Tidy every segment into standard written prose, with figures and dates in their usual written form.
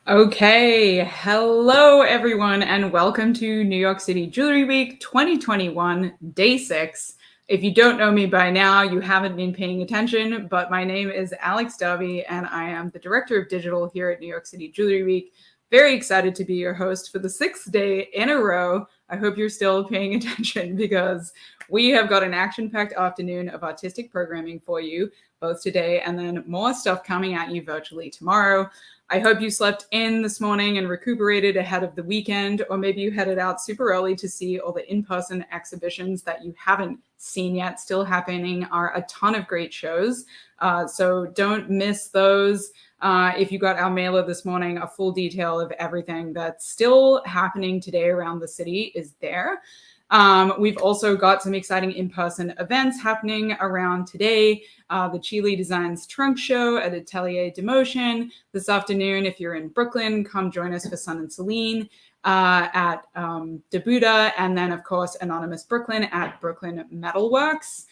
Okay, hello everyone, and welcome to New York City Jewelry Week 2021, Day 6. If you don't know me by now, you haven't been paying attention, but my name is Alex Darby, and I am the Director of Digital here at New York City Jewelry Week. Very excited to be your host for the 6th day in a row. I hope you're still paying attention because we have got an action-packed afternoon of artistic programming for you, both today and then more stuff coming at you virtually tomorrow. I hope you slept in this morning and recuperated ahead of the weekend, or maybe you headed out super early to see all the in-person exhibitions that you haven't seen yet. Still happening are a ton of great shows, so don't miss those. If you got our mailer this morning, a full detail of everything that's still happening today around the city is there. We've also got some exciting in-person events happening around today. The Chile Designs Trunk Show at Atelier Demotion. This afternoon, if you're in Brooklyn, come join us for Sun and Celine at Debuta. And then, of course, Anonymous Brooklyn at Brooklyn Metalworks.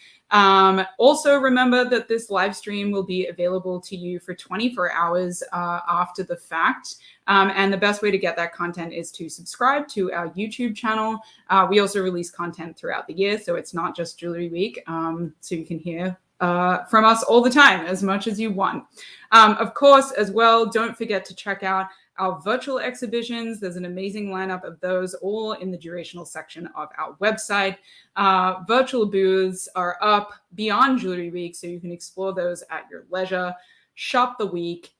Also remember that this live stream will be available to you for 24 hours after the fact. And the best way to get that content is to subscribe to our YouTube channel. We also release content throughout the year, so it's not just Jewelry Week, so you can hear from us all the time, as much as you want. Of course, as well, don't forget to check out our virtual exhibitions. There's an amazing lineup of those all in the durational section of our website. Virtual booths are up beyond Jewelry Week, so you can explore those at your leisure. Shop the week.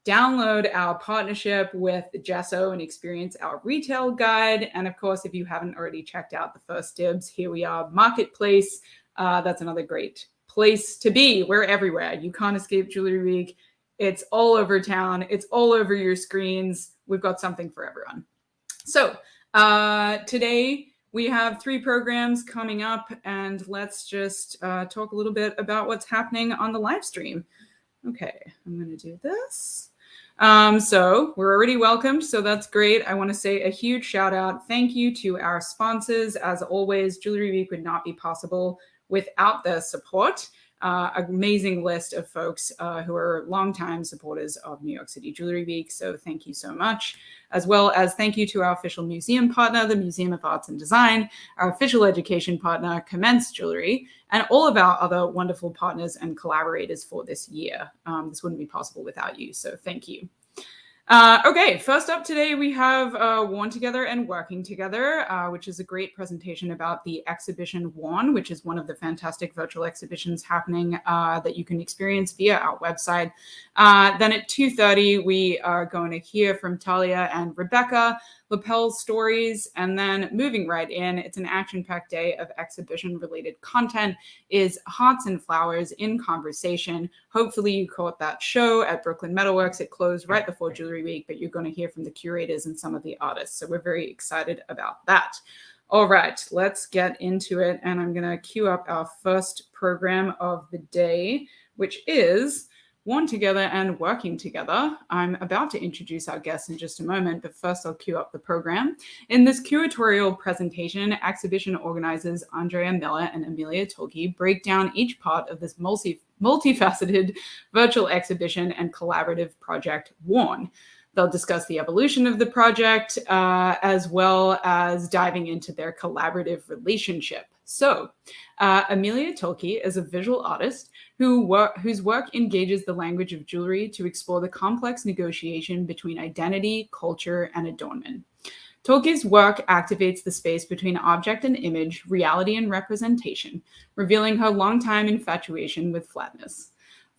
Download our partnership with Gesso and experience our retail guide. And of course, if you haven't already checked out the First Dibs, here we are, Marketplace. That's another great place to be. We're everywhere. You can't escape Jewelry Week. It's all over town. It's all over your screens. We've got something for everyone. So today we have 3 programs coming up, and let's just talk a little bit about what's happening on the live stream. Okay, I'm going to do this. So we're already welcomed, so that's great. I want to say a huge shout out. Thank you to our sponsors. As always, Jewelry Week would not be possible without their support. Amazing list of folks who are longtime supporters of New York City Jewelry Week. So thank you so much, as well as thank you to our official museum partner, the Museum of Arts and Design, our official education partner, Commence Jewelry, and all of our other wonderful partners and collaborators for this year. This wouldn't be possible without you. So thank you. Okay, first up today, we have Worn Together and Working Together, which is a great presentation about the exhibition Worn, which is one of the fantastic virtual exhibitions happening that you can experience via our website. Then at 2:30, we are going to hear from Talia and Rebecca, Lapel's stories, and then moving right in, it's an action-packed day of exhibition-related content, is Hearts and Flowers in Conversation. Hopefully you caught that show at Brooklyn Metalworks. It closed right before Jewelry Week, but you're going to hear from the curators and some of the artists. So we're very excited about that. All right, let's get into it. And I'm going to queue up our first program of the day, which is Worn Together and Working Together. I'm about to introduce our guests in just a moment, but first I'll queue up the program. In this curatorial presentation, exhibition organizers Andrea Miller and Amelia Tulke break down each part of this multifaceted virtual exhibition and collaborative project, Worn. They'll discuss the evolution of the project, as well as diving into their collaborative relationship. So, Amelia Tulke is a visual artist whose work engages the language of jewelry to explore the complex negotiation between identity, culture, and adornment. Tulke's work activates the space between object and image, reality and representation, revealing her longtime infatuation with flatness.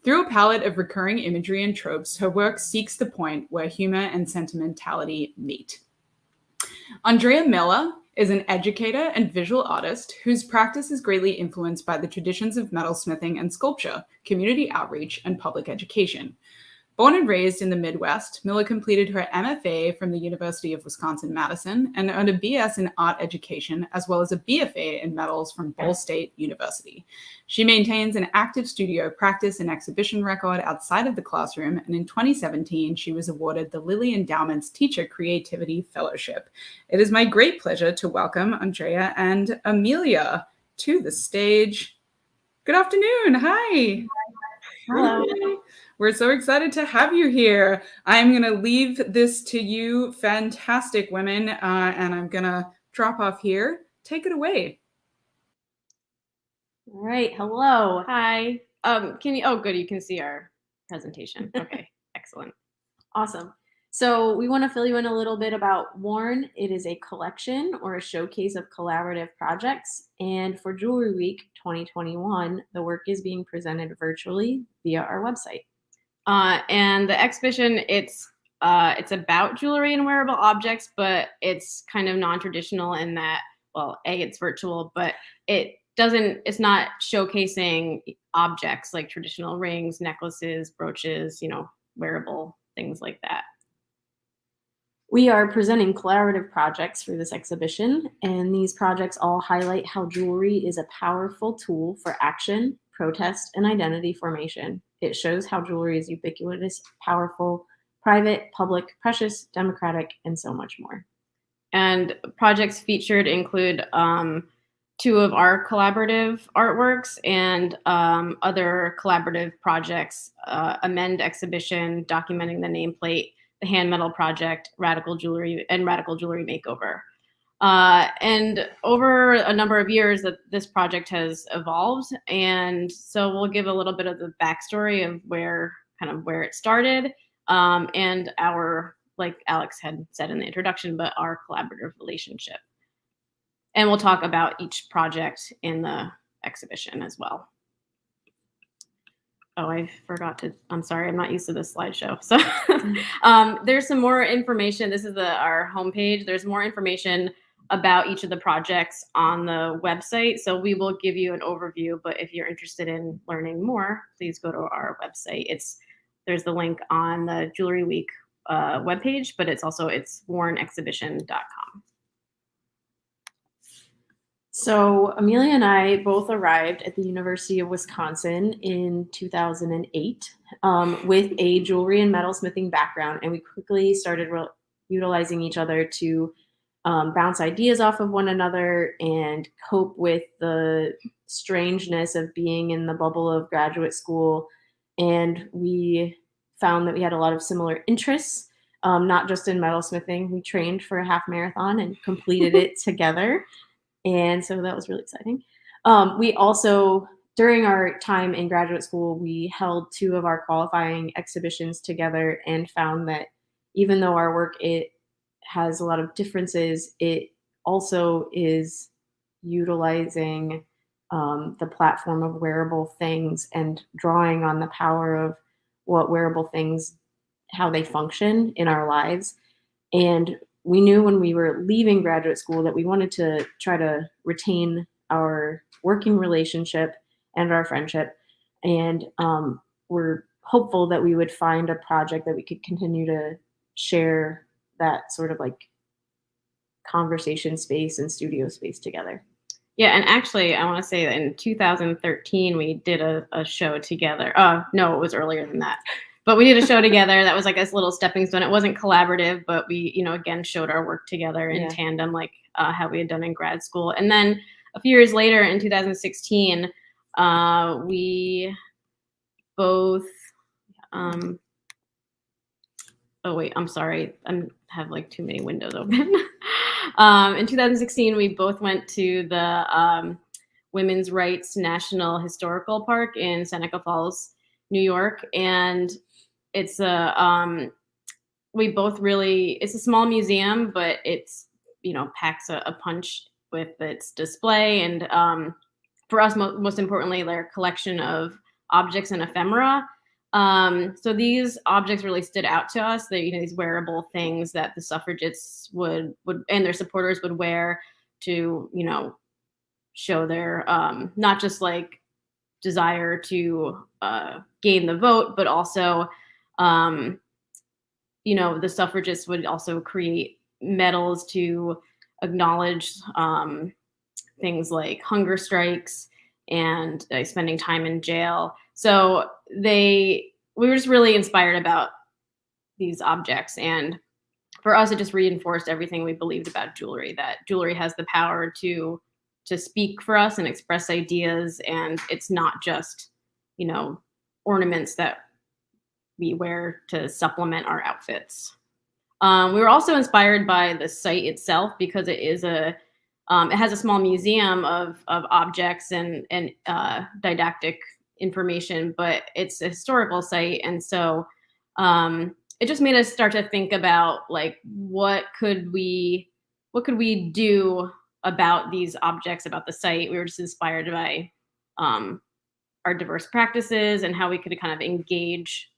Through a palette of recurring imagery and tropes, her work seeks the point where humor and sentimentality meet. Andrea Miller is an educator and visual artist whose practice is greatly influenced by the traditions of metalsmithing and sculpture, community outreach, and public education. Born and raised in the Midwest, Miller completed her MFA from the University of Wisconsin-Madison and earned a BS in art education, as well as a BFA in metals from Ball State University. She maintains an active studio practice and exhibition record outside of the classroom, and in 2017, she was awarded the Lilly Endowment's Teacher Creativity Fellowship. It is my great pleasure to welcome Andrea and Amelia to the stage. Good afternoon. Hi. Hello. Hi. We're so excited to have you here. I'm going to leave this to you, fantastic women, and I'm going to drop off here. Take it away. All right. Hello. Hi. Can you? Oh, good. You can see our presentation. Okay. Excellent. Awesome. So we want to fill you in a little bit about WARN. It is a collection or a showcase of collaborative projects. And for Jewelry Week 2021, the work is being presented virtually via our website. And the exhibition, it's about jewelry and wearable objects, but it's kind of non-traditional in that, well, it's virtual, but it's not showcasing objects like traditional rings, necklaces, brooches, wearable things like that. We are presenting collaborative projects for this exhibition, and these projects all highlight how jewelry is a powerful tool for action, protest, and identity formation. It shows how jewelry is ubiquitous, powerful, private, public, precious, democratic, and so much more. And projects featured include 2 of our collaborative artworks and other collaborative projects, Amend exhibition documenting the nameplate, the hand metal project, Radical Jewelry, and Radical Jewelry Makeover. And over a number of years that this project has evolved. And so we'll give a little bit of the backstory of where it started, and our, like Alex had said in the introduction, but our collaborative relationship. And we'll talk about each project in the exhibition as well. Oh, I forgot to, I'm sorry, I'm not used to this slideshow. So there's some more information. This is our homepage. There's more information about each of the projects on the website. So we will give you an overview, but if you're interested in learning more, please go to our website. There's the link on the Jewelry Week webpage, but it's warnexhibition.com. So Amelia and I both arrived at the University of Wisconsin in 2008 with a jewelry and metalsmithing background, and we quickly started utilizing each other to bounce ideas off of one another and cope with the strangeness of being in the bubble of graduate school. And we found that we had a lot of similar interests, not just in metalsmithing. We trained for a half marathon and completed it together. And so that was really exciting. We also, during our time in graduate school, we held 2 of our qualifying exhibitions together and found that even though our work, it has a lot of differences, it also is utilizing the platform of wearable things and drawing on the power of what wearable things, how they function in our lives. And we knew when we were leaving graduate school that we wanted to try to retain our working relationship and our friendship. And we're hopeful that we would find a project that we could continue to share that sort of like conversation space and studio space together. Yeah, and actually, I want to say that in 2013, we did a show together. No, it was earlier than that. But we did a show together that was like this little stepping stone. It wasn't collaborative, but we, again, showed our work together in tandem, like how we had done in grad school. And then a few years later, in 2016, we both, oh wait, I'm sorry. I have like too many windows open. In 2016, we both went to the Women's Rights National Historical Park in Seneca Falls, New York. And it's we both really, it's a small museum, but it's, packs a punch with its display. And for us, most importantly, their collection of objects and ephemera. So these objects really stood out to us. They're, these wearable things that the suffragists would and their supporters would wear to, show their not just like desire to gain the vote, but also, the suffragists would also create medals to acknowledge things like hunger strikes and spending time in jail. So we were just really inspired about these objects. And for us, it just reinforced everything we believed about jewelry, that jewelry has the power to speak for us and express ideas. And it's not just, ornaments that we wear to supplement our outfits. We were also inspired by the site itself because it is it has a small museum of objects and didactic information, but it's a historical site, and so it just made us start to think about like what could we do about these objects, about the site. We were just inspired by our diverse practices and how we could kind of engage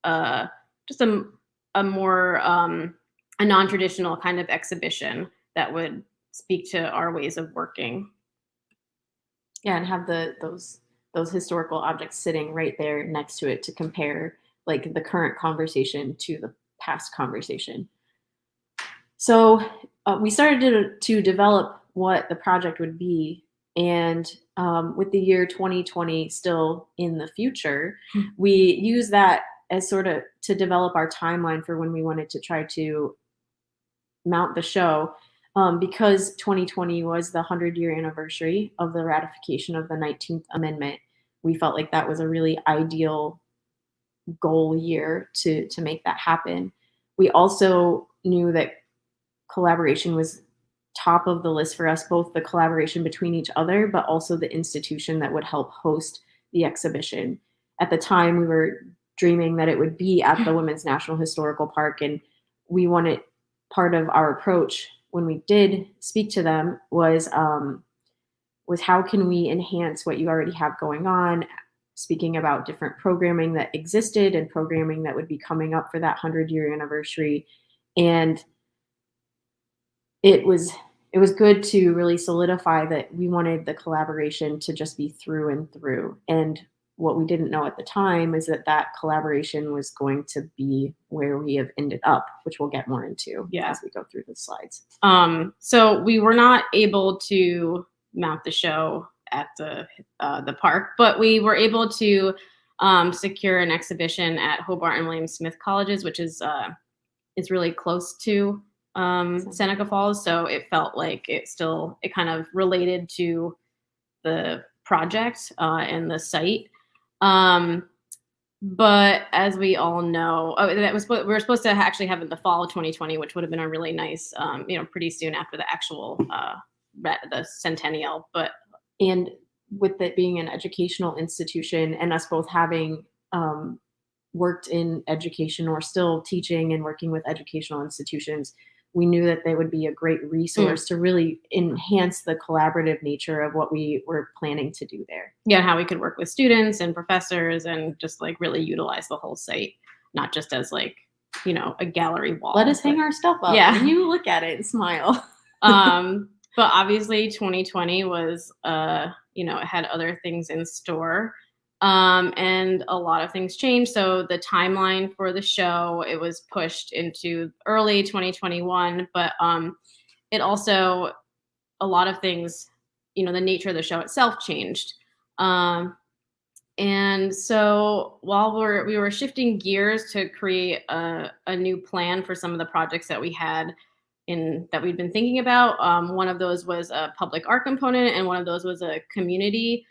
just a more a non-traditional kind of exhibition that would speak to our ways of working. Yeah, and have those historical objects sitting right there next to it to compare like the current conversation to the past conversation. So we started to develop what the project would be, and with the year 2020 still in the future, we use that as sort of to develop our timeline for when we wanted to try to mount the show. Because 2020 was the 100-year anniversary of the ratification of the 19th Amendment, we felt like that was a really ideal goal year to make that happen. We also knew that collaboration was top of the list for us, both the collaboration between each other, but also the institution that would help host the exhibition. At the time, we were dreaming that it would be at the Women's National Historical Park, and we wanted part of our approach when we did speak to them was how can we enhance what you already have going on, speaking about different programming that existed and programming that would be coming up for that 100-year anniversary. And it was good to really solidify that we wanted the collaboration to just be through and through. And what we didn't know at the time is that collaboration was going to be where we have ended up, which we'll get more into as we go through the slides. So we were not able to mount the show at the park, but we were able to secure an exhibition at Hobart and William Smith Colleges, which is it's really close to Seneca Falls, so it felt like it kind of related to the project and the site. But as we all know, we were supposed to actually have it the fall of 2020, which would have been a really nice, pretty soon after the actual the centennial. And with it being an educational institution and us both having worked in education or still teaching and working with educational institutions, we knew that they would be a great resource to really enhance the collaborative nature of what we were planning to do there. Yeah, how we could work with students and professors and just like really utilize the whole site, not just as like, a gallery wall. Let us hang our stuff up. Yeah. And you look at it and smile. But obviously 2020 was, it had other things in store. And a lot of things changed. So the timeline for the show, it was pushed into early 2021, but it also, a lot of things, the nature of the show itself changed. And so while we were shifting gears to create a new plan for some of the projects that we had that we'd been thinking about, one of those was a public art component, and one of those was a community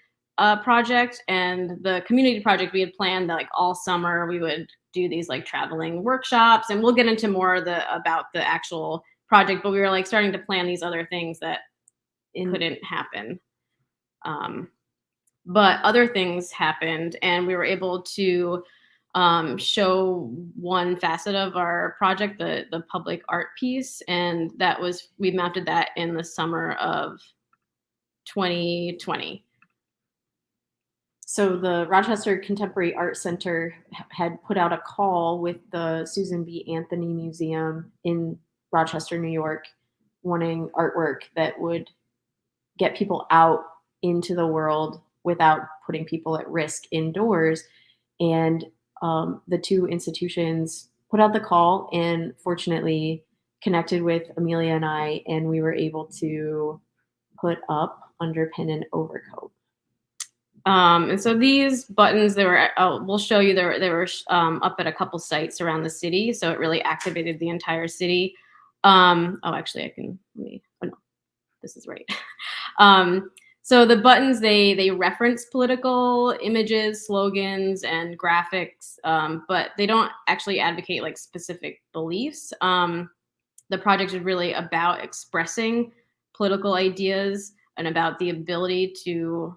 project. And the community project, we had planned that like all summer we would do these like traveling workshops, and we'll get into more about the actual project, but we were like starting to plan these other things that couldn't happen. But other things happened, and we were able to show one facet of our project, the public art piece, and we mounted that in the summer of 2020. So the Rochester Contemporary Art Center had put out a call with the Susan B. Anthony Museum in Rochester, New York, wanting artwork that would get people out into the world without putting people at risk indoors. And the two institutions put out the call and fortunately connected with Amelia and I, and we were able to put up Underpin and Overcoat. And so these buttons, we'll show you, they were up at a couple sites around the city. So it really activated the entire city. Actually I can, oh no, this is right. So the buttons, they reference political images, slogans, and graphics, but they don't actually advocate like specific beliefs. The project is really about expressing political ideas and about the ability to,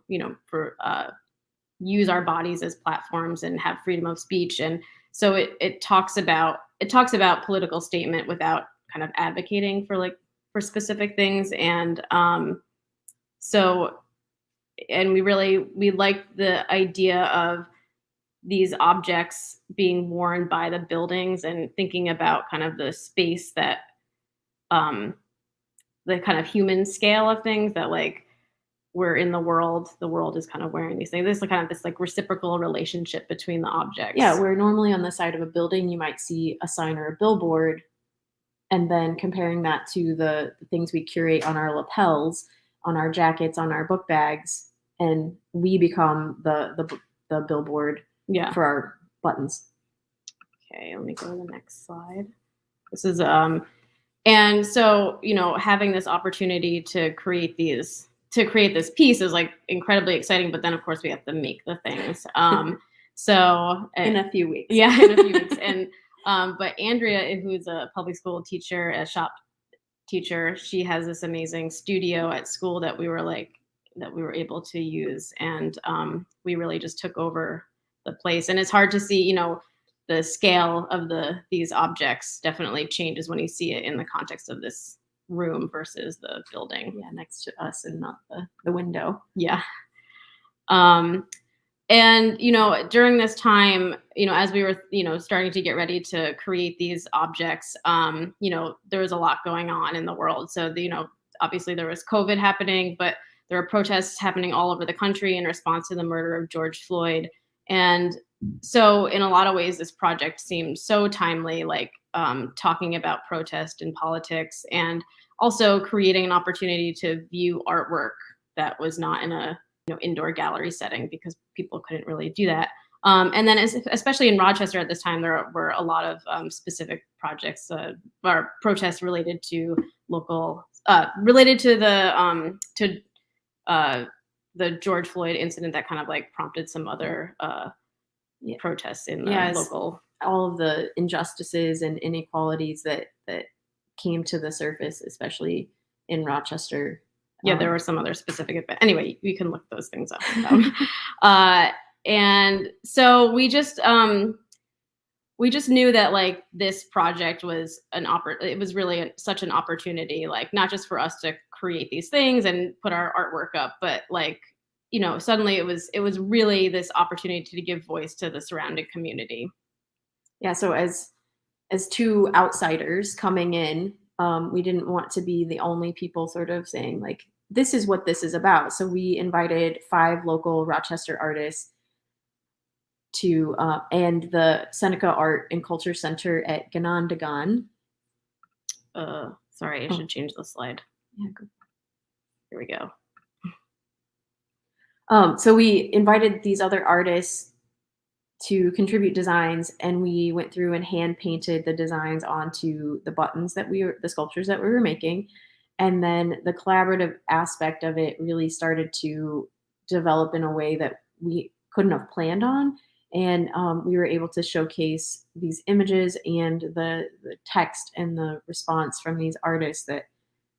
use our bodies as platforms and have freedom of speech. And so it talks about political statement without kind of advocating for specific things. And we like the idea of these objects being worn by the buildings and thinking about kind of the space that the kind of human scale of things that like we're in the world is kind of wearing these things. There's kind of this like reciprocal relationship between the objects. Yeah, where normally on the side of a building, you might see a sign or a billboard, and then comparing that to the things we curate on our lapels, on our jackets, on our book bags, and we become the billboard for our buttons. Okay, let me go to the next slide. This is and so, having this opportunity to create this piece is like incredibly exciting, but then of course we have to make the things. So in a few weeks. Yeah, in a few weeks. And but Andrea, who's a public school teacher, a shop teacher, she has this amazing studio at school that we were able to use, and we really just took over the place. And it's hard to see, the scale of these objects definitely changes when you see it in the context of this room versus the building. Yeah, next to us and not the window. Yeah. And, during this time, as we were, starting to get ready to create these objects, there was a lot going on in the world. So, obviously there was COVID happening, but there were protests happening all over the country in response to the murder of George Floyd. And so in a lot of ways, this project seemed so timely, like talking about protest and politics, and also creating an opportunity to view artwork that was not in a indoor gallery setting because people couldn't really do that. And then especially in Rochester at this time, there were a lot of specific projects or protests related to the George Floyd incident that kind of like prompted some other protests in the local. All of the injustices and inequalities that came to the surface, especially in Rochester. Yeah, there were some other specific events. Anyway, you can look those things up. And so we just knew that like this project was it was really such an opportunity, like not just for us to create these things and put our artwork up, but like, suddenly it was really this opportunity to give voice to the surrounding community. Yeah, so as two outsiders coming in, we didn't want to be the only people sort of saying like, this is what this is about. So we invited 5 local Rochester artists to and the Seneca Art and Culture Center at Ganondagan. Sorry, I should change the slide. Yeah, go. Here we go. So we invited these other artists to contribute designs, and we went through and hand painted the designs onto the buttons the sculptures that we were making. And then the collaborative aspect of it really started to develop in a way that we couldn't have planned on. And we were able to showcase these images and the text and the response from these artists that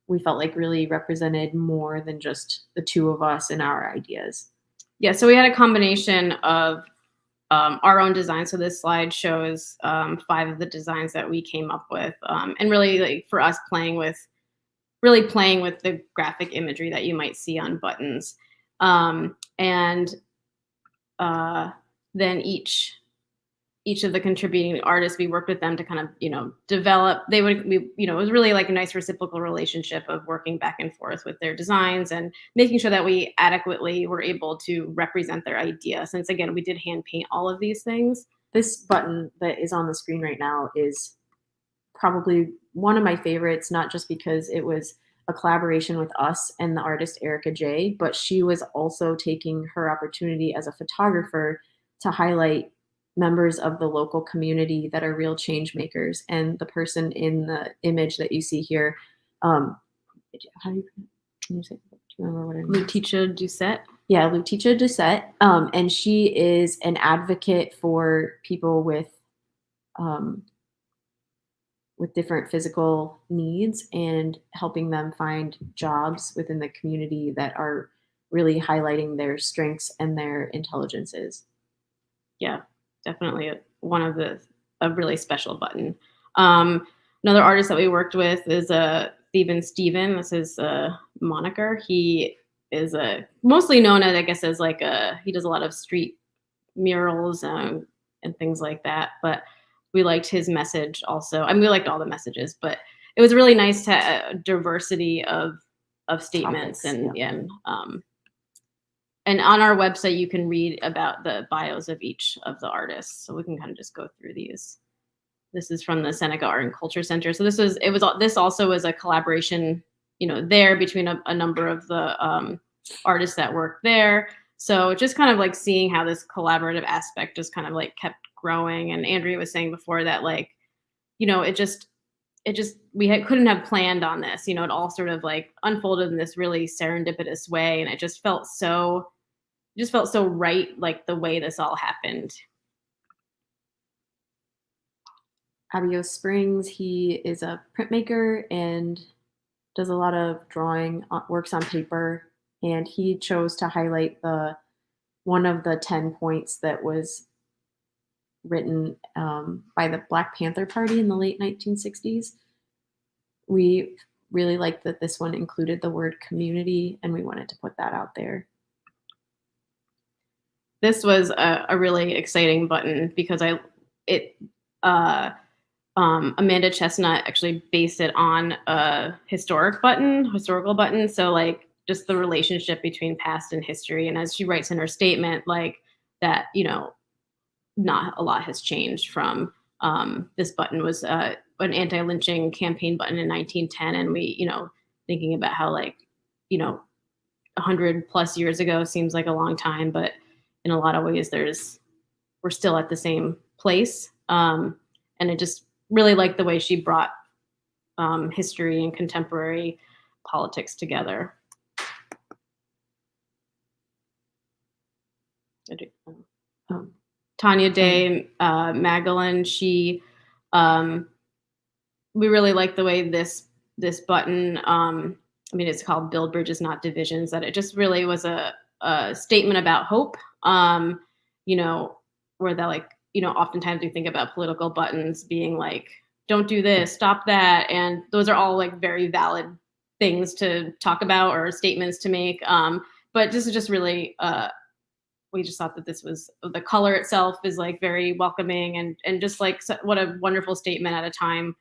we felt like really represented more than just the two of us and our ideas. Yeah, so we had a combination of our own design. So this slide shows 5 of the designs that we came up with, and really like for us playing with the graphic imagery that you might see on buttons. Then each of the contributing artists, we worked with them to kind of, develop, it was really like a nice reciprocal relationship of working back and forth with their designs and making sure that we adequately were able to represent their idea. Since again, we did hand paint all of these things. This button that is on the screen right now is probably one of my favorites, not just because it was a collaboration with us and the artist Erica J, but she was also taking her opportunity as a photographer to highlight members of the local community that are real change makers. And the person in the image that you see here, how do you say Do you remember what her name is? Letitia Doucette. Yeah, Letitia Doucette. And she is an advocate for people with different physical needs and helping them find jobs within the community that are really highlighting their strengths and their intelligences. Yeah, definitely a really special button. Another artist that we worked with is Steven. This is a moniker. He is mostly known as, I guess, as he does a lot of street murals and things like that. But we liked his message also. I mean, we liked all the messages, but it was really nice to have a diversity of statements. Topics, And on our website, you can read about the bios of each of the artists. So we can kind of just go through these. This is from the Seneca Art and Culture Center. So this also was a collaboration, there between a number of the artists that worked there. So just kind of like seeing how this collaborative aspect just kind of like kept growing. And Andrea was saying before that, couldn't have planned on this, it all sort of like unfolded in this really serendipitous way. And it just felt so right, like the way this all happened. Abios Springs, he is a printmaker and does a lot of drawing, works on paper, and he chose to highlight one of the 10 points that was written by the Black Panther Party in the late 1960s. We really liked that this one included the word community, and we wanted to put that out there. This was a really exciting button because Amanda Chestnut actually based it on a historical button. So like just the relationship between past and history. And as she writes in her statement, like that, not a lot has changed from this button was an anti-lynching campaign button in 1910. And we, thinking about how 100+ years ago seems like a long time, but in a lot of ways we're still at the same place. And I just really like the way she brought history and contemporary politics together. Tanya Day Magdalene, we really like the way this button, it's called Build Bridges, Not Divisions, that it just really was a statement about hope, where that oftentimes we think about political buttons being like, don't do this, stop that. And those are all like very valid things to talk about or statements to make. But this is just really, we just thought that this was, the color itself is like very welcoming and just like what a wonderful statement at a time,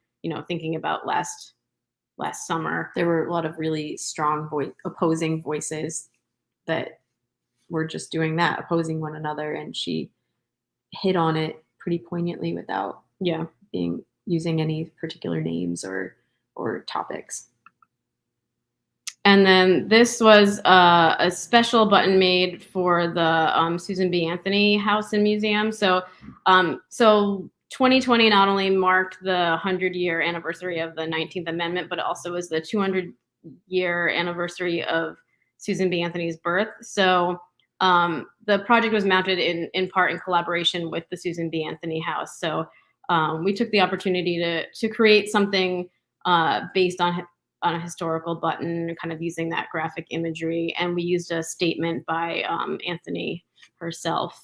thinking about last summer. There were a lot of really strong opposing voices that were just doing that, opposing one another. And she hit on it pretty poignantly without using any particular names or topics. And then this was a special button made for the Susan B. Anthony House and Museum. So 2020 not only marked the 100-year anniversary of the 19th Amendment, but it also was the 200-year anniversary of Susan B. Anthony's birth. So the project was mounted in part in collaboration with the Susan B. Anthony House. So we took the opportunity to create something based on a historical button, kind of using that graphic imagery. And we used a statement by Anthony herself.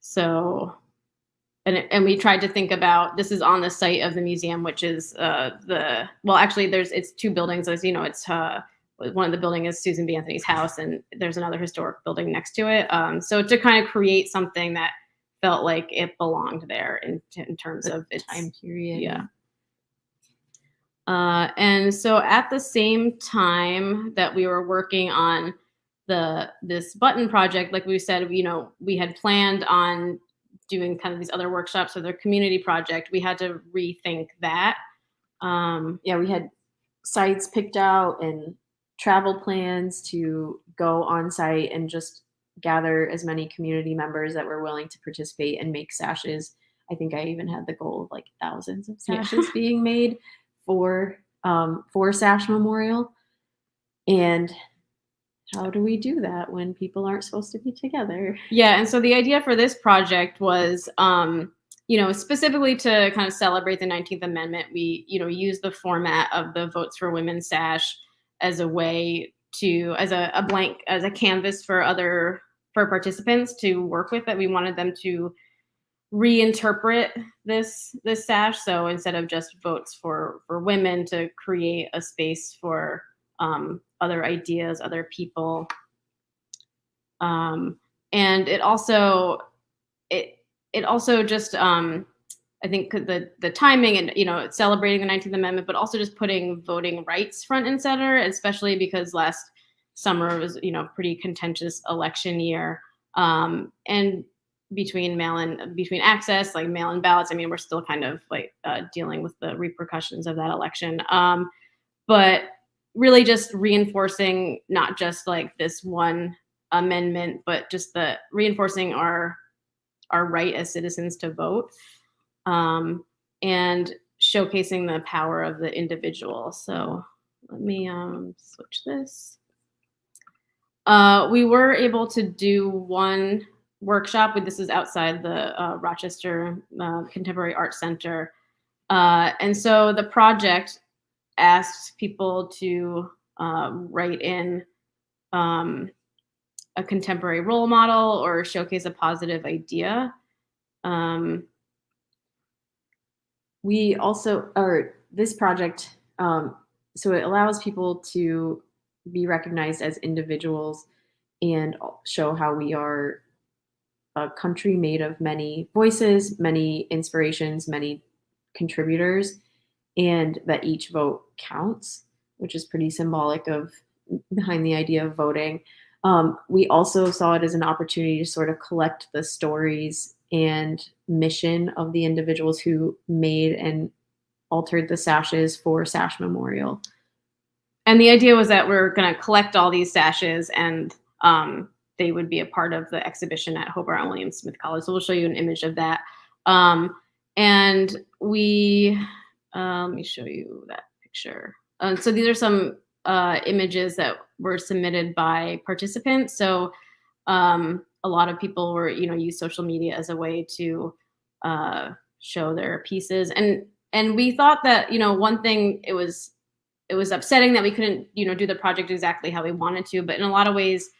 So, and we tried to think about, this is on the site of the museum, which is it's two buildings. As you know, it's one of the buildings is Susan B. Anthony's house, and there's another historic building next to it. So to kind of create something that felt like it belonged there in terms of its time period. Yeah. And so at the same time that we were working on this button project, like we said, we had planned on doing kind of these other workshops for their community project. We had to rethink that. We had sites picked out and travel plans to go on site and just gather as many community members that were willing to participate and make sashes. I think I even had the goal of like thousands of sashes being made for Sash Memorial. And how do we do that when people aren't supposed to be together? Yeah, and so the idea for this project was, specifically to kind of celebrate the 19th Amendment. We, use the format of the Votes for Women Sash as a way to, as a canvas for participants to work with, that we wanted them to reinterpret this sash. So instead of just votes for women, to create a space for other ideas, other people. And it also just I think the timing and celebrating the 19th Amendment, but also just putting voting rights front and center, especially because last summer was pretty contentious election year, and between access, like mail-in ballots. I mean, we're still kind of like dealing with the repercussions of that election, but really just reinforcing not just like this one amendment, but just reinforcing our right as citizens to vote, and showcasing the power of the individual. So let me switch this. We were able to do one workshop. This is outside the Rochester Contemporary Art Center. And so the project asked people to write in a contemporary role model or showcase a positive idea. We also, or this project, so it allows people to be recognized as individuals and show how we are a country made of many voices, many inspirations, many contributors, and that each vote counts, which is pretty symbolic of behind the idea of voting. We also saw it as an opportunity to sort of collect the stories and mission of the individuals who made and altered the sashes for Sash Memorial. And the idea was that we're going to collect all these sashes, and they would be a part of the exhibition at Hobart and William Smith College. So we'll show you an image of that. And we, let me show you that picture. So these are some images that were submitted by participants. So a lot of people were, use social media as a way to show their pieces. And we thought that, one thing, it was upsetting that we couldn't, do the project exactly how we wanted to, but in a lot of ways,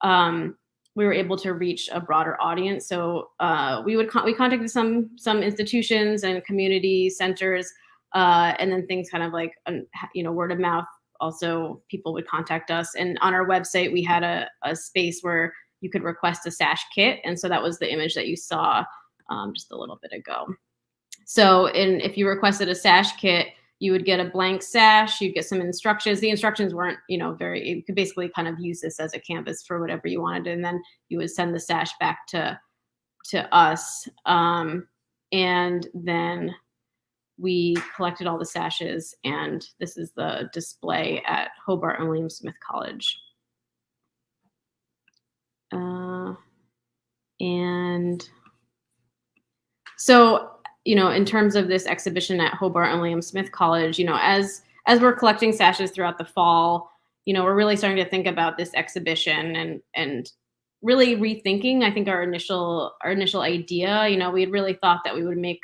we were able to reach a broader audience. So we contacted some institutions and community centers, and then things kind of like, word of mouth. Also, people would contact us. And on our website, we had a space where you could request a Sash Kit. And so that was the image that you saw just a little bit ago. So if you requested a Sash Kit, you would get a blank sash, you'd get some instructions. The instructions weren't, you could basically kind of use this as a canvas for whatever you wanted. And then you would send the sash back to us. And then we collected all the sashes, and this is the display at Hobart and William Smith College. And so, in terms of this exhibition at Hobart and William Smith College, as we're collecting sashes throughout the fall, we're really starting to think about this exhibition and really rethinking, I think, our initial idea. We had really thought that we would make,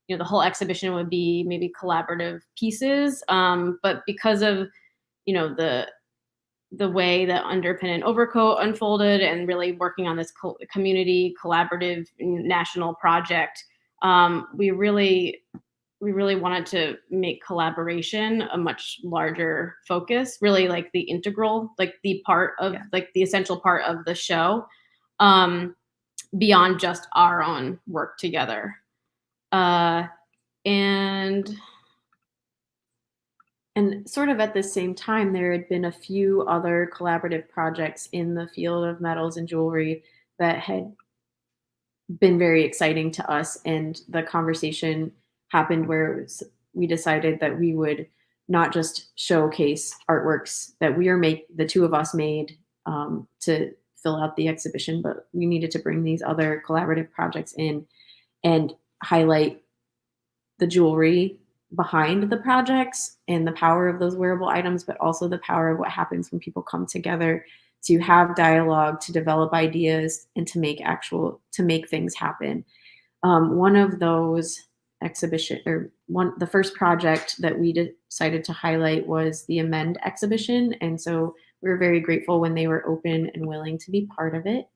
the whole exhibition would be maybe collaborative pieces. But because of, the way that Underpin and Overcoat unfolded, and really working on this community collaborative national project, we really wanted to make collaboration a much larger focus, really like the integral, like the part of, like the essential part of the show, beyond just our own work together. And sort of at the same time, there had been a few other collaborative projects in the field of metals and jewelry that had been very exciting to us. And the conversation happened where we decided that we would not just showcase artworks that the two of us made to fill out the exhibition, but we needed to bring these other collaborative projects in and highlight the jewelry behind the projects and the power of those wearable items, but also the power of what happens when people come together to have dialogue, to develop ideas, and to make things happen. One of those the first project that we decided to highlight was the Amend exhibition, and so we were very grateful when they were open and willing to be part of it.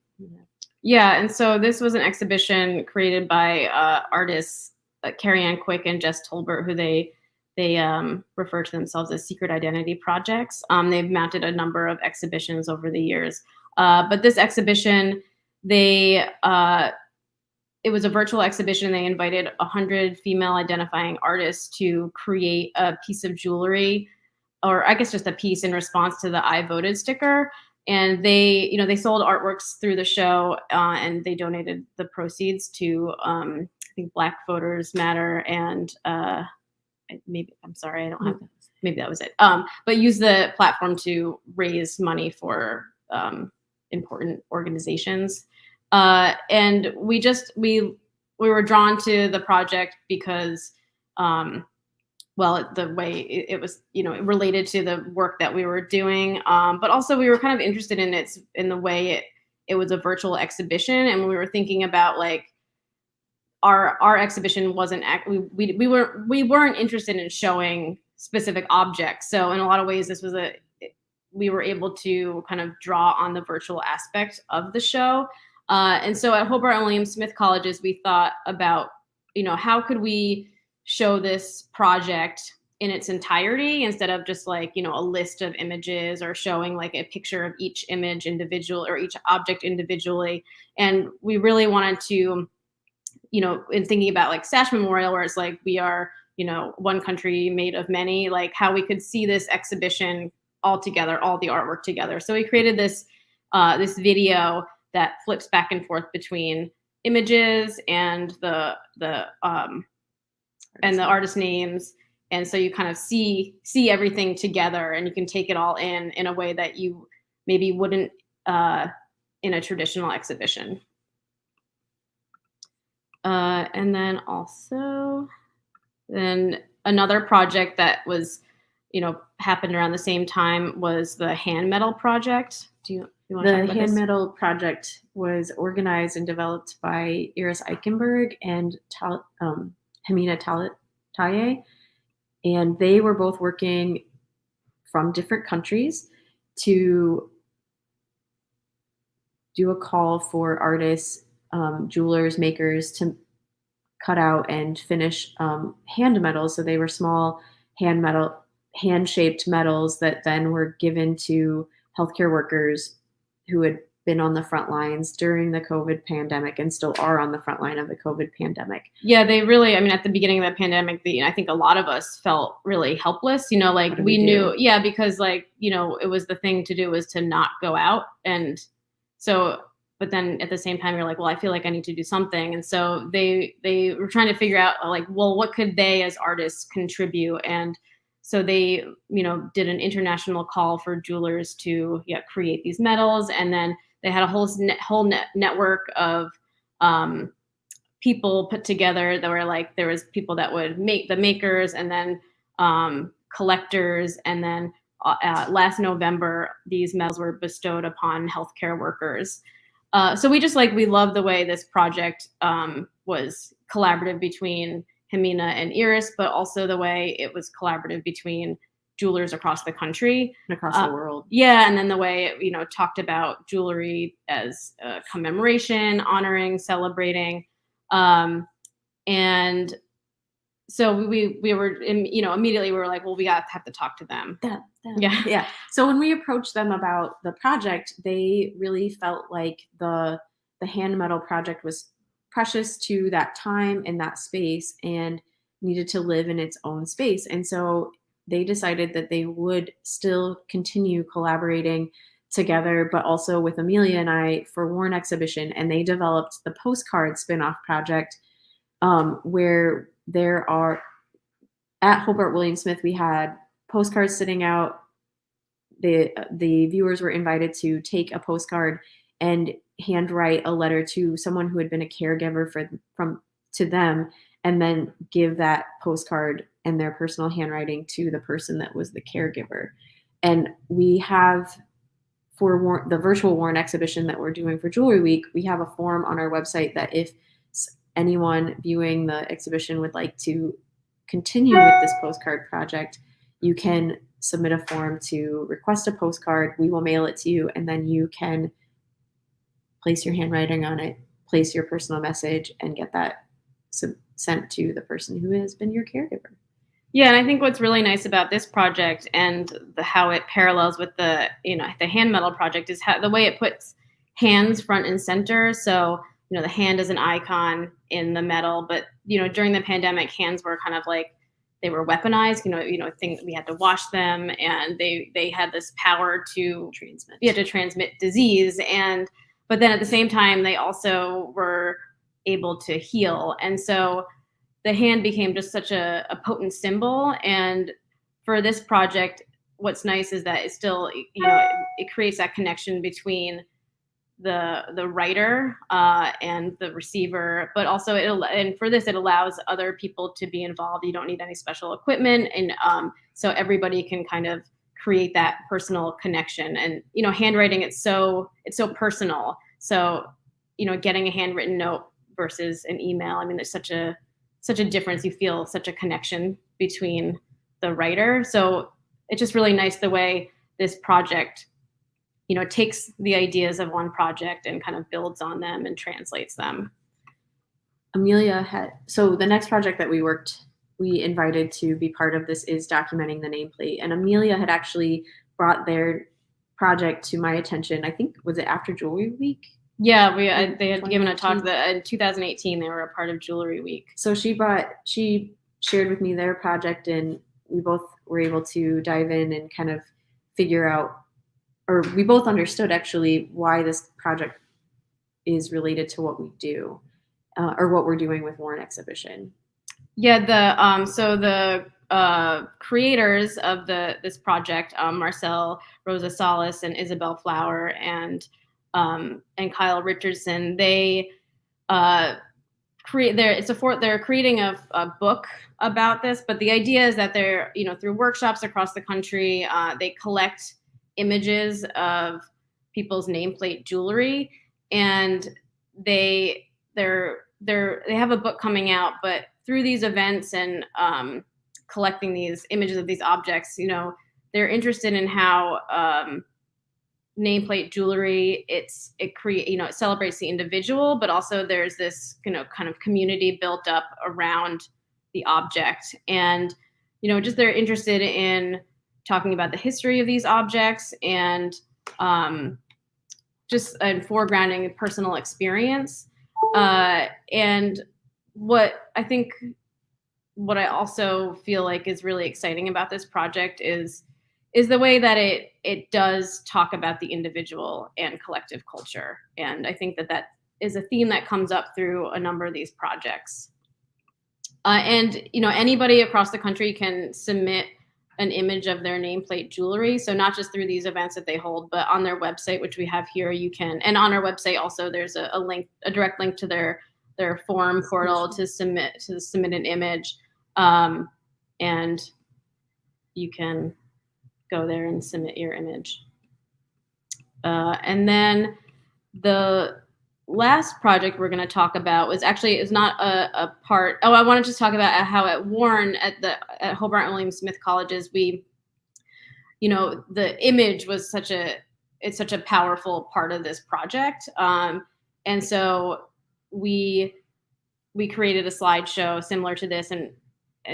Yeah, and so this was an exhibition created by artists Carrie Ann Quick and Jess Tolbert, who they refer to themselves as secret identity projects. They've mounted a number of exhibitions over the years, but this exhibition, it was a virtual exhibition. They invited 100 female identifying artists to create a piece of jewelry, or I guess just a piece in response to the I Voted sticker. And they sold artworks through the show, and they donated the proceeds to I think Black Voters Matter and maybe that was it. But use the platform to raise money for important organizations. And we were drawn to the project because the way it was, it related to the work that we were doing. But also we were kind of interested in the way it was a virtual exhibition. And we were thinking about like our exhibition wasn't, we weren't interested in showing specific objects. So in a lot of ways, we were able to kind of draw on the virtual aspect of the show. And so at Hobart and William Smith colleges, we thought about, how could we show this project in its entirety instead of just like, a list of images or showing like a picture of each image individual or each object individually. And we really wanted to, in thinking about like Sash Memorial, where it's like we are, one country made of many, like how we could see this exhibition all together, all the artwork together. So we created this video that flips back and forth between images and the artist names. And so you kind of see everything together, and you can take it all in a way that you maybe wouldn't in a traditional exhibition. And then also, another project that was, happened around the same time was the hand medal project. Do you want to talk about this? The hand medal project was organized and developed by Iris Eichenberg and Talia, and they were both working from different countries to do a call for artists, jewelers, makers to cut out and finish hand medals. So they were small hand-shaped medals that then were given to healthcare workers who had been on the front lines during the COVID pandemic and still are on the front line of the COVID pandemic. Yeah, they really, at the beginning of the pandemic, I think a lot of us felt really helpless, like we knew, because like, it was the thing to do was to not go out. And so, but then at the same time, you're like, well, I feel like I need to do something. And so they were trying to figure out like, well, what could they as artists contribute? And so they, did an international call for jewelers to create these medals. And then they had a whole network of people put together that were like, there was people that would make the makers, and then collectors. And then last November, these medals were bestowed upon healthcare workers. So we love the way this project was collaborative between Jimena and Iris, but also the way it was collaborative between jewelers across the country and across the world. Yeah, and then the way it, talked about jewelry as a commemoration, honoring, celebrating, and so we were, immediately we were like, well, we have to talk to them. Yeah. So when we approached them about the project, they really felt like the hand medal project was precious to that time and that space and needed to live in its own space. And so they decided that they would still continue collaborating together, but also with Amelia and I for Warren exhibition. And they developed the Postcard spinoff project, where there are, at Hobart William Smith, we had postcards sitting out. The viewers were invited to take a postcard and handwrite a letter to someone who had been a caregiver to them, and then give that postcard and their personal handwriting to the person that was the caregiver. And we have, for the virtual Warren exhibition that we're doing for Jewelry Week, we have a form on our website that if anyone viewing the exhibition would like to continue with this postcard project, you can submit a form to request a postcard. We will mail it to you, and then you can place your handwriting on it, place your personal message, and get that sent to the person who has been your caregiver. Yeah, and I think what's really nice about this project and how it parallels with the hand metal project is how the way it puts hands front and center. So, the hand is an icon in the metal, but during the pandemic, hands were kind of like they were weaponized. Things we had to wash them, and they had this power to transmit disease, but then at the same time, they also were able to heal, and so the hand became just such a potent symbol. And for this project, what's nice is that it still, it creates that connection between the writer and the receiver, but also and for this, it allows other people to be involved. You don't need any special equipment. And so everybody can kind of create that personal connection. And, handwriting, it's so personal. So, getting a handwritten note versus an email, I mean, there's such a difference. You feel such a connection between the writer. So it's just really nice the way this project, takes the ideas of one project and kind of builds on them and translates them. Amelia so the next project that we invited to be part of this is documenting the nameplate. And Amelia had actually brought their project to my attention. I think, was it after Jewelry Week? Yeah, they had given a talk that in 2018 they were a part of Jewelry Week. So she shared with me their project, and we both were able to dive in and kind of figure out, or we both understood actually why this project is related to what we do, or what we're doing with Warren Exhibition. Yeah, the creators of this project, Marcel Rosales and Isabel Flower and Kyle Richardson, they they're creating a book about this, but the idea is that they're, through workshops across the country, they collect images of people's nameplate jewelry, and they have a book coming out, but through these events and collecting these images of these objects, they're interested in how nameplate jewelry, it celebrates the individual, but also there's this kind of community built up around the object. And just they're interested in talking about the history of these objects and just foregrounding personal experience. And what I also feel like is really exciting about this project is the way that it does talk about the individual and collective culture. And I think that is a theme that comes up through a number of these projects. And anybody across the country can submit an image of their nameplate jewelry. So not just through these events that they hold, but on their website, which we have here, you can. And on our website also, there's a direct link to their form portal to submit an image, and you can go there and submit your image. And then the last project we're going to talk about is not a part. Oh, I want to just talk about how at Warren at Hobart and William Smith colleges, the image was such a powerful part of this project. And so we created a slideshow similar to this and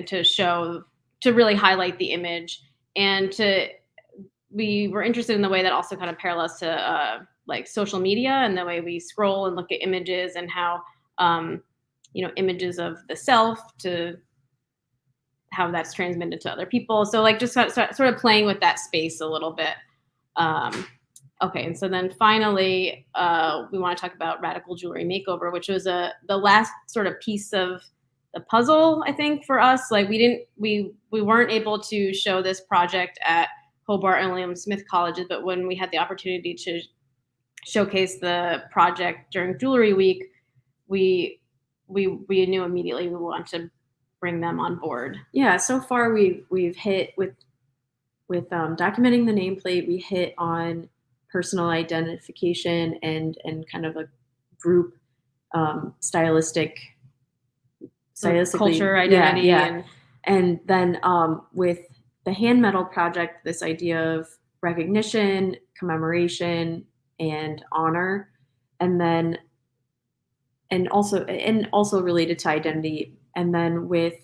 to really highlight the image, and we were interested in the way that also kind of parallels to like social media and the way we scroll and look at images, and how images of the self to how that's transmitted to other people. So like just sort of playing with that space a little bit. Okay, and so then finally, we want to talk about Radical Jewelry Makeover, which was the last sort of piece of the puzzle, I think, for us. Like we weren't able to show this project at Hobart and William Smith colleges, but when we had the opportunity to showcase the project during Jewelry Week, we knew immediately we wanted to bring them on board? Yeah, so far we've hit with documenting the nameplate. We hit on personal identification and kind of a group stylistically Culture, identity, yeah. And then with the hand metal project, this idea of recognition, commemoration, and honor, and also related to identity. And then with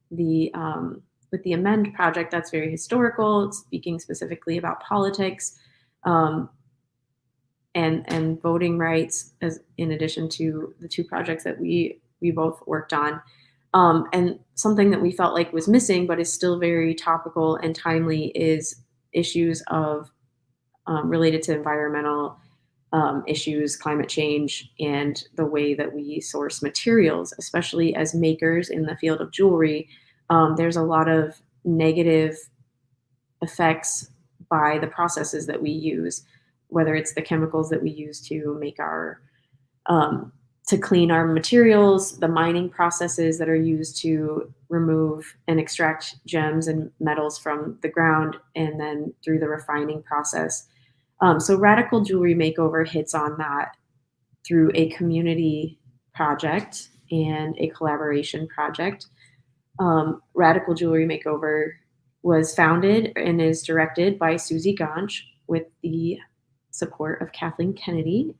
the Amend project, that's very historical. It's speaking specifically about politics, and voting rights, as in addition to the two projects that we both worked on. And something that we felt like was missing, but is still very topical and timely, is issues of related to environmental issues, climate change, and the way that we source materials, especially as makers in the field of jewelry. There's a lot of negative effects by the processes that we use, whether it's the chemicals that we use to make to clean our materials, the mining processes that are used to remove and extract gems and metals from the ground, and then through the refining process. So Radical Jewelry Makeover hits on that through a community project and a collaboration project. Radical Jewelry Makeover was founded and is directed by Susie Ganch with the support of Kathleen Kennedy.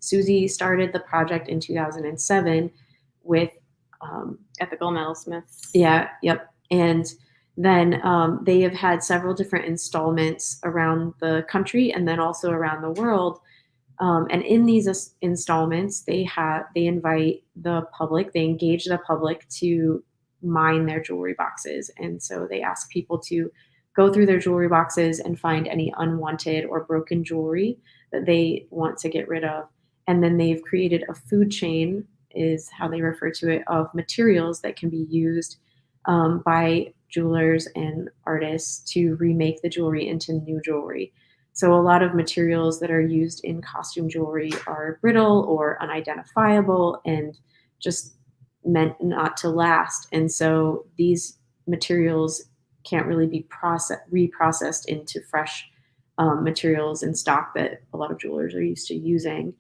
Susie started the project in 2007 with ethical metalsmiths. Yeah, yep. And then they have had several different installments around the country and then also around the world. And in these installments, they invite the public, they engage the public to mine their jewelry boxes. And so they ask people to go through their jewelry boxes and find any unwanted or broken jewelry that they want to get rid of. And then they've created a food chain, is how they refer to it, of materials that can be used by jewelers and artists to remake the jewelry into new jewelry. So a lot of materials that are used in costume jewelry are brittle or unidentifiable and just meant not to last. And so these materials can't really be reprocessed into fresh materials in stock that a lot of jewelers are used to using.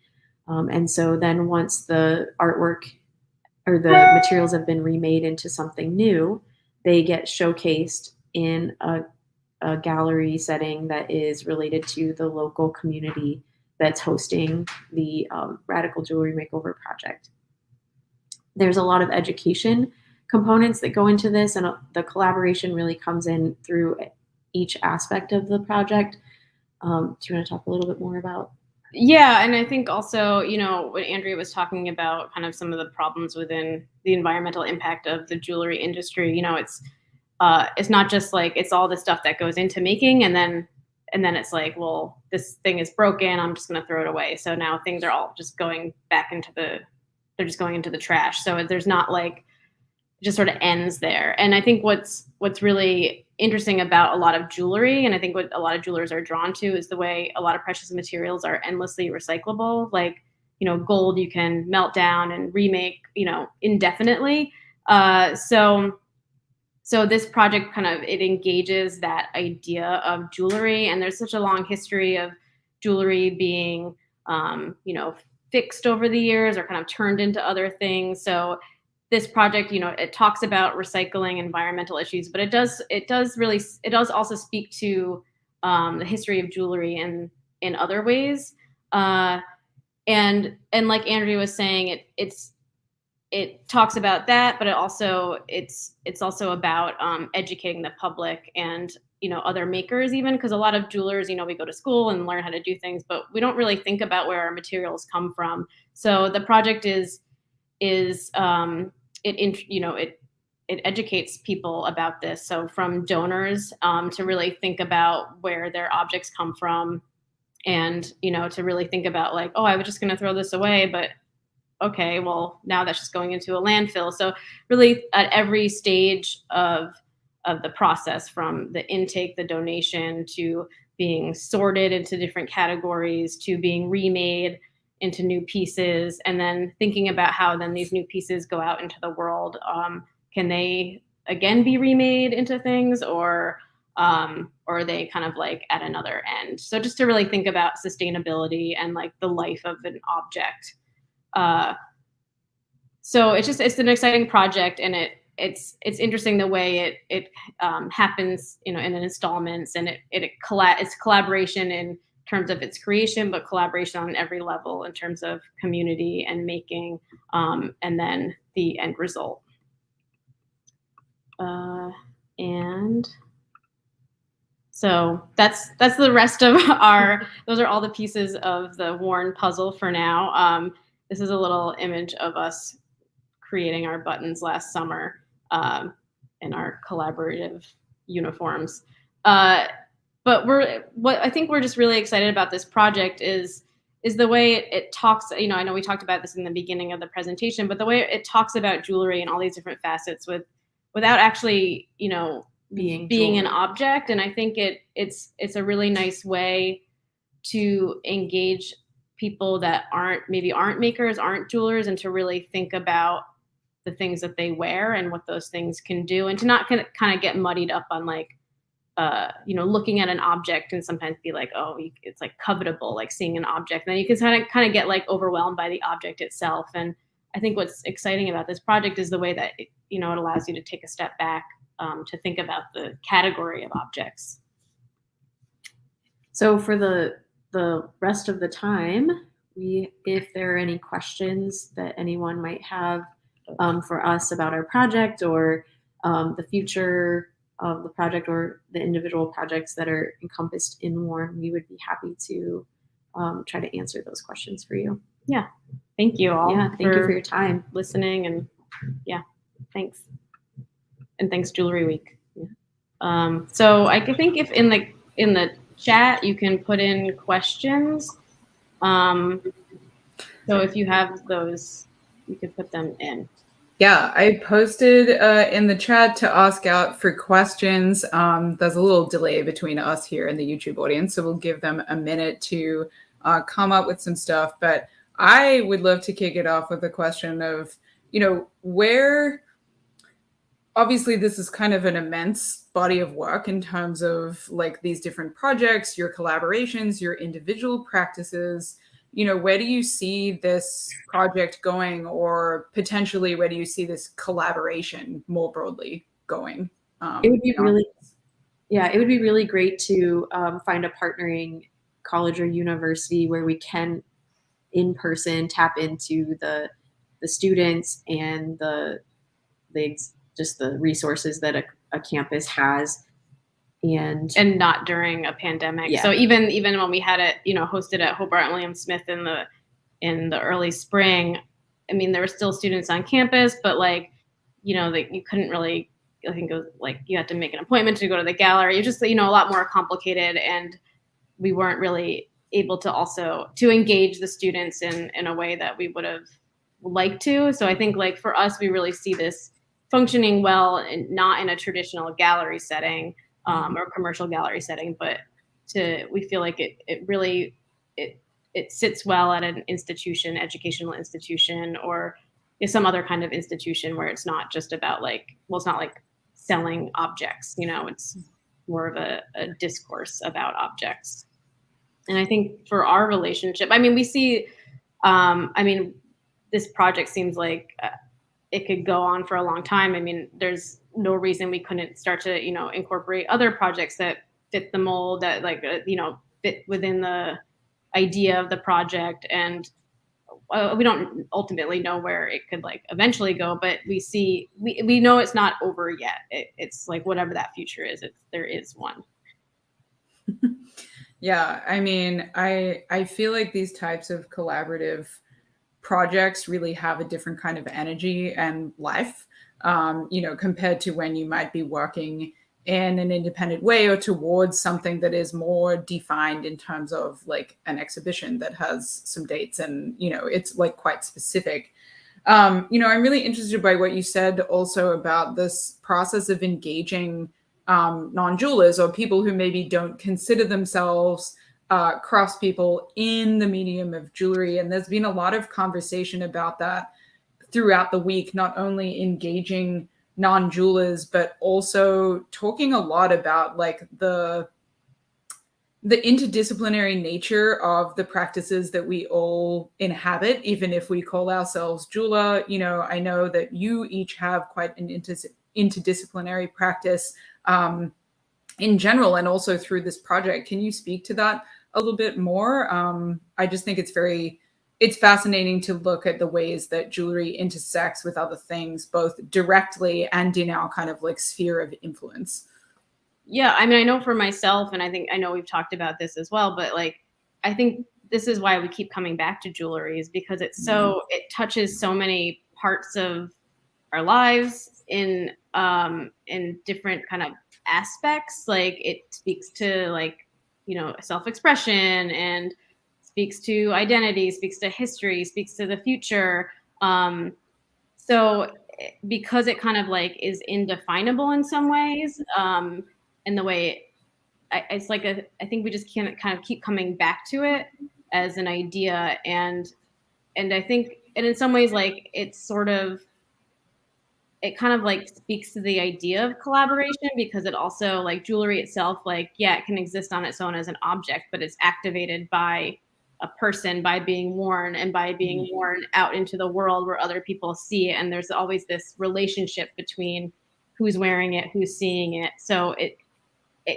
And so then once the artwork or the materials have been remade into something new, they get showcased in a gallery setting that is related to the local community that's hosting the Radical Jewelry Makeover project. There's a lot of education components that go into this, and the collaboration really comes in through each aspect of the project. Do you want to talk a little bit more about? Yeah, and I think also, what Andrea was talking about, kind of some of the problems within the environmental impact of the jewelry industry. It's not just like it's all the stuff that goes into making, and then it's like, well, this thing is broken, I'm just going to throw it away. So now things are all just going back they're just going into the trash. So there's not like, it just sort of ends there. And I think what's really interesting about a lot of jewelry, and I think what a lot of jewelers are drawn to, is the way a lot of precious materials are endlessly recyclable. Like, gold you can melt down and remake, indefinitely. So this project it engages that idea of jewelry, and there's such a long history of jewelry being, fixed over the years or kind of turned into other things. So this project, it talks about recycling, environmental issues, but it does also speak to the history of jewelry in other ways. And like Andrea was saying, it talks about that, but it's also about educating the public and other makers, even, because a lot of jewelers, we go to school and learn how to do things, but we don't really think about where our materials come from. So the project it educates people about this. So from donors to really think about where their objects come from, and to really think about like, oh, I was just going to throw this away, but okay, well, now that's just going into a landfill. So really at every stage of the process, from the intake, the donation, to being sorted into different categories, to being remade into new pieces, and then thinking about how then these new pieces go out into the world, can they again be remade into things, or are they kind of like at another end? So just to really think about sustainability and like the life of an object. So it's an exciting project, and it's interesting the way it happens, in installments, and it's collaboration in terms of its creation, but collaboration on every level in terms of community and making, and then the end result. And so that's the rest of those are all the pieces of the worn puzzle for now. This is a little image of us creating our buttons last summer in our collaborative uniforms. But what I think we're just really excited about this project is the way it talks. I know we talked about this in the beginning of the presentation, but the way it talks about jewelry and all these different facets without actually, being an object. And I think it's a really nice way to engage people that aren't makers, aren't jewelers, and to really think about the things that they wear and what those things can do, and to not kind of get muddied up on like, looking at an object and sometimes be like, oh, it's like covetable, like seeing an object. And then you can kind of get like overwhelmed by the object itself. And I think what's exciting about this project is the way that it allows you to take a step back, to think about the category of objects. So for the rest of the time, if there are any questions that anyone might have for us about our project, or the future of the project, or the individual projects that are encompassed in WARN, we would be happy to try to answer those questions for you. Yeah. Thank you all. Yeah, thank you for your time. Listening, and yeah, thanks. And thanks Jewelry Week. Yeah. So I think if in the chat you can put in questions. So if you have those, you could put them in. Yeah, I posted in the chat to ask out for questions. There's a little delay between us here and the YouTube audience, so we'll give them a minute to come up with some stuff. But I would love to kick it off with a question of, where, obviously this is kind of an immense body of work in terms of like these different projects, your collaborations, your individual practices. Where do you see this project going, or potentially where do you see this collaboration more broadly going? It would be really great to find a partnering college or university where we can in person tap into the students and just the resources that a campus has. And not during a pandemic. Yeah. So even when we had it, hosted at Hobart and William Smith in the early spring, I mean, there were still students on campus, but like, you couldn't really, I think it was like you had to make an appointment to go to the gallery. It was just, a lot more complicated, and we weren't really able to engage the students in a way that we would have liked to. So I think like for us, we really see this functioning well, and not in a traditional gallery setting, or commercial gallery setting, but we feel like it really sits well at an institution, educational institution, or some other kind of institution where it's not just about it's not like selling objects, it's more of a discourse about objects. And I think for our relationship, we see, this project seems like it could go on for a long time. There's no reason we couldn't start to, incorporate other projects that fit the mold, that fit within the idea of the project. And we don't ultimately know where it could eventually go, but we know it's not over yet. It's like whatever that future is, there is one. Yeah, I feel like these types of collaborative projects really have a different kind of energy and life, compared to when you might be working in an independent way or towards something that is more defined in terms of like an exhibition that has some dates and, it's like quite specific. I'm really interested by what you said also about this process of engaging non-jewelers or people who maybe don't consider themselves craftspeople in the medium of jewelry. And there's been a lot of conversation about that throughout the week, not only engaging non-jewelers, but also talking a lot about like the interdisciplinary nature of the practices that we all inhabit, even if we call ourselves jeweler. You know, I know that you each have quite an interdisciplinary practice in general, and also through this project. Can you speak to that a little bit more? I just think it's fascinating to look at the ways that jewelry intersects with other things, both directly and in our kind of like sphere of influence. Yeah, I mean, I know for myself, and I know we've talked about this as well, but like, I think this is why we keep coming back to jewelry, is because it's it touches so many parts of our lives in different kind of aspects. Like, it speaks to like, you know, self-expression, and speaks to identity, speaks to history, speaks to the future. So because it kind of like is indefinable in some ways, and the way it's like I think we just can't kind of keep coming back to it as an idea, and I think, and in some ways, like it's sort of, it kind of like speaks to the idea of collaboration, because it also, like, jewelry itself, like, yeah, it can exist on its own as an object, but it's activated by a person, by being worn, and by being worn out into the world where other people see it. And there's always this relationship between who's wearing it, who's seeing it. So it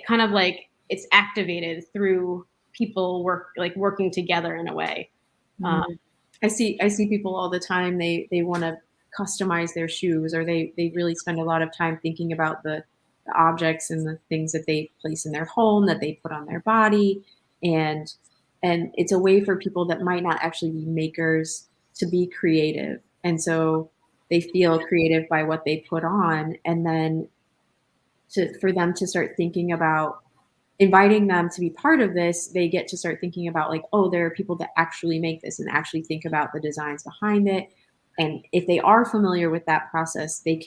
kind of like, it's activated through people working together in a way. I see people all the time. They want to customize their shoes, or they really spend a lot of time thinking about the objects and the things that they place in their home, that they put on their body. And it's a way for people that might not actually be makers to be creative. And so they feel creative by what they put on. And then for them to start thinking about inviting them to be part of this, they get to start thinking about like, oh, there are people that actually make this and actually think about the designs behind it. And if they are familiar with that process, they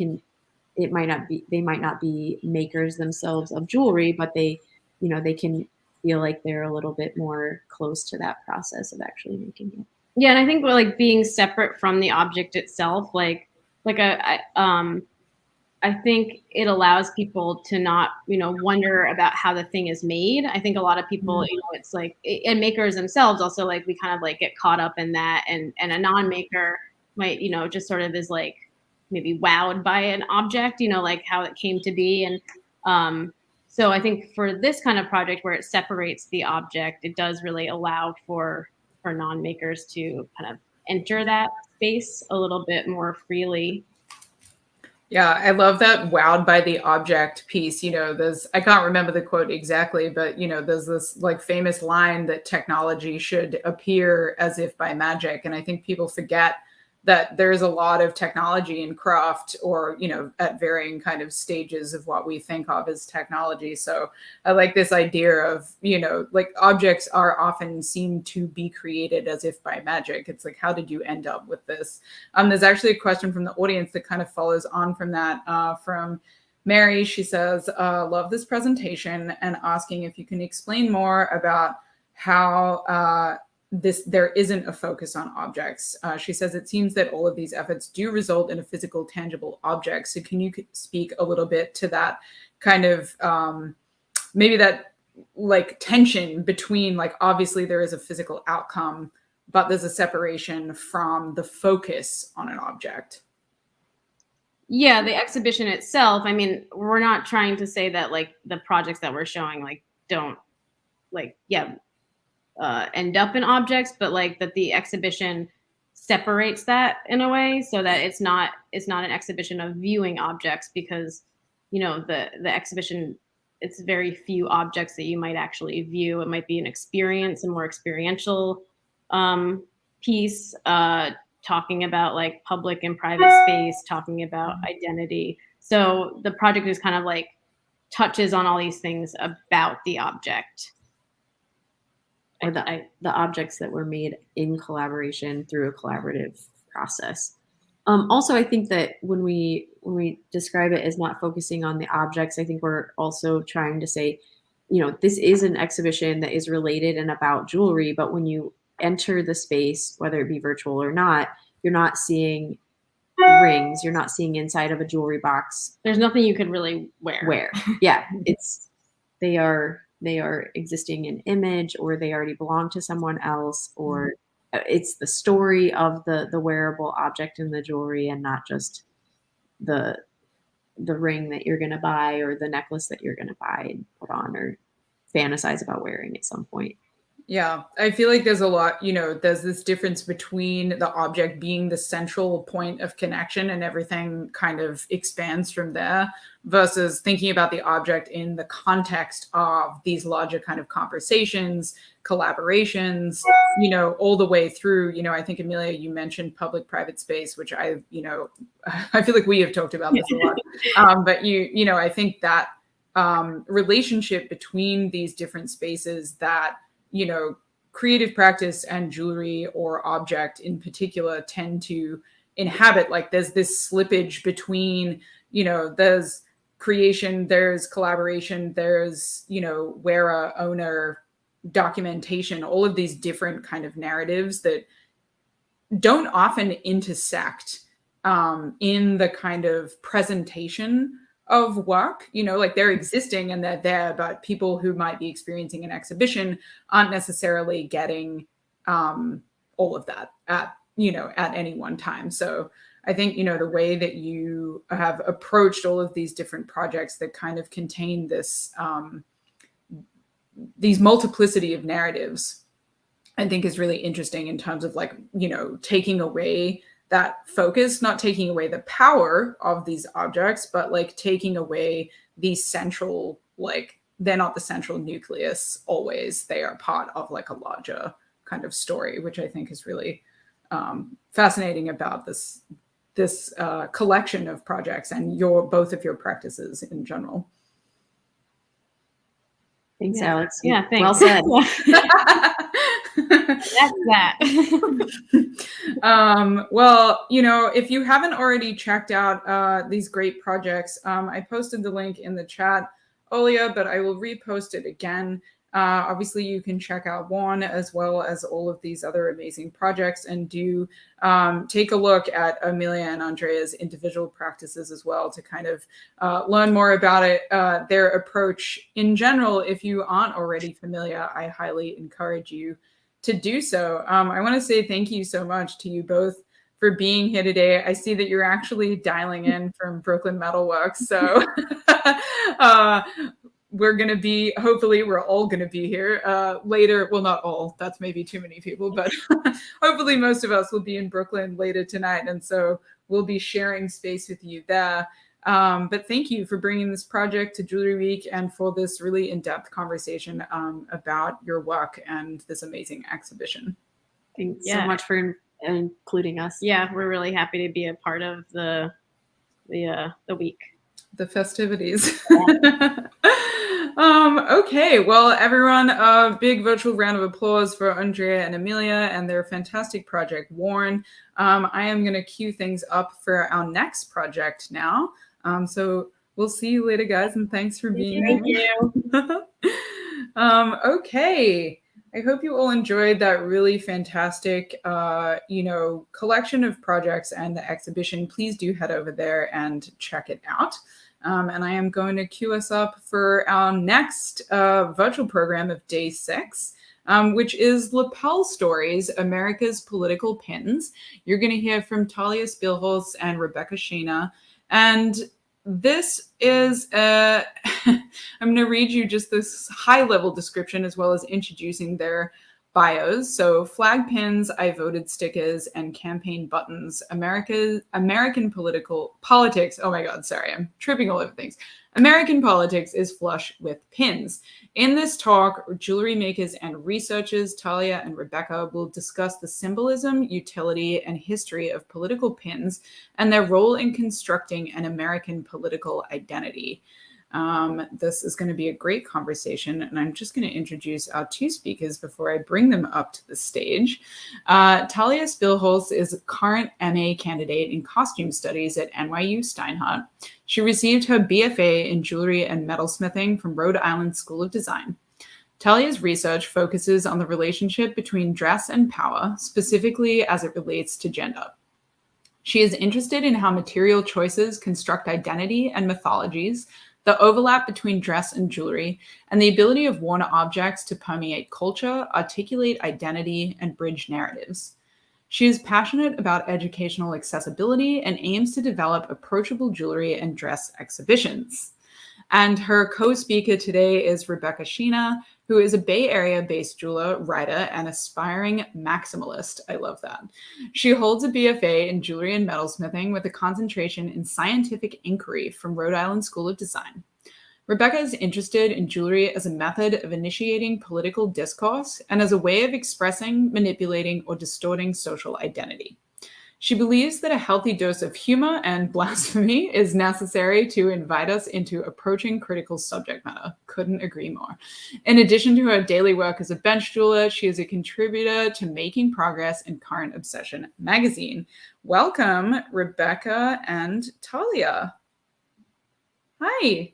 might not be makers themselves of jewelry, but they can feel like they're a little bit more close to that process of actually making it. Yeah, and I think like being separate from the object itself, I think it allows people to not, wonder about how the thing is made. I think a lot of people, it's like, and makers themselves also, like, we kind of like get caught up in that, and a non-maker might, just sort of is like maybe wowed by an object, like how it came to be. And so I think for this kind of project where it separates the object, it does really allow for non-makers to kind of enter that space a little bit more freely. Yeah, I love that wowed by the object piece. I can't remember the quote exactly, but there's this like famous line that technology should appear as if by magic. And I think people forget that there's a lot of technology in craft, or, at varying kind of stages of what we think of as technology. So I like this idea of, like objects are often seen to be created as if by magic. It's like, how did you end up with this? There's actually a question from the audience that kind of follows on from that, from Mary. She says, love this presentation, and asking if you can explain more about how there isn't a focus on objects. She says it seems that all of these efforts do result in a physical, tangible object. So can you speak a little bit to that kind of maybe that like tension between, like, obviously there is a physical outcome, but there's a separation from the focus on an object? Yeah, the exhibition itself, I mean, we're not trying to say that like the projects that we're showing like don't end up in objects, but like that the exhibition separates that in a way, so that it's not an exhibition of viewing objects, because the exhibition, it's very few objects that you might actually view. It might be an experience, a more experiential piece, talking about like public and private space, talking about identity. So the project is kind of like touches on all these things about the object. Or the objects that were made in collaboration through a collaborative process. Also, I think that when we describe it as not focusing on the objects, I think we're also trying to say, this is an exhibition that is related and about jewelry, but when you enter the space, whether it be virtual or not, you're not seeing rings. You're not seeing inside of a jewelry box. There's nothing you could really wear. Yeah, they are existing in image, or they already belong to someone else, or it's the story of the wearable object in the jewelry, and not just the ring that you're going to buy or the necklace that you're going to buy and put on or fantasize about wearing at some point. Yeah, I feel like there's a lot, there's this difference between the object being the central point of connection and everything kind of expands from there, versus thinking about the object in the context of these larger kind of conversations, collaborations, all the way through. I think, Amelia, you mentioned public-private space, which I feel like we have talked about this a lot. But I think that relationship between these different spaces that creative practice and jewelry or object in particular tend to inhabit, like there's this slippage between, there's creation, there's collaboration, there's, wearer, owner, documentation, all of these different kind of narratives that don't often intersect in the kind of presentation of work, like they're existing and they're there, but people who might be experiencing an exhibition aren't necessarily getting all of that at any one time. So I think, the way that you have approached all of these different projects that kind of contain this, these multiplicity of narratives, I think is really interesting in terms of taking away that focus, not taking away the power of these objects, but taking away the central, they're not the central nucleus always. They are part of a larger kind of story, which I think is really fascinating about this collection of projects and both of your practices in general. Thanks, Alex. Yeah, thanks. Well said. That's that. Well, if you haven't already checked out these great projects, I posted the link in the chat earlier, but I will repost it again. Obviously, you can check out one as well as all of these other amazing projects, and do take a look at Amelia and Andrea's individual practices as well to kind of learn more about it, their approach in general. If you aren't already familiar, I highly encourage you to do so. I want to say thank you so much to you both for being here today. I see that you're actually dialing in from Brooklyn Metalworks. So hopefully we're all going to be here later. Well, not all, that's maybe too many people, but hopefully most of us will be in Brooklyn later tonight. And so we'll be sharing space with you there. But thank you for bringing this project to Jewelry Week and for this really in-depth conversation about your work and this amazing exhibition. Thanks so much for including us. Yeah, we're really happy to be a part of the week. The festivities. Okay, well, everyone, a big virtual round of applause for Andrea and Amelia and their fantastic project, Worn. I am going to cue things up for our next project now. So we'll see you later, guys, and thanks for being here. Thank you. Okay. I hope you all enjoyed that really fantastic, collection of projects and the exhibition. Please do head over there and check it out. And I am going to cue us up for our next virtual program of day 6, which is Lapel Stories, America's Political Pins. You're going to hear from Talia Spielholz and Rebecca Schena. And this is, I'm going to read you just this high-level description as well as introducing their bios. So flag pins, I voted stickers, and campaign buttons. American politics. Oh my God, sorry, I'm tripping all over things. American politics is flush with pins. In this talk, jewelry makers and researchers Talia and Rebecca will discuss the symbolism, utility, and history of political pins and their role in constructing an American political identity. This is going to be a great conversation, and I'm just going to introduce our 2 speakers before I bring them up to the stage. Talia Spielholz is a current MA candidate in costume studies at NYU Steinhardt. She received her BFA in jewelry and metalsmithing from Rhode Island School of Design. Talia's research focuses on the relationship between dress and power, specifically as it relates to gender. She is interested in how material choices construct identity and mythologies, the overlap between dress and jewelry, and the ability of worn objects to permeate culture, articulate identity, and bridge narratives. She is passionate about educational accessibility and aims to develop approachable jewelry and dress exhibitions. And her co-speaker today is Rebecca Schena, who is a Bay Area-based jeweler, writer, and aspiring maximalist. I love that. She holds a BFA in jewelry and metalsmithing with a concentration in scientific inquiry from Rhode Island School of Design. Rebecca is interested in jewelry as a method of initiating political discourse and as a way of expressing, manipulating, or distorting social identity. She believes that a healthy dose of humor and blasphemy is necessary to invite us into approaching critical subject matter. Couldn't agree more. In addition to her daily work as a bench jeweler, she is a contributor to Making Progress and Current Obsession magazine. Welcome, Rebecca and Talia. Hi.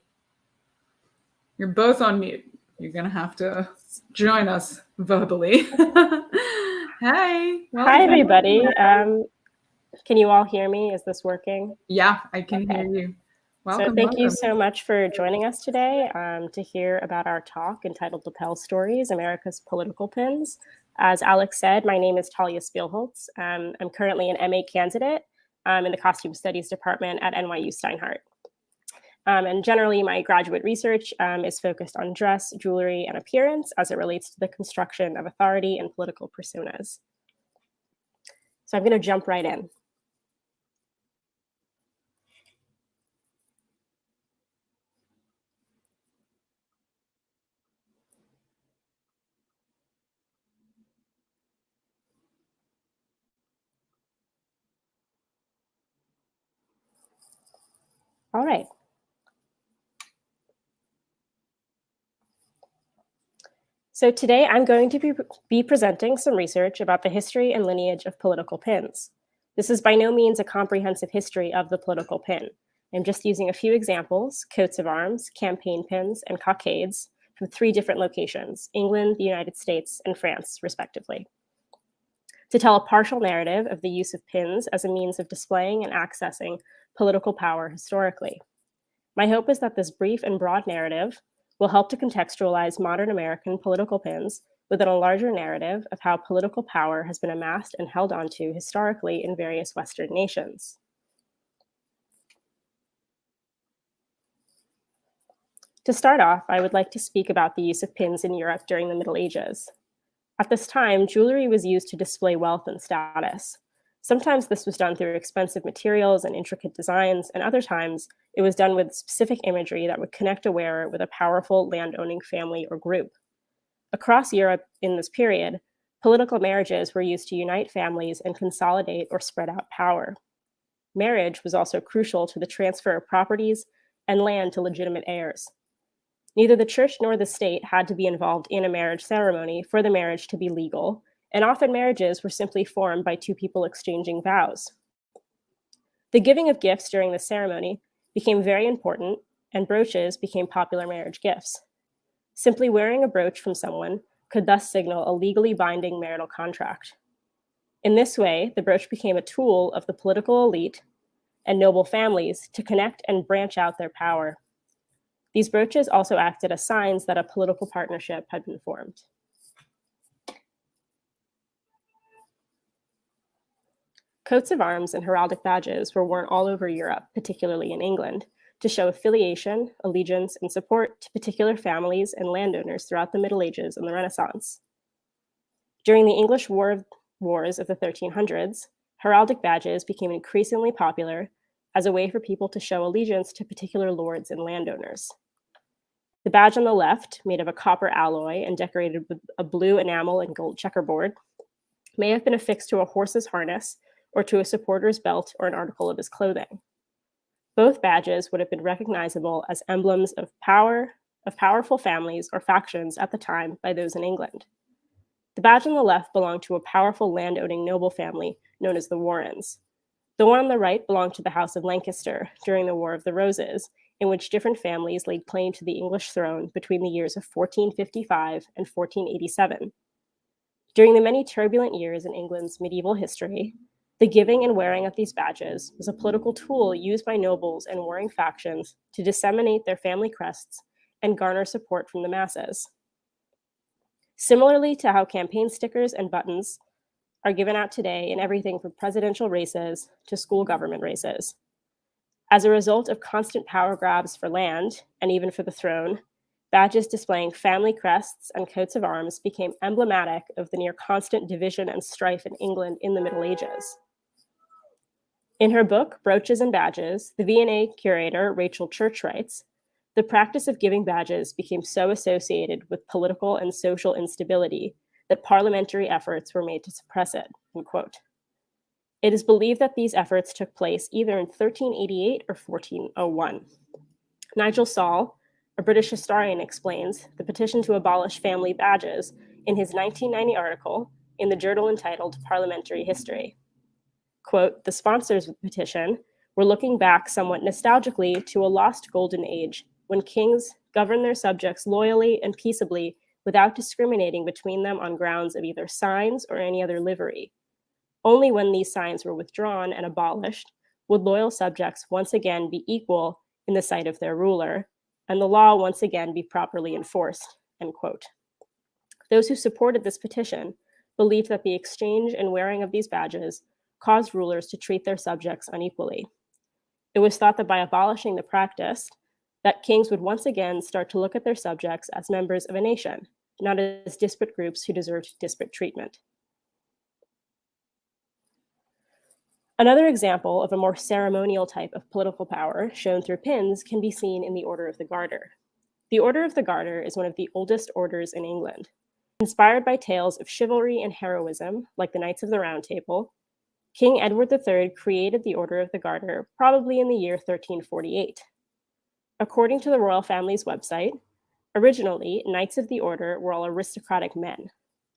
You're both on mute. You're going to have to join us verbally. Hi. Hi, everybody. Can you all hear me? Is this working? Yeah, I can hear you. Welcome. So thank you so much for joining us today to hear about our talk entitled Lapel Stories, America's Political Pins. As Alex said, my name is Talia Spielholz. I'm currently an MA candidate in the Costume Studies Department at NYU Steinhardt. And generally, my graduate research is focused on dress, jewelry, and appearance as it relates to the construction of authority and political personas. So I'm going to jump right in. All right. So today I'm going to be presenting some research about the history and lineage of political pins. This is by no means a comprehensive history of the political pin. I'm just using a few examples, coats of arms, campaign pins, and cockades from 3 different locations, England, the United States, and France, respectively, to tell a partial narrative of the use of pins as a means of displaying and accessing political power historically. My hope is that this brief and broad narrative will help to contextualize modern American political pins within a larger narrative of how political power has been amassed and held onto historically in various Western nations. To start off, I would like to speak about the use of pins in Europe during the Middle Ages. At this time, jewelry was used to display wealth and status. Sometimes this was done through expensive materials and intricate designs, and other times it was done with specific imagery that would connect a wearer with a powerful land-owning family or group. Across Europe in this period, political marriages were used to unite families and consolidate or spread out power. Marriage was also crucial to the transfer of properties and land to legitimate heirs. Neither the church nor the state had to be involved in a marriage ceremony for the marriage to be legal, and often marriages were simply formed by 2 people exchanging vows. The giving of gifts during the ceremony became very important, and brooches became popular marriage gifts. Simply wearing a brooch from someone could thus signal a legally binding marital contract. In this way, the brooch became a tool of the political elite and noble families to connect and branch out their power. These brooches also acted as signs that a political partnership had been formed. Coats of arms and heraldic badges were worn all over Europe, particularly in England, to show affiliation, allegiance, and support to particular families and landowners throughout the Middle Ages and the Renaissance. During the English wars of the 1300s, heraldic badges became increasingly popular as a way for people to show allegiance to particular lords and landowners. The badge on the left, made of a copper alloy and decorated with a blue enamel and gold checkerboard, may have been affixed to a horse's harness or to a supporter's belt or an article of his clothing. Both badges would have been recognizable as emblems of powerful families or factions at the time by those in England. The badge on the left belonged to a powerful land-owning noble family known as the Warrens. The one on the right belonged to the House of Lancaster during the War of the Roses, in which different families laid claim to the English throne between the years of 1455 and 1487. During the many turbulent years in England's medieval history, The giving and wearing of these badges was a political tool used by nobles and warring factions to disseminate their family crests and garner support from the masses. Similarly to how campaign stickers and buttons are given out today in everything from presidential races to school government races. As a result of constant power grabs for land, and even for the throne, badges displaying family crests and coats of arms became emblematic of the near constant division and strife in England in the Middle Ages. In her book, Brooches and Badges, the V&A curator Rachel Church writes, the practice of giving badges became so associated with political and social instability that parliamentary efforts were made to suppress it, end quote. It is believed that these efforts took place either in 1388 or 1401. Nigel Saul, a British historian, explains the petition to abolish family badges in his 1990 article in the journal entitled Parliamentary History. Quote, the sponsors of the petition were looking back somewhat nostalgically to a lost golden age when kings governed their subjects loyally and peaceably without discriminating between them on grounds of either signs or any other livery. Only when these signs were withdrawn and abolished would loyal subjects once again be equal in the sight of their ruler, and the law once again be properly enforced, end quote. Those who supported this petition believed that the exchange and wearing of these badges caused rulers to treat their subjects unequally. It was thought that by abolishing the practice, that kings would once again start to look at their subjects as members of a nation, not as disparate groups who deserved disparate treatment. Another example of a more ceremonial type of political power shown through pins can be seen in the Order of the Garter. The Order of the Garter is one of the oldest orders in England. Inspired by tales of chivalry and heroism, like the Knights of the Round Table, King Edward III created the Order of the Garter probably in the year 1348. According to the royal family's website, originally, Knights of the Order were all aristocratic men.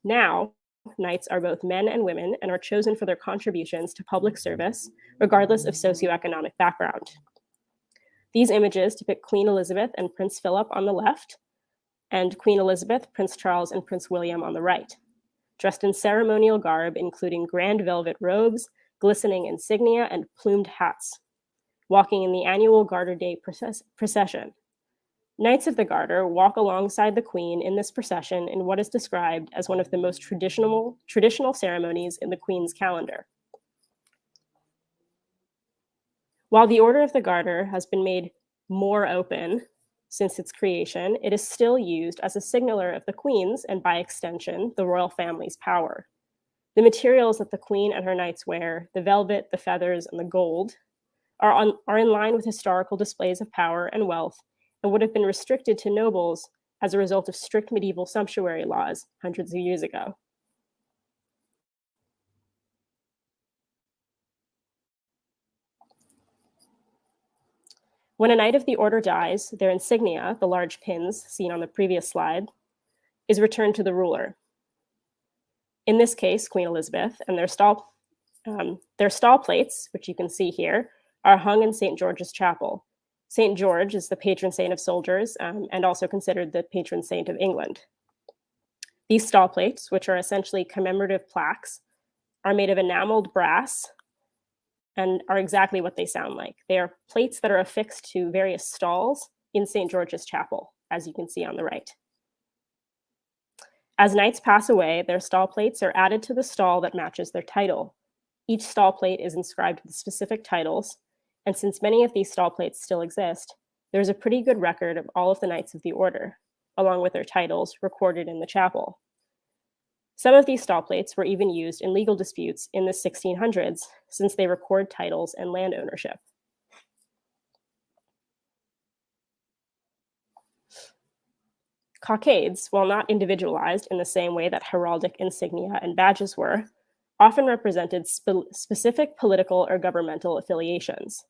Now, Knights are both men and women and are chosen for their contributions to public service, regardless of socioeconomic background. These images depict Queen Elizabeth and Prince Philip on the left, and Queen Elizabeth, Prince Charles, and Prince William on the right, dressed in ceremonial garb, including grand velvet robes, glistening insignia, and plumed hats, walking in the annual Garter Day procession. Knights of the Garter walk alongside the Queen in this procession in what is described as one of the most traditional ceremonies in the Queen's calendar. While the Order of the Garter has been made more open since its creation, it is still used as a signaler of the Queen's, and by extension, the royal family's power. The materials that the Queen and her knights wear, the velvet, the feathers, and the gold, are in line with historical displays of power and wealth, and would have been restricted to nobles as a result of strict medieval sumptuary laws hundreds of years ago. When a Knight of the Order dies, their insignia, the large pins seen on the previous slide, is returned to the ruler. In this case, Queen Elizabeth, and their stall plates, which you can see here, are hung in St. George's Chapel. St. George is the patron saint of soldiers and also considered the patron saint of England. These stall plates, which are essentially commemorative plaques, are made of enameled brass and are exactly what they sound like. They are plates that are affixed to various stalls in St. George's Chapel, as you can see on the right. As knights pass away, their stall plates are added to the stall that matches their title. Each stall plate is inscribed with specific titles, and since many of these stall plates still exist, there's a pretty good record of all of the Knights of the Order, along with their titles recorded in the chapel. Some of these stall plates were even used in legal disputes in the 1600s, since they record titles and land ownership. Cockades, while not individualized in the same way that heraldic insignia and badges were, often represented specific political or governmental affiliations.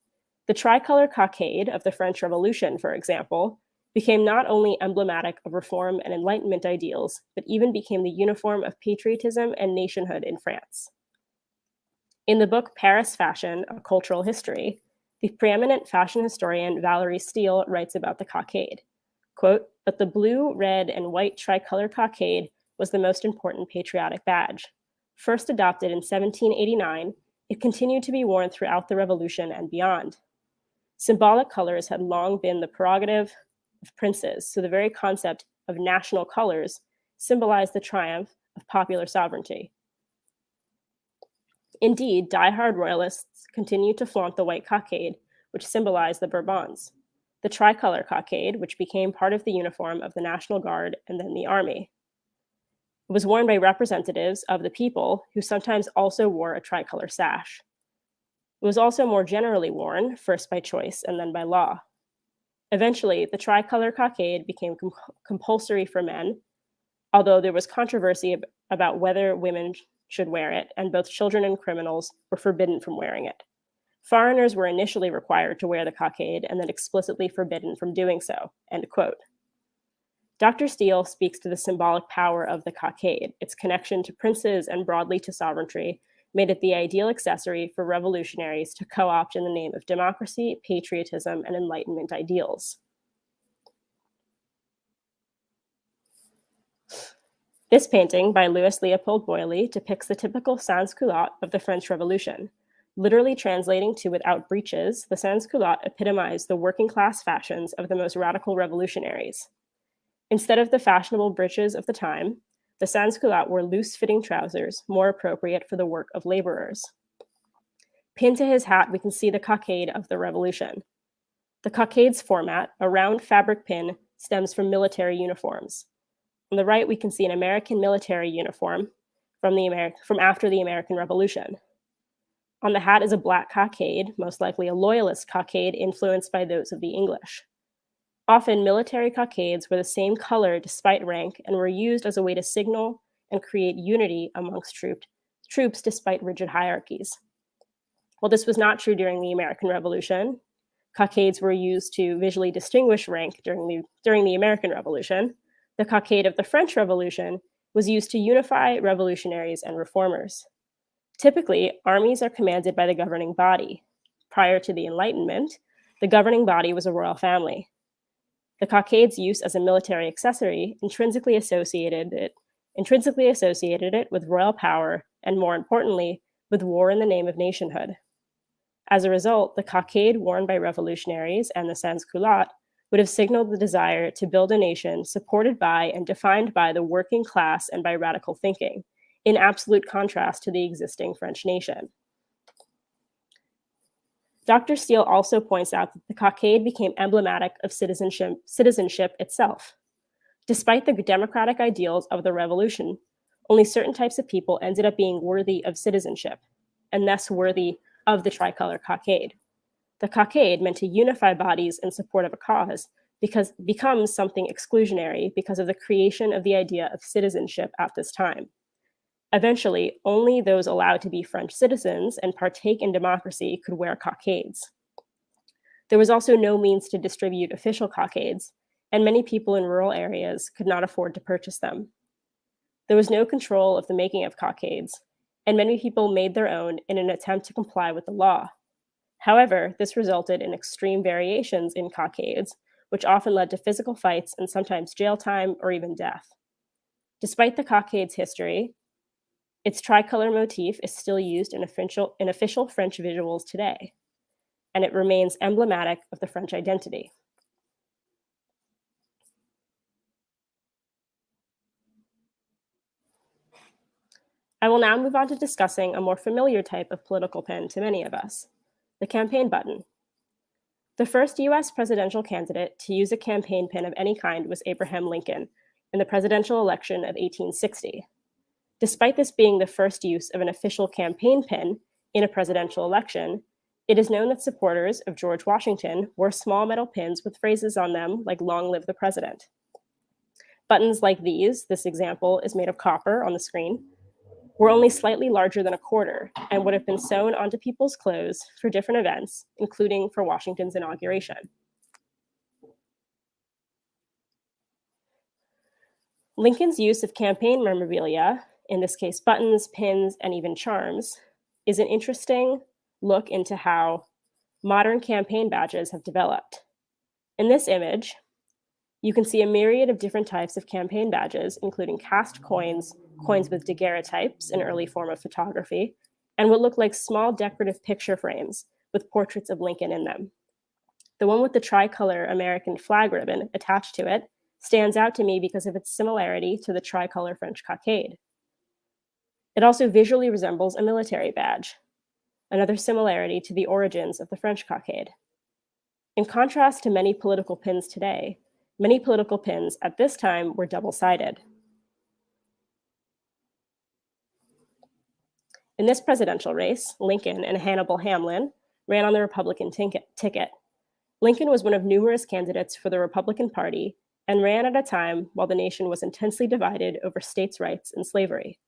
The tricolor cockade of the French Revolution, for example, became not only emblematic of reform and Enlightenment ideals, but even became the uniform of patriotism and nationhood in France. In the book Paris Fashion, A Cultural History, the preeminent fashion historian Valerie Steele writes about the cockade. Quote, "But the blue, red, and white tricolor cockade was the most important patriotic badge. First adopted in 1789, It continued to be worn throughout the revolution and beyond. Symbolic colors had long been the prerogative of princes, so the very concept of national colors symbolized the triumph of popular sovereignty. Indeed, die-hard royalists continued to flaunt the white cockade, which symbolized the Bourbons, the tricolor cockade, which became part of the uniform of the National Guard and then the army. It was worn by representatives of the people who sometimes also wore a tricolor sash. It was also more generally worn, first by choice and then by law. Eventually, the tricolor cockade became compulsory for men, although there was controversy about whether women should wear it, and both children and criminals were forbidden from wearing it. Foreigners were initially required to wear the cockade and then explicitly forbidden from doing so, end quote. Dr. Steele speaks to the symbolic power of the cockade. Its connection to princes and broadly to sovereignty made it the ideal accessory for revolutionaries to co-opt in the name of democracy, patriotism, and Enlightenment ideals. This painting by Louis Leopold Boilly depicts the typical sans-culotte of the French Revolution. Literally translating to without breeches, the sans-culotte epitomized the working-class fashions of the most radical revolutionaries. Instead of the fashionable breeches of the time, the sans-culotte wore loose-fitting trousers, more appropriate for the work of laborers. Pinned to his hat, we can see the cockade of the Revolution. The cockade's format, a round fabric pin, stems from military uniforms. On the right, we can see an American military uniform from after the American Revolution. On the hat is a black cockade, most likely a loyalist cockade influenced by those of the English. Often, military cockades were the same color despite rank and were used as a way to signal and create unity amongst troops despite rigid hierarchies. While this was not true during the American Revolution, cockades were used to visually distinguish rank during the American Revolution. The cockade of the French Revolution was used to unify revolutionaries and reformers. Typically, armies are commanded by the governing body. Prior to the Enlightenment, the governing body was a royal family. The cockade's use as a military accessory intrinsically associated it with royal power and, more importantly, with war in the name of nationhood. As a result, the cockade worn by revolutionaries and the sans-culotte would have signaled the desire to build a nation supported by and defined by the working class and by radical thinking, in absolute contrast to the existing French nation. Dr. Steele also points out that the cockade became emblematic of citizenship itself. Despite the democratic ideals of the revolution, only certain types of people ended up being worthy of citizenship, and thus worthy of the tricolor cockade. The cockade, meant to unify bodies in support of a cause, becomes something exclusionary because of the creation of the idea of citizenship at this time. Eventually, only those allowed to be French citizens and partake in democracy could wear cockades. There was also no means to distribute official cockades, and many people in rural areas could not afford to purchase them. There was no control of the making of cockades, and many people made their own in an attempt to comply with the law. However, this resulted in extreme variations in cockades, which often led to physical fights and sometimes jail time or even death. Despite the cockade's history, its tricolor motif is still used in official French visuals today, and it remains emblematic of the French identity. I will now move on to discussing a more familiar type of political pin to many of us, the campaign button. The first US presidential candidate to use a campaign pin of any kind was Abraham Lincoln in the presidential election of 1860. Despite this being the first use of an official campaign pin in a presidential election, it is known that supporters of George Washington wore small metal pins with phrases on them like "Long live the president." Buttons like these, this example is made of copper on the screen, were only slightly larger than a quarter and would have been sewn onto people's clothes for different events, including for Washington's inauguration. Lincoln's use of campaign memorabilia, in this case buttons, pins, and even charms, is an interesting look into how modern campaign badges have developed. In this image, you can see a myriad of different types of campaign badges, including cast coins, coins with daguerreotypes, an early form of photography, and what looked like small decorative picture frames with portraits of Lincoln in them. The one with the tricolor American flag ribbon attached to it stands out to me because of its similarity to the tricolor French cockade. It also visually resembles a military badge, another similarity to the origins of the French cockade. In contrast to many political pins today, many political pins at this time were double-sided. In this presidential race, Lincoln and Hannibal Hamlin ran on the Republican ticket. Lincoln was one of numerous candidates for the Republican Party and ran at a time while the nation was intensely divided over states' rights and slavery.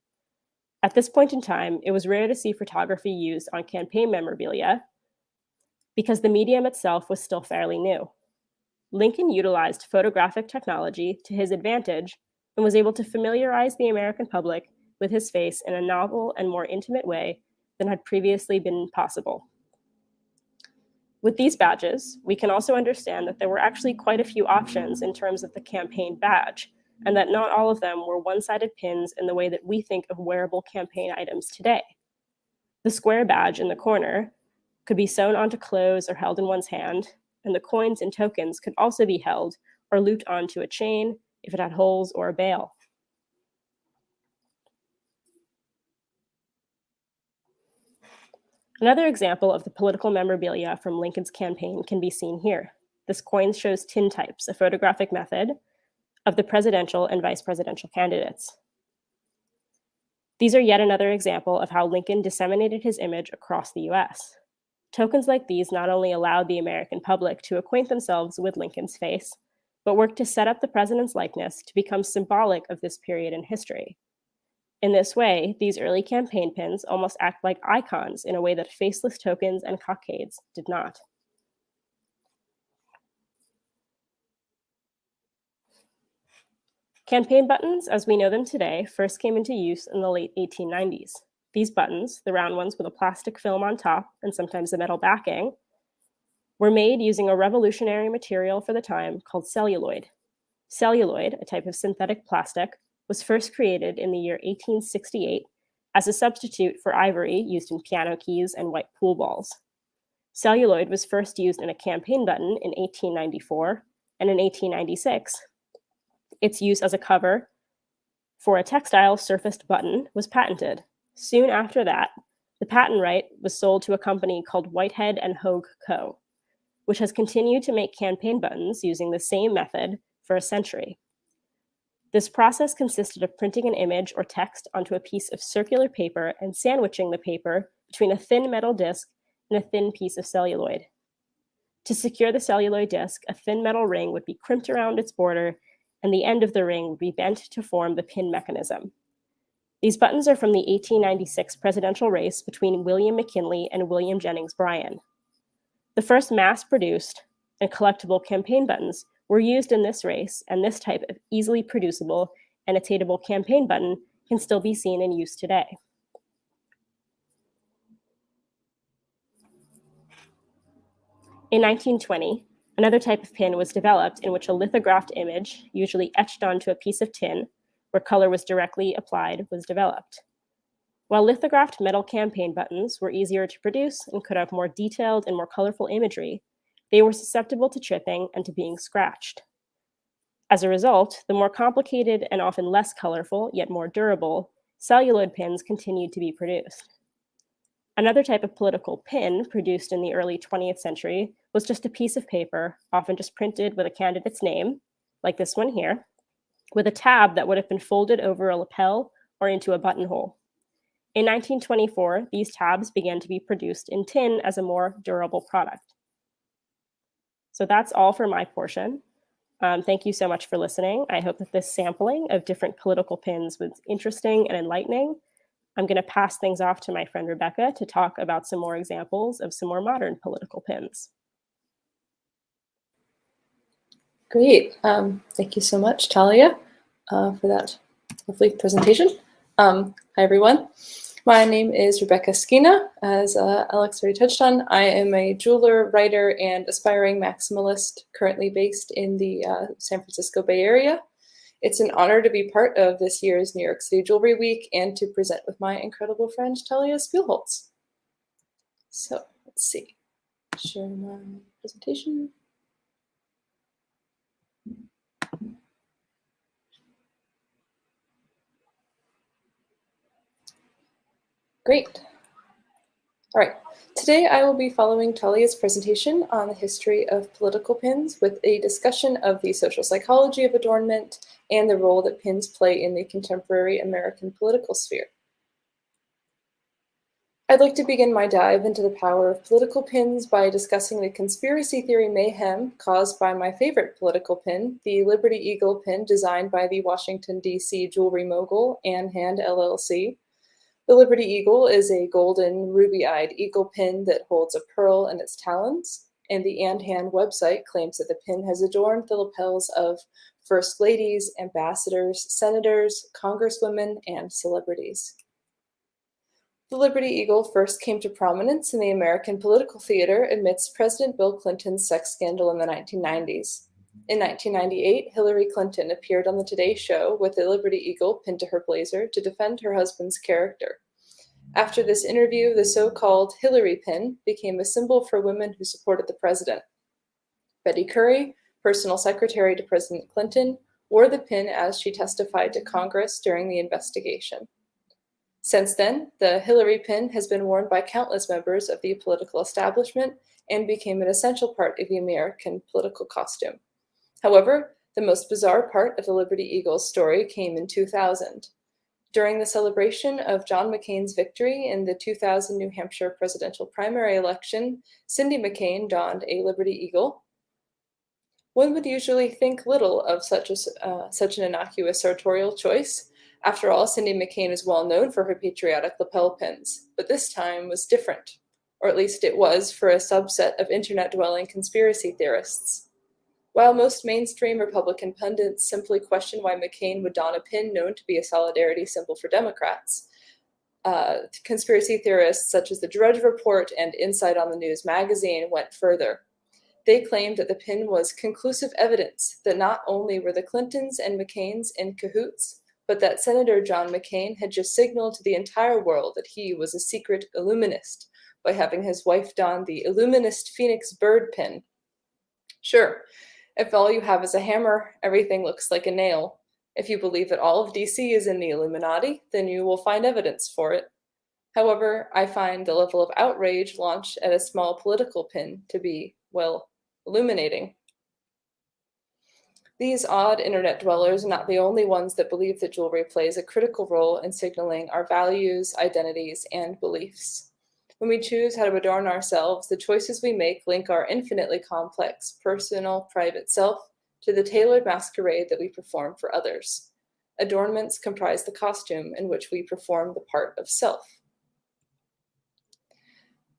At this point in time, it was rare to see photography used on campaign memorabilia because the medium itself was still fairly new. Lincoln utilized photographic technology to his advantage and was able to familiarize the American public with his face in a novel and more intimate way than had previously been possible. With these badges, we can also understand that there were actually quite a few options in terms of the campaign badge, and that not all of them were one-sided pins in the way that we think of wearable campaign items today. The square badge in the corner could be sewn onto clothes or held in one's hand, and the coins and tokens could also be held or looped onto a chain if it had holes or a bail. Another example of the political memorabilia from Lincoln's campaign can be seen here. This coin shows tintypes, a photographic method of the presidential and vice presidential candidates. These are yet another example of how Lincoln disseminated his image across the US. Tokens like these not only allowed the American public to acquaint themselves with Lincoln's face, but worked to set up the president's likeness to become symbolic of this period in history. In this way, these early campaign pins almost act like icons in a way that faceless tokens and cockades did not. Campaign buttons, as we know them today, first came into use in the late 1890s. These buttons, the round ones with a plastic film on top and sometimes a metal backing, were made using a revolutionary material for the time called celluloid. Celluloid, a type of synthetic plastic, was first created in the year 1868 as a substitute for ivory used in piano keys and white pool balls. Celluloid was first used in a campaign button in 1894, and in 1896, its use as a cover for a textile surfaced button was patented. Soon after that, the patent right was sold to a company called Whitehead and Hogue Co., which has continued to make campaign buttons using the same method for a century. This process consisted of printing an image or text onto a piece of circular paper and sandwiching the paper between a thin metal disc and a thin piece of celluloid. To secure the celluloid disc, a thin metal ring would be crimped around its border, and the end of the ring would be bent to form the pin mechanism. These buttons are from the 1896 presidential race between William McKinley and William Jennings Bryan. The first mass-produced and collectible campaign buttons were used in this race, and this type of easily producible, annotatable campaign button can still be seen in use today. In 1920, another type of pin was developed in which a lithographed image, usually etched onto a piece of tin, where color was directly applied, was developed. While lithographed metal campaign buttons were easier to produce and could have more detailed and more colorful imagery, they were susceptible to chipping and to being scratched. As a result, the more complicated and often less colorful, yet more durable, celluloid pins continued to be produced. Another type of political pin produced in the early 20th century was just a piece of paper, often just printed with a candidate's name, like this one here, with a tab that would have been folded over a lapel or into a buttonhole. In 1924, these tabs began to be produced in tin as a more durable product. So that's all for my portion. Thank you so much for listening. I hope that this sampling of different political pins was interesting and enlightening. I'm going to pass things off to my friend Rebecca to talk about some more examples of some more modern political pins. Great. Thank you so much, Talia, for that lovely presentation. Hi, everyone. My name is Rebecca Schena. As Alex already touched on, I am a jeweler, writer, and aspiring maximalist currently based in the San Francisco Bay Area. It's an honor to be part of this year's New York City Jewelry Week and to present with my incredible friend, Talia Spielholz. So let's see, share my presentation. Great. All right, today I will be following Talia's presentation on the history of political pins with a discussion of the social psychology of adornment and the role that pins play in the contemporary American political sphere. I'd like to begin my dive into the power of political pins by discussing the conspiracy theory mayhem caused by my favorite political pin, the Liberty Eagle pin designed by the Washington, D.C. jewelry mogul Ann Hand LLC. The Liberty Eagle is a golden, ruby-eyed eagle pin that holds a pearl in its talons, and the Ann Hand website claims that the pin has adorned the lapels of first ladies, ambassadors, senators, congresswomen, and celebrities. The Liberty Eagle first came to prominence in the American political theater amidst President Bill Clinton's sex scandal in the 1990s. In 1998, Hillary Clinton appeared on the Today Show with the Liberty Eagle pinned to her blazer to defend her husband's character. After this interview, the so-called Hillary pin became a symbol for women who supported the president. Betty Currie, personal secretary to President Clinton, wore the pin as she testified to Congress during the investigation. Since then, the Hillary pin has been worn by countless members of the political establishment and became an essential part of the American political costume. However, the most bizarre part of the Liberty Eagle's story came in 2000. During the celebration of John McCain's victory in the 2000 New Hampshire presidential primary election, Cindy McCain donned a Liberty Eagle. One would usually think little of such an innocuous sartorial choice. After all, Cindy McCain is well known for her patriotic lapel pins, but this time was different, or at least it was for a subset of internet-dwelling conspiracy theorists. While most mainstream Republican pundits simply questioned why McCain would don a pin known to be a solidarity symbol for Democrats, conspiracy theorists such as the Drudge Report and Inside on the News magazine went further. They claimed that the pin was conclusive evidence that not only were the Clintons and McCains in cahoots, but that Senator John McCain had just signaled to the entire world that he was a secret Illuminist by having his wife don the Illuminist Phoenix bird pin. Sure, if all you have is a hammer, everything looks like a nail. If you believe that all of DC is in the Illuminati, then you will find evidence for it. However, I find the level of outrage launched at a small political pin to be, well, illuminating. These odd internet dwellers are not the only ones that believe that jewelry plays a critical role in signaling our values, identities, and beliefs. When we choose how to adorn ourselves, the choices we make link our infinitely complex, personal, private self to the tailored masquerade that we perform for others. Adornments comprise the costume in which we perform the part of self.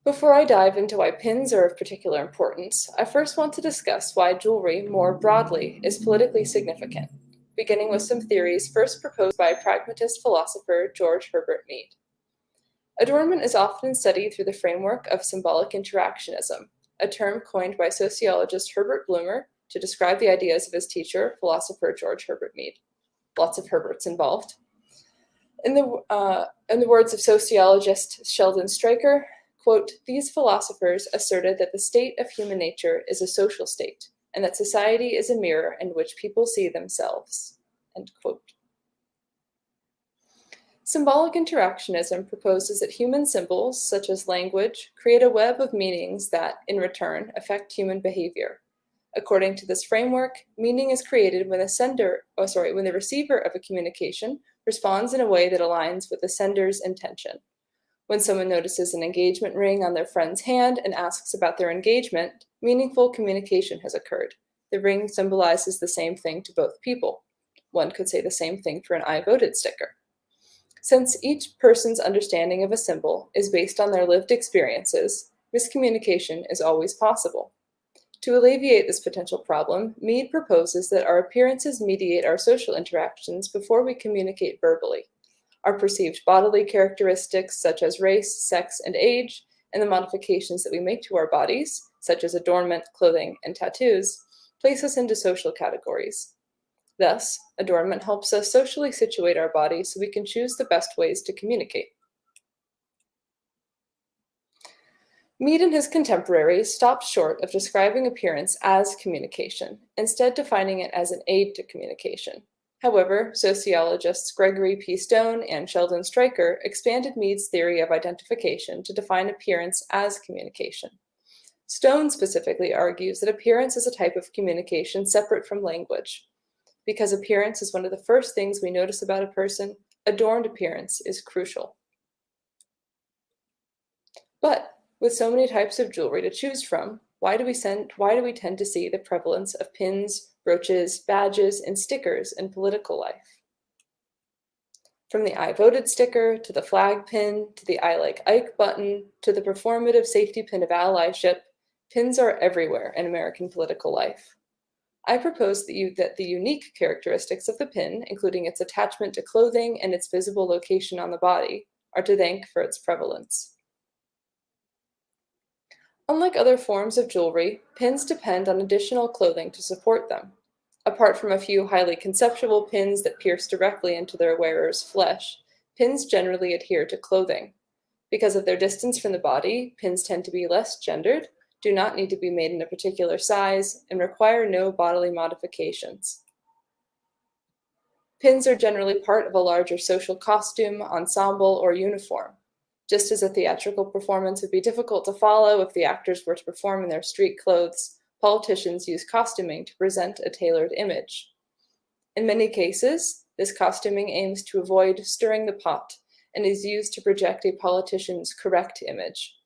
Before I dive into why pins are of particular importance, I first want to discuss why jewelry, more broadly, is politically significant, beginning with some theories first proposed by pragmatist philosopher George Herbert Mead. Adornment is often studied through the framework of symbolic interactionism, a term coined by sociologist Herbert Bloomer to describe the ideas of his teacher, philosopher George Herbert Mead. Lots of Herberts involved. In the words of sociologist Sheldon Stryker, quote, "These philosophers asserted that the state of human nature is a social state, and that society is a mirror in which people see themselves," end quote. Symbolic interactionism proposes that human symbols, such as language, create a web of meanings that, in return, affect human behavior. According to this framework, meaning is created when the receiver of a communication responds in a way that aligns with the sender's intention. When someone notices an engagement ring on their friend's hand and asks about their engagement, meaningful communication has occurred. The ring symbolizes the same thing to both people. One could say the same thing for an I voted sticker. Since each person's understanding of a symbol is based on their lived experiences, miscommunication is always possible. To alleviate this potential problem, Mead proposes that our appearances mediate our social interactions before we communicate verbally. Our perceived bodily characteristics, such as race, sex, and age, and the modifications that we make to our bodies, such as adornment, clothing, and tattoos, place us into social categories. Thus, adornment helps us socially situate our bodies so we can choose the best ways to communicate. Mead and his contemporaries stopped short of describing appearance as communication, instead defining it as an aid to communication. However, sociologists Gregory P. Stone and Sheldon Stryker expanded Mead's theory of identification to define appearance as communication. Stone specifically argues that appearance is a type of communication separate from language. Because appearance is one of the first things we notice about a person, adorned appearance is crucial. But with so many types of jewelry to choose from, why do we tend to see the prevalence of pins, brooches, badges, and stickers in political life? From the I voted sticker, to the flag pin, to the I like Ike button, to the performative safety pin of allyship, pins are everywhere in American political life. I propose that the unique characteristics of the pin, including its attachment to clothing and its visible location on the body, are to thank for its prevalence. Unlike other forms of jewelry, pins depend on additional clothing to support them. Apart from a few highly conceptual pins that pierce directly into their wearer's flesh, pins generally adhere to clothing. Because of their distance from the body, pins tend to be less gendered, do not need to be made in a particular size, and require no bodily modifications. Pins are generally part of a larger social costume, ensemble, or uniform. Just as a theatrical performance would be difficult to follow if the actors were to perform in their street clothes, politicians use costuming to present a tailored image. In many cases, this costuming aims to avoid stirring the pot and is used to project a politician's correct image.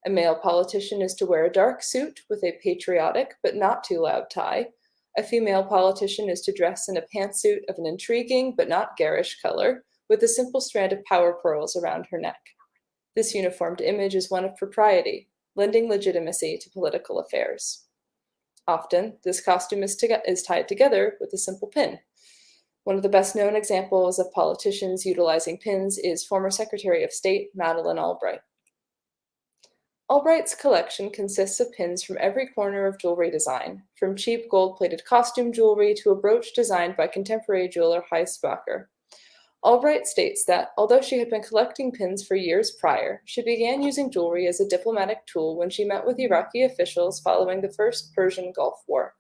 A male politician is to wear a dark suit with a patriotic but not too loud tie. A female politician is to dress in a pantsuit of an intriguing but not garish color, with a simple strand of power pearls around her neck. This uniformed image is one of propriety, lending legitimacy to political affairs. Often, this costume is tied together with a simple pin. One of the best-known examples of politicians utilizing pins is former Secretary of State Madeleine Albright. Albright's collection consists of pins from every corner of jewelry design, from cheap gold-plated costume jewelry to a brooch designed by contemporary jeweler Heiss Bacher. Albright states that, although she had been collecting pins for years prior, she began using jewelry as a diplomatic tool when she met with Iraqi officials following the First Persian Gulf War.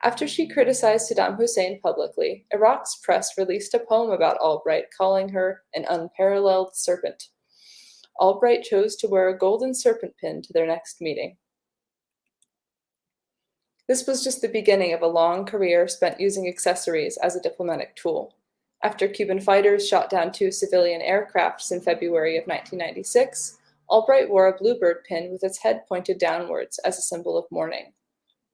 After she criticized Saddam Hussein publicly, Iraq's press released a poem about Albright, calling her an unparalleled serpent. Albright chose to wear a golden serpent pin to their next meeting. This was just the beginning of a long career spent using accessories as a diplomatic tool. After Cuban fighters shot down 2 civilian aircrafts in February of 1996, Albright wore a bluebird pin with its head pointed downwards as a symbol of mourning.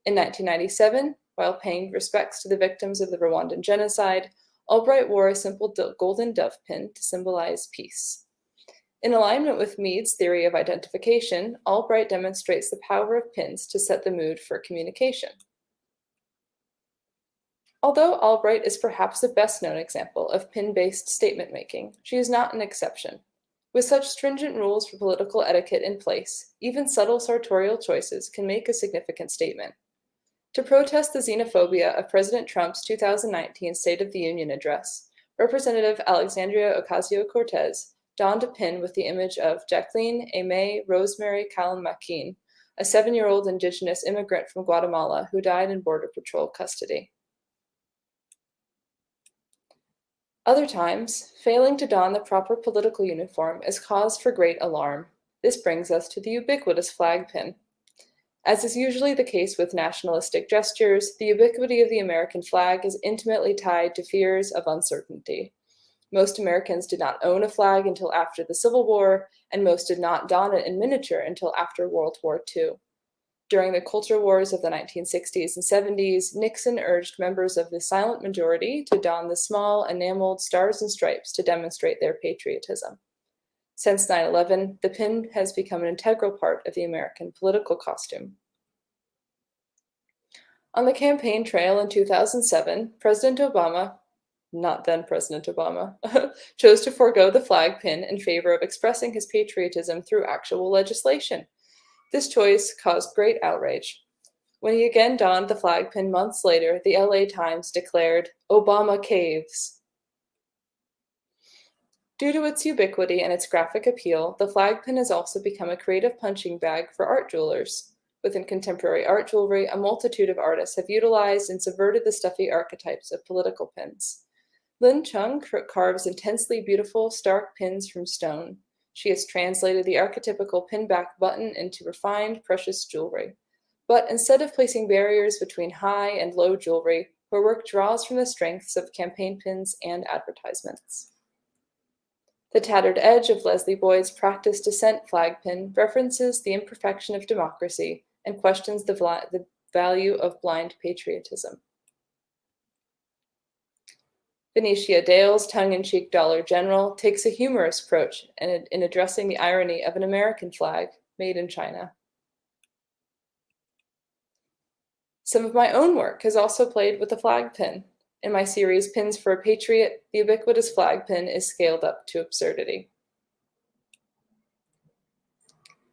In 1997, while paying respects to the victims of the Rwandan genocide, Albright wore a simple golden dove pin to symbolize peace. In alignment with Mead's theory of identification, Albright demonstrates the power of pins to set the mood for communication. Although Albright is perhaps the best-known example of pin-based statement-making, she is not an exception. With such stringent rules for political etiquette in place, even subtle sartorial choices can make a significant statement. To protest the xenophobia of President Trump's 2019 State of the Union address, Representative Alexandria Ocasio-Cortez donned a pin with the image of Jacqueline Aimee Rosemary Calum-Makin, a 7-year-old indigenous immigrant from Guatemala who died in Border Patrol custody. Other times, failing to don the proper political uniform is cause for great alarm. This brings us to the ubiquitous flag pin. As is usually the case with nationalistic gestures, the ubiquity of the American flag is intimately tied to fears of uncertainty. Most Americans did not own a flag until after the Civil War, and most did not don it in miniature until after World War II. During the culture wars of the 1960s and 70s, Nixon urged members of the silent majority to don the small enameled stars and stripes to demonstrate their patriotism. Since 9/11, the pin has become an integral part of the American political costume. On the campaign trail in 2007, President Obama, not then President Obama, chose to forego the flag pin in favor of expressing his patriotism through actual legislation. This choice caused great outrage. When he again donned the flag pin months later, the LA Times declared, "Obama caves." Due to its ubiquity and its graphic appeal, the flag pin has also become a creative punching bag for art jewelers. Within contemporary art jewelry, a multitude of artists have utilized and subverted the stuffy archetypes of political pins. Lin Chung carves intensely beautiful, stark pins from stone. She has translated the archetypical pinback button into refined, precious jewelry. But instead of placing barriers between high and low jewelry, her work draws from the strengths of campaign pins and advertisements. The tattered edge of Leslie Boyd's Practice Dissent flag pin references the imperfection of democracy and questions the value of blind patriotism. Venetia Dale's tongue-in-cheek Dollar General takes a humorous approach in addressing the irony of an American flag made in China. Some of my own work has also played with the flag pin. In my series Pins for a Patriot, the ubiquitous flag pin is scaled up to absurdity.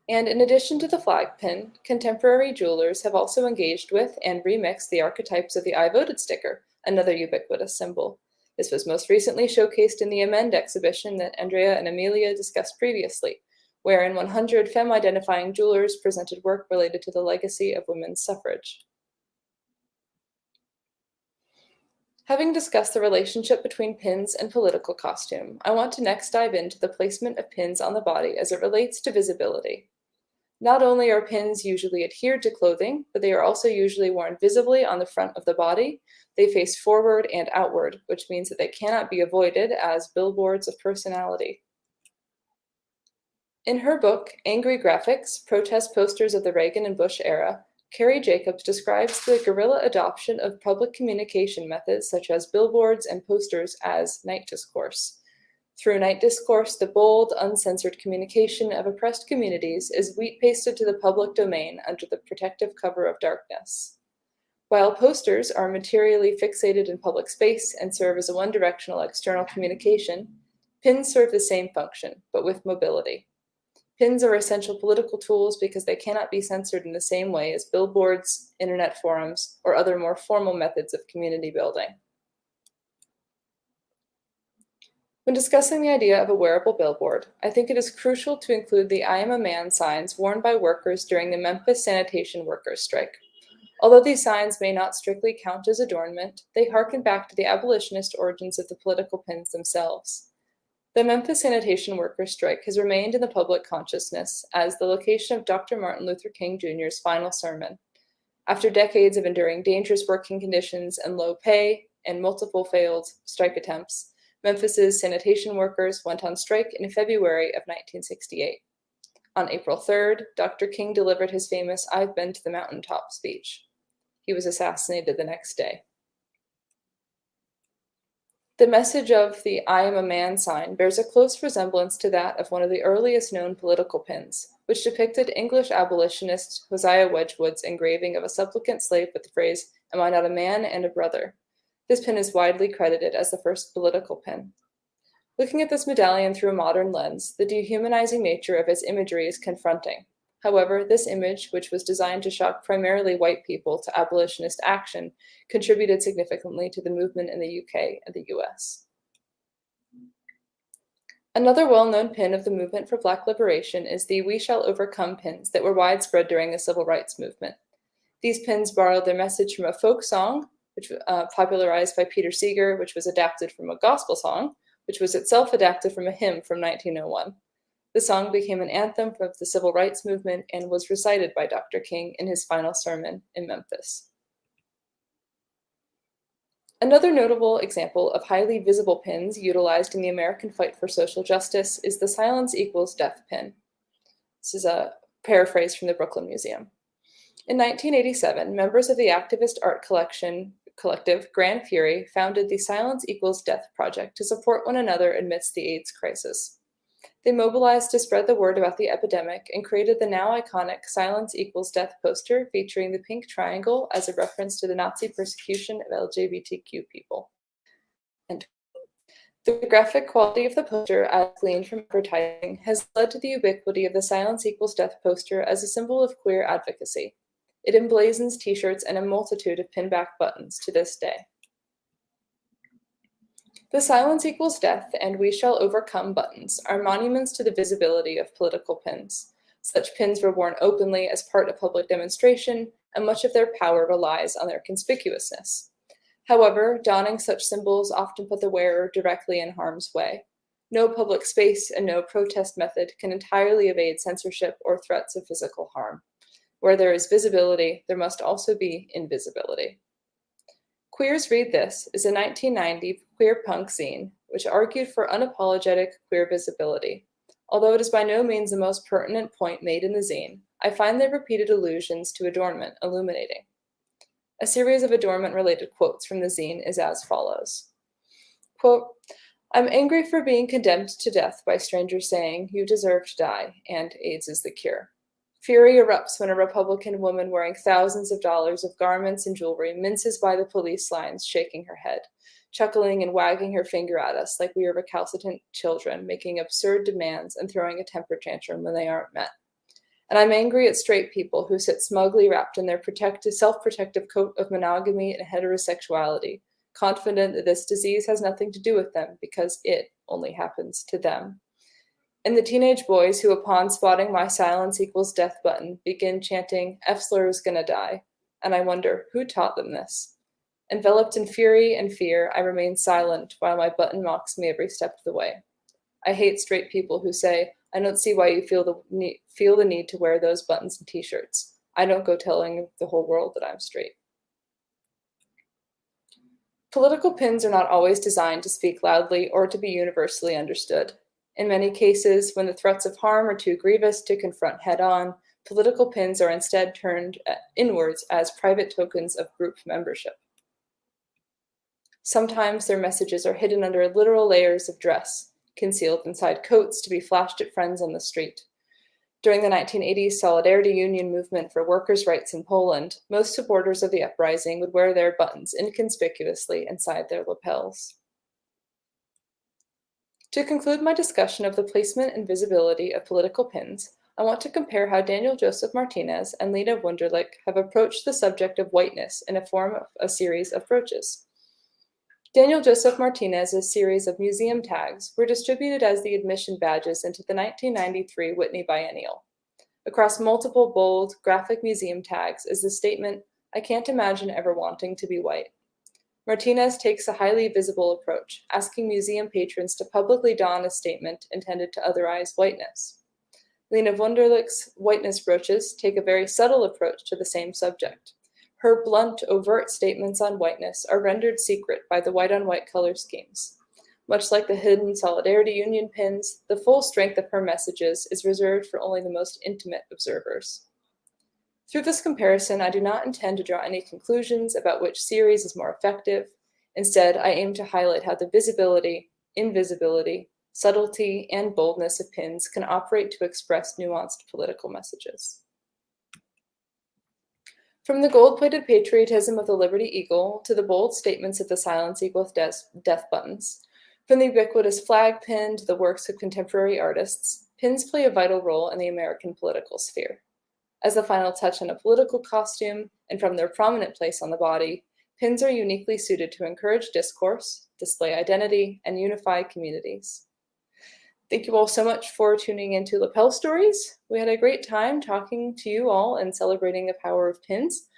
And in addition to the flag pin, contemporary jewelers have also engaged with and remixed the archetypes of the I Voted sticker, another ubiquitous symbol. This was most recently showcased in the Amend exhibition that Andrea and Amelia discussed previously, wherein 100 femme-identifying jewelers presented work related to the legacy of women's suffrage. Having discussed the relationship between pins and political costume, I want to next dive into the placement of pins on the body as it relates to visibility. Not only are pins usually adhered to clothing, but they are also usually worn visibly on the front of the body. They face forward and outward, which means that they cannot be avoided as billboards of personality. In her book, Angry Graphics, Protest Posters of the Reagan and Bush Era, Carrie Jacobs describes the guerrilla adoption of public communication methods such as billboards and posters as night discourse. Through night discourse, the bold, uncensored communication of oppressed communities is wheat-pasted to the public domain under the protective cover of darkness. While posters are materially fixated in public space and serve as a one-directional external communication, pins serve the same function, but with mobility. Pins are essential political tools because they cannot be censored in the same way as billboards, internet forums, or other more formal methods of community building. When discussing the idea of a wearable billboard, I think it is crucial to include the I Am a Man signs worn by workers during the Memphis sanitation workers' strike. Although these signs may not strictly count as adornment, they harken back to the abolitionist origins of the political pins themselves. The Memphis sanitation workers' strike has remained in the public consciousness as the location of Dr. Martin Luther King Jr.'s final sermon. After decades of enduring dangerous working conditions and low pay and multiple failed strike attempts, Memphis's sanitation workers went on strike in February of 1968. On April 3rd, Dr. King delivered his famous "I've Been to the Mountaintop" speech. He was assassinated the next day. The message of the I Am a Man sign bears a close resemblance to that of one of the earliest known political pins, which depicted English abolitionist Hosea Wedgwood's engraving of a supplicant slave with the phrase, "Am I not a man and a brother?" This pin is widely credited as the first political pin. Looking at this medallion through a modern lens, the dehumanizing nature of its imagery is confronting. However, this image, which was designed to shock primarily white people to abolitionist action, contributed significantly to the movement in the UK and the US. Another well-known pin of the movement for Black liberation is the "We Shall Overcome" pins that were widespread during the civil rights movement. These pins borrowed their message from a folk song, which popularized by Peter Seeger, which was adapted from a gospel song, which was itself adapted from a hymn from 1901. The song became an anthem of the civil rights movement and was recited by Dr. King in his final sermon in Memphis. Another notable example of highly visible pins utilized in the American fight for social justice is the "Silence Equals Death" pin. This is a paraphrase from the Brooklyn Museum. In 1987, members of the activist art collective Grand Fury founded the "Silence Equals Death" project to support one another amidst the AIDS crisis. They mobilized to spread the word about the epidemic and created the now iconic "Silence Equals Death" poster featuring the pink triangle as a reference to the Nazi persecution of LGBTQ people. And the graphic quality of the poster, as gleaned from advertising, has led to the ubiquity of the "Silence Equals Death" poster as a symbol of queer advocacy. It emblazons t-shirts and a multitude of pinback buttons to this day. The silence equals death and we shall overcome buttons are monuments to the visibility of political pins. Such pins were worn openly as part of public demonstration, and much of their power relies on their conspicuousness. However, donning such symbols often put the wearer directly in harm's way. No public space and no protest method can entirely evade censorship or threats of physical harm. Where there is visibility, there must also be invisibility. Queers Read This is a 1990 queer punk zine which argued for unapologetic queer visibility. Although it is by no means the most pertinent point made in the zine, I find their repeated allusions to adornment illuminating. A series of adornment-related quotes from the zine is as follows. Quote, "I'm angry for being condemned to death by strangers saying, 'You deserve to die,' and 'AIDS is the cure.' Fury erupts when a Republican woman wearing thousands of dollars of garments and jewelry minces by the police lines, shaking her head, chuckling and wagging her finger at us like we are recalcitrant children, making absurd demands and throwing a temper tantrum when they aren't met. And I'm angry at straight people who sit smugly wrapped in their self-protective coat of monogamy and heterosexuality, confident that this disease has nothing to do with them because it only happens to them. And the teenage boys who, upon spotting my silence equals death button, begin chanting, 'F-slur is gonna die.' And I wonder, who taught them this? Enveloped in fury and fear, I remain silent while my button mocks me every step of the way. I hate straight people who say, 'I don't see why you feel the need to wear those buttons and t-shirts. I don't go telling the whole world that I'm straight.'" Political pins are not always designed to speak loudly or to be universally understood. In many cases, when the threats of harm are too grievous to confront head-on, political pins are instead turned inwards as private tokens of group membership. Sometimes their messages are hidden under literal layers of dress, concealed inside coats to be flashed at friends on the street. During the 1980s Solidarity Union movement for workers' rights in Poland, most supporters of the uprising would wear their buttons inconspicuously inside their lapels. To conclude my discussion of the placement and visibility of political pins, I want to compare how Daniel Joseph Martinez and Lena Wunderlich have approached the subject of whiteness in a form of a series of brooches. Daniel Joseph Martinez's series of museum tags were distributed as the admission badges into the 1993 Whitney Biennial. Across multiple bold, graphic museum tags is the statement, "I can't imagine ever wanting to be white." Martinez takes a highly visible approach, asking museum patrons to publicly don a statement intended to otherize whiteness. Lena Wunderlich's whiteness brooches take a very subtle approach to the same subject. Her blunt, overt statements on whiteness are rendered secret by the white-on-white color schemes. Much like the hidden Solidarity Union pins, the full strength of her messages is reserved for only the most intimate observers. Through this comparison, I do not intend to draw any conclusions about which series is more effective. Instead, I aim to highlight how the visibility, invisibility, subtlety, and boldness of pins can operate to express nuanced political messages. From the gold-plated patriotism of the Liberty Eagle to the bold statements of the silence equals death buttons, from the ubiquitous flag pin to the works of contemporary artists, pins play a vital role in the American political sphere. As the final touch on a political costume, and from their prominent place on the body, pins are uniquely suited to encourage discourse, display identity, and unify communities. Thank you all so much for tuning into Lapel Stories. We had a great time talking to you all and celebrating the power of pins.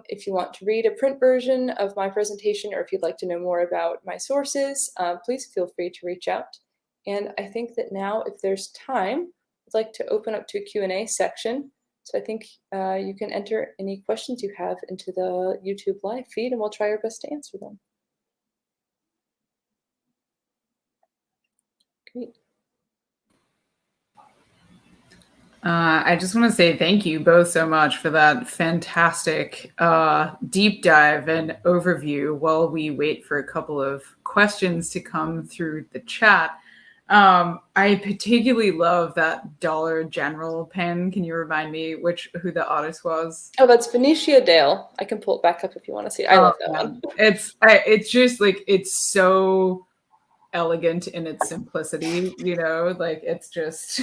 If you want to read a print version of my presentation, or if you'd like to know more about my sources, please feel free to reach out. And I think that now, if there's time, I'd like to open up to a Q&A section. So I think you can enter any questions you have into the YouTube live feed, and we'll try our best to answer them. Great. I just want to say thank you both so much for that fantastic deep dive and overview while we wait for a couple of questions to come through the chat. I particularly love that Dollar General pen. Can you remind me who the artist was? Oh, that's Benicia Dale. I can pull it back up if you want to see it. I love that one. It's just like, it's so elegant in its simplicity, you know, like it's just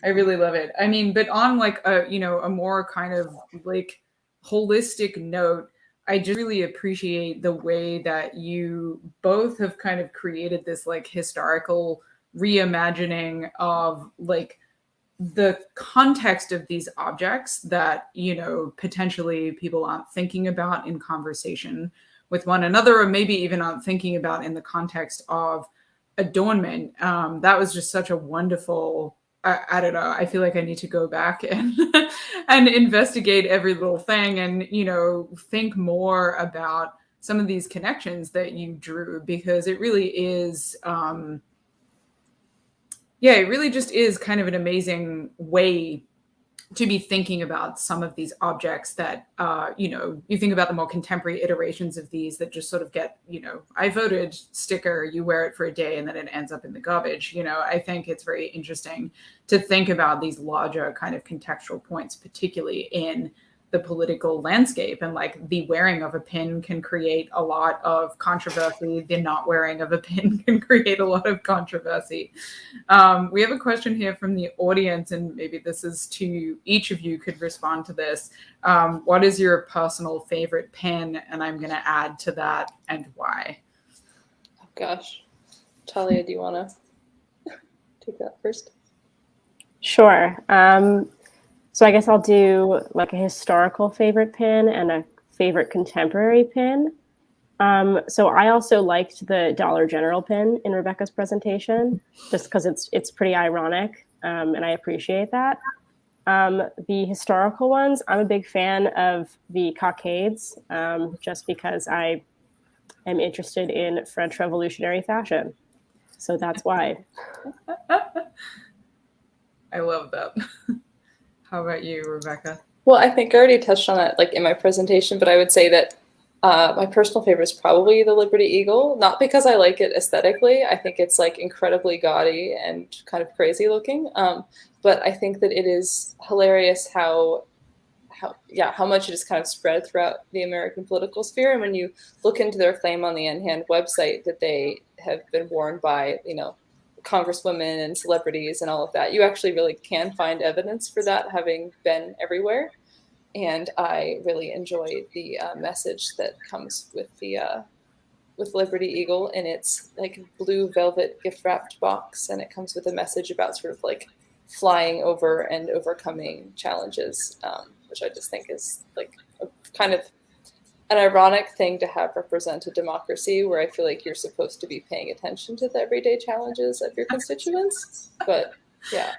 I really love it. I mean, but on like a, you know, a more kind of like holistic note, I just really appreciate the way that you both have kind of created this like historical reimagining of like the context of these objects that, you know, potentially people aren't thinking about in conversation with one another, or maybe even aren't thinking about in the context of adornment. That was just such a wonderful, I don't know, I feel like I need to go back and and investigate every little thing and, you know, think more about some of these connections that you drew, because it really is yeah, it really just is kind of an amazing way to be thinking about some of these objects that, you know, you think about the more contemporary iterations of these that just sort of get, you know, I voted sticker, you wear it for a day and then it ends up in the garbage. You know, I think it's very interesting to think about these larger kind of contextual points, particularly in the political landscape. And like the wearing of a pin can create a lot of controversy. The not wearing of a pin can create a lot of controversy. We have a question here from the audience, and maybe this is to each of you could respond to this. What is your personal favorite pin? And I'm going to add to that and why. Oh gosh. Talia, do you want to take that first? Sure. So I guess I'll do like a historical favorite pin and a favorite contemporary pin. So I also liked the Dollar General pin in Rebecca's presentation, just because it's pretty ironic, and I appreciate that. The historical ones, I'm a big fan of the cockades, just because I am interested in French Revolutionary fashion. So that's why. I love that. How about you, Rebecca? Well, I think I already touched on it like in my presentation, but I would say that my personal favorite is probably the Liberty Eagle, not because I like it aesthetically. I think it's like incredibly gaudy and kind of crazy looking. But I think that it is hilarious how much it is kind of spread throughout the American political sphere. And when you look into their Flame on the N-Hand website, that they have been worn by, you know, congresswomen and celebrities and all of that, you actually really can find evidence for that having been everywhere. And I really enjoy the message that comes with the with Liberty Eagle in its like blue velvet gift wrapped box, and it comes with a message about sort of like flying over and overcoming challenges, which I just think is like a kind of an ironic thing to have represent a democracy where I feel like you're supposed to be paying attention to the everyday challenges of your constituents. But yeah.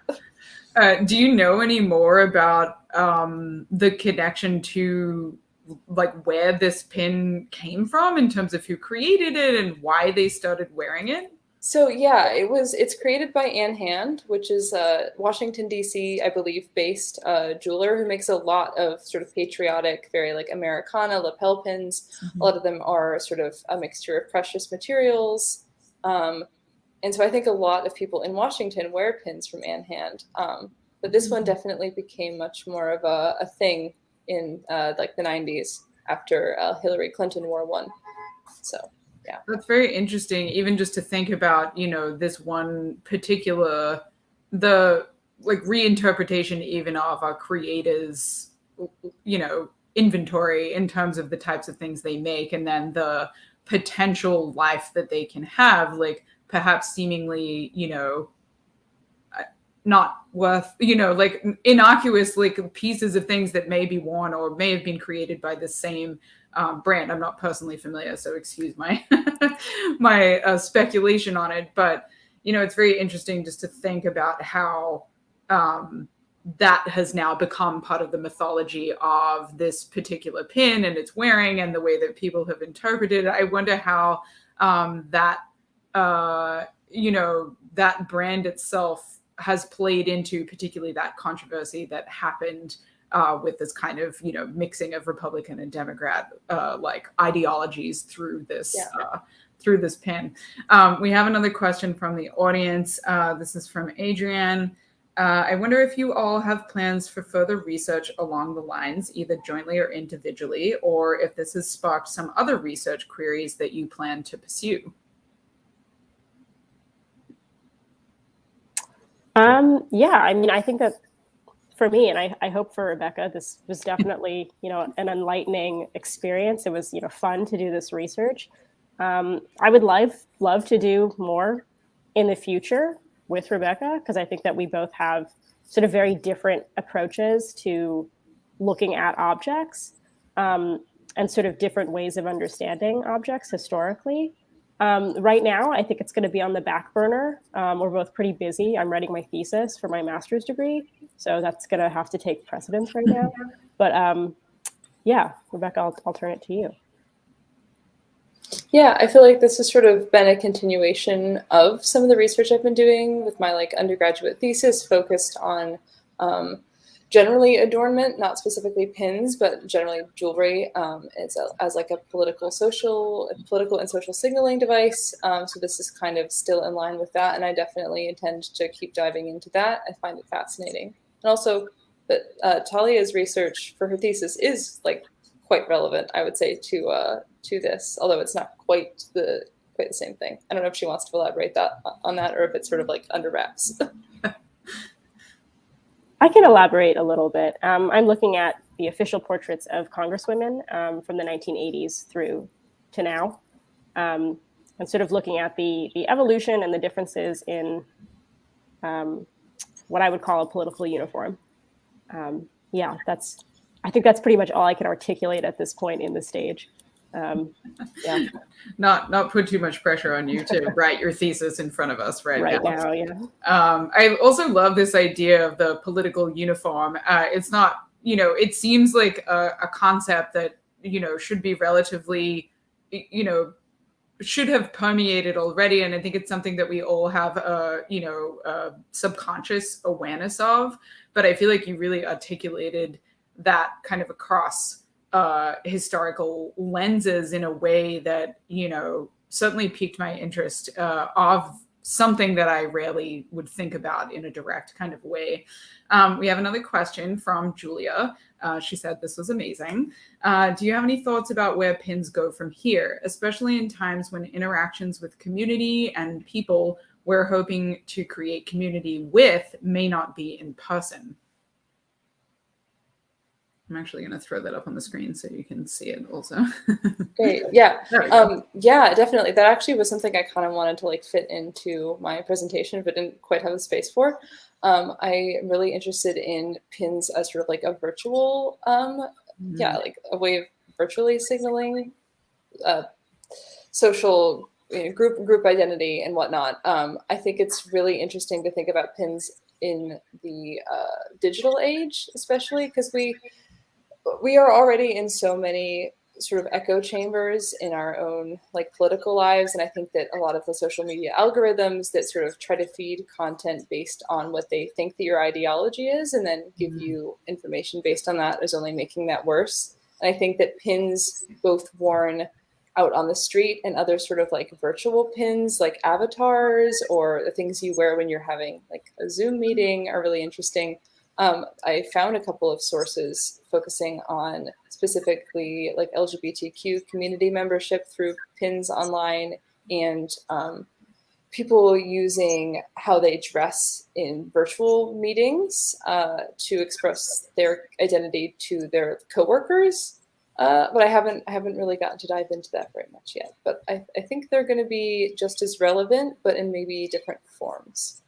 Do you know any more about the connection to like where this pin came from in terms of who created it and why they started wearing it? So yeah, it's created by Anne Hand, which is a Washington, D.C., I believe, based jeweler who makes a lot of sort of patriotic, very like Americana lapel pins. Mm-hmm. A lot of them are sort of a mixture of precious materials. And so I think a lot of people in Washington wear pins from Anne Hand. But this one definitely became much more of a thing in like the 90s after Hillary Clinton wore one. So yeah. That's very interesting, even just to think about, you know, this one particular, the like reinterpretation even of a creator's, you know, inventory in terms of the types of things they make, and then the potential life that they can have, like perhaps seemingly, you know, not worth, you know, like innocuous, like pieces of things that may be worn or may have been created by the same brand. I'm not personally familiar, so excuse my my speculation on it. But, you know, it's very interesting just to think about how that has now become part of the mythology of this particular pin and its wearing and the way that people have interpreted it. I wonder how that, you know, that brand itself has played into particularly that controversy that happened with this kind of, you know, mixing of Republican and Democrat like ideologies through this pin. We have another question from the audience. This is from Adrienne. I wonder if you all have plans for further research along the lines, either jointly or individually, or if this has sparked some other research queries that you plan to pursue. Yeah, I mean, I think that for me, and I hope for Rebecca, this was definitely, an enlightening experience. It was, fun to do this research. I would love to do more in the future with Rebecca, because I think that we both have sort of very different approaches to looking at objects, and sort of different ways of understanding objects historically. Right now, I think it's going to be on the back burner. We're both pretty busy. I'm writing my thesis for my master's degree, so that's going to have to take precedence right now. But yeah, Rebecca, I'll turn it to you. Yeah, I feel like this has sort of been a continuation of some of the research I've been doing with my undergraduate thesis, focused on generally adornment, not specifically pins, but generally jewelry as like a political and social signaling device. So this is kind of still in line with that, and I definitely intend to keep diving into that. I find it fascinating, and also that Talia's research for her thesis is quite relevant, I would say, to this, although it's not quite the same thing. I don't know if she wants to elaborate on that, or if it's sort of under wraps. I can elaborate a little bit. I'm looking at the official portraits of congresswomen from the 1980s through to now, and sort of looking at the evolution and the differences in what I would call a political uniform. Yeah, I think that's pretty much all I can articulate at this point in the stage. Yeah. Not put too much pressure on you to write your thesis in front of us right now. Yeah. I also love this idea of the political uniform. It's not, it seems like a concept that, should be relatively, should have permeated already. And I think it's something that we all have, subconscious awareness of. But I feel like you really articulated that kind of across historical lenses in a way that, certainly piqued my interest of something that I rarely would think about in a direct kind of way. We have another question from Julia. She said, this was amazing. Do you have any thoughts about where pins go from here, especially in times when interactions with community and people we're hoping to create community with may not be in person? I'm actually going to throw that up on the screen so you can see it also. Great. Yeah. Yeah, definitely. That actually was something I kind of wanted to fit into my presentation, but didn't quite have the space for. I'm really interested in pins as sort of a virtual, a way of virtually signaling social group identity and whatnot. I think it's really interesting to think about pins in the digital age, especially because we are already in so many sort of echo chambers in our own political lives. And I think that a lot of the social media algorithms that sort of try to feed content based on what they think that your ideology is, and then give you information based on that, is only making that worse. And I think that pins, both worn out on the street and other sort of virtual pins, like avatars or the things you wear when you're having a Zoom meeting, are really interesting. I found a couple of sources focusing on specifically LGBTQ community membership through pins online, and people using how they dress in virtual meetings to express their identity to their coworkers. But I haven't really gotten to dive into that very much yet. But I think they're going to be just as relevant, but in maybe different forms.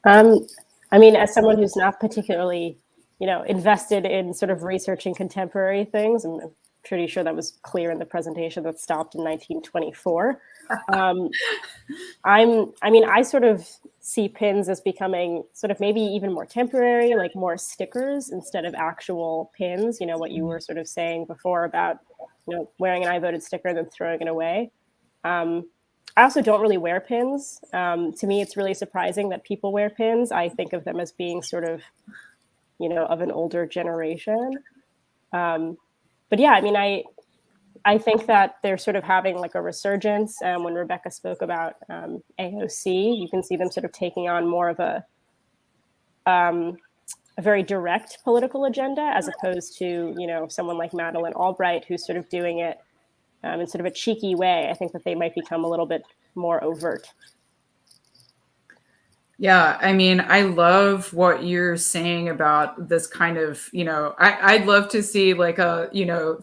I mean, as someone who's not particularly, invested in sort of researching contemporary things, and I'm pretty sure that was clear in the presentation that stopped in 1924. I sort of see pins as becoming sort of maybe even more temporary, more stickers instead of actual pins. What you were sort of saying before about, wearing an I voted sticker and then throwing it away. I also don't really wear pins. To me, it's really surprising that people wear pins. I think of them as being sort of, of an older generation. But yeah, I think that they're sort of having a resurgence. When Rebecca spoke about AOC, you can see them sort of taking on more of a very direct political agenda, as opposed to, someone like Madeleine Albright, who's sort of doing it in sort of a cheeky way. I think that they might become a little bit more overt. Yeah, I mean, I love what you're saying about this kind of, I'd love to see like a,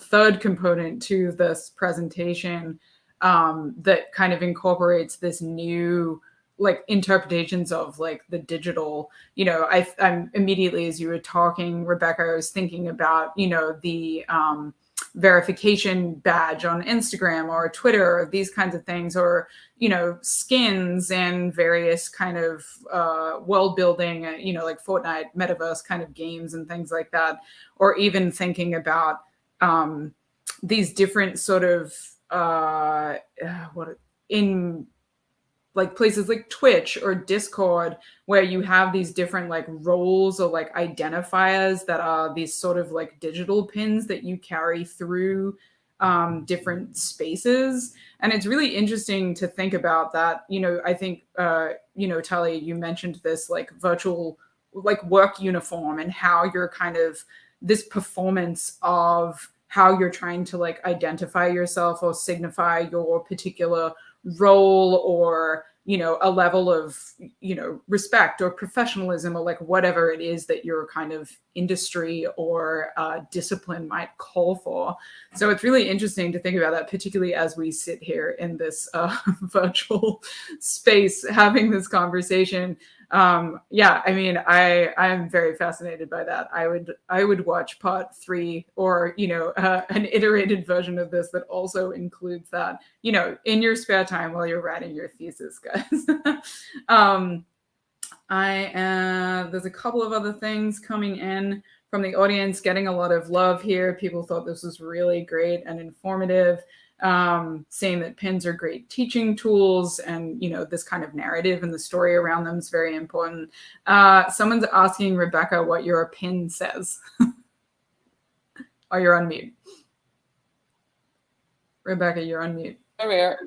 third component to this presentation that kind of incorporates this new like interpretations of like the digital, I'm immediately as you were talking, Rebecca, I was thinking about, the verification badge on Instagram or Twitter, or these kinds of things, or skins and various kind of world building, like Fortnite, metaverse kind of games and things like that, or even thinking about these different sort of what in like places like Twitch or Discord, where you have these different like roles or like identifiers that are these sort of like digital pins that you carry through different spaces. And it's really interesting to think about that. I think, Talia, you mentioned this like virtual like work uniform and how you're kind of this performance of how you're trying to like identify yourself or signify your particular role or a level of respect or professionalism or like whatever it is that your kind of industry or discipline might call for. So it's really interesting to think about that, particularly as we sit here in this virtual space having this conversation. Yeah, I mean, I'm very fascinated by that. I would watch part 3 or an iterated version of this that also includes that in your spare time while you're writing your thesis, guys. There's a couple of other things coming in from the audience, getting a lot of love here. People thought this was really great and informative. Saying that pins are great teaching tools, and this kind of narrative and the story around them is very important. Someone's asking Rebecca what your pin says. Oh, you're on mute. Rebecca, you're on mute. There we are.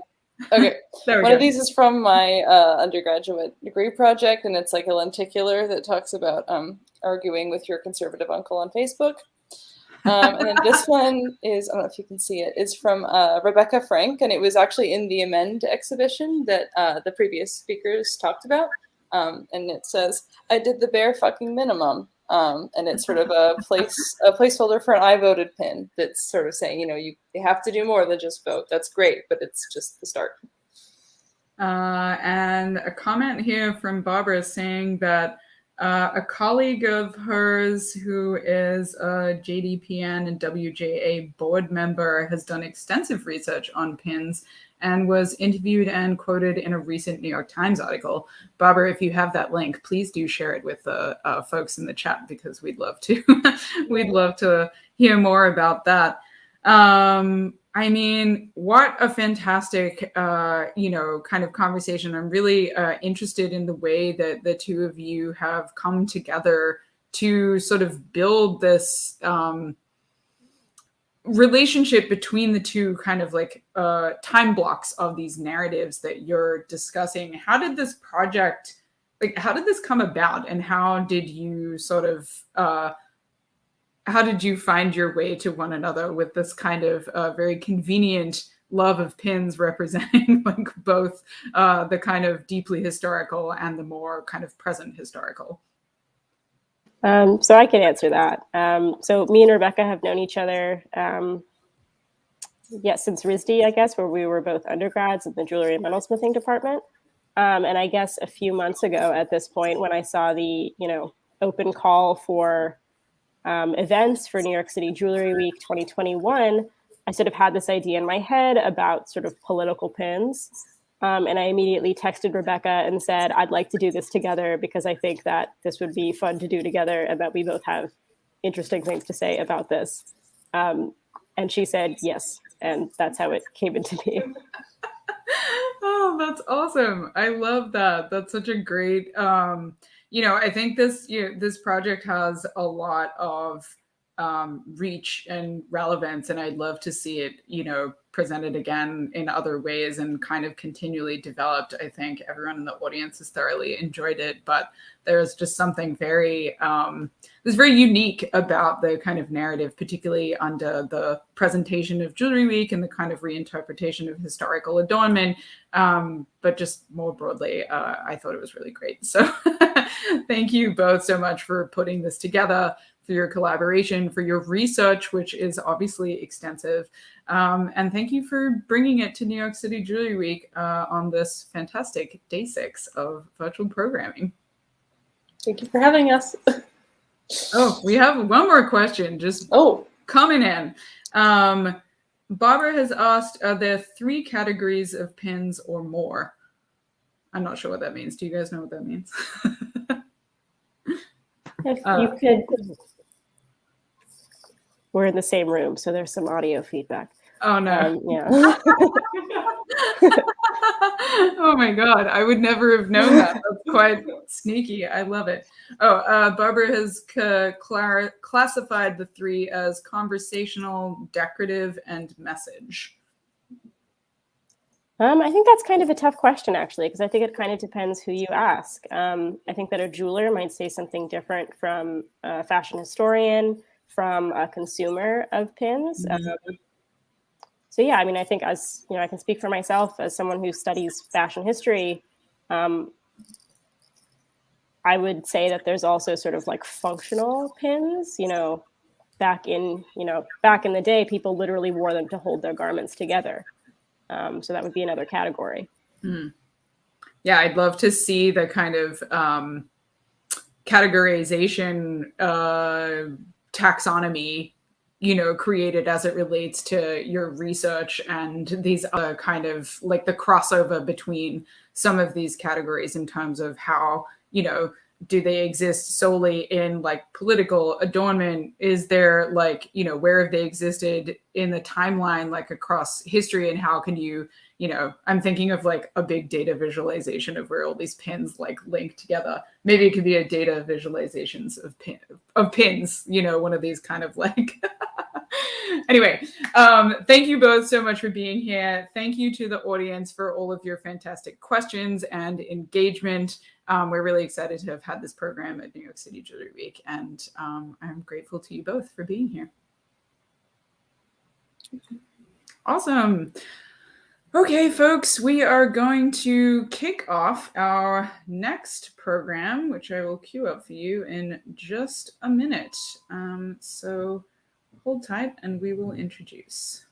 Okay. One of these is from my undergraduate degree project, and it's like a lenticular that talks about arguing with your conservative uncle on Facebook. And then this one is, I don't know if you can see it, is from Rebecca Frank, and it was actually in the Amend exhibition that the previous speakers talked about. And it says, "I did the bare fucking minimum." And it's sort of a placeholder for an I voted pin that's sort of saying, you have to do more than just vote. That's great, but it's just the start. And a comment here from Barbara saying that a colleague of hers who is a JDPN and WJA board member has done extensive research on pins and was interviewed and quoted in a recent New York Times article. Barbara, if you have that link, please do share it with the folks in the chat, because we'd love to. We'd love to hear more about that. I mean, what a fantastic, kind of conversation. I'm really interested in the way that the two of you have come together to sort of build this relationship between the two kind of like time blocks of these narratives that you're discussing. How did this project, how did this come about, and how did you sort of how did you find your way to one another with this kind of very convenient love of pins representing like both the kind of deeply historical and the more kind of present historical? So I can answer that. So me and Rebecca have known each other since RISD, I guess, where we were both undergrads in the jewelry and metalsmithing department. And I guess a few months ago at this point, when I saw the, open call for events for New York City Jewelry Week 2021, I sort of had this idea in my head about sort of political pins. And I immediately texted Rebecca and said, I'd like to do this together because I think that this would be fun to do together and that we both have interesting things to say about this. And she said, yes. And that's how it came into being. Oh, that's awesome. I love that. That's such a great, I think this project has a lot of reach and relevance, and I'd love to see it, you know, presented again in other ways and kind of continually developed. I think everyone in the audience has thoroughly enjoyed it, but there's just something very was very unique about the kind of narrative, particularly under the presentation of Jewelry Week and the kind of reinterpretation of historical adornment. But just more broadly, I thought it was really great. So thank you both so much for putting this together, for your collaboration, for your research, which is obviously extensive. And thank you for bringing it to New York City Jewelry Week on this fantastic day 6 of virtual programming. Thank you for having us. Oh, we have one more question just coming in. Barbara has asked, are there 3 categories of pins or more? I'm not sure what that means. Do you guys know what that means? If you could, we're in the same room, so there's some audio feedback. Oh no. Yeah. Oh my God, I would never have known that. That's quite sneaky. I love it. Oh, Barbara has classified the 3 as conversational, decorative, and message. I think that's kind of a tough question, actually, because I think it kind of depends who you ask. I think that a jeweler might say something different from a fashion historian, from a consumer of pins. So yeah, I mean, I think as, you know, I can speak for myself as someone who studies fashion history. I would say that there's also sort of like functional pins, you know, back in the day, people literally wore them to hold their garments together. So that would be another category. Yeah, I'd love to see the kind of categorization taxonomy, you know, created as it relates to your research and these kind of like the crossover between some of these categories in terms of how, you know, do they exist solely in like political adornment? Is there like, you know, where have they existed in the timeline, like across history, and how can you, you know, I'm thinking of like a big data visualization of where all these pins like link together. Maybe it could be a data visualizations of pins, you know, one of these kind of like, anyway, thank you both so much for being here. Thank you to the audience for all of your fantastic questions and engagement. We're really excited to have had this program at New York City Jewelry Week, and I'm grateful to you both for being here. Awesome. Okay, folks, we are going to kick off our next program, which I will queue up for you in just a minute. So hold tight and we will introduce.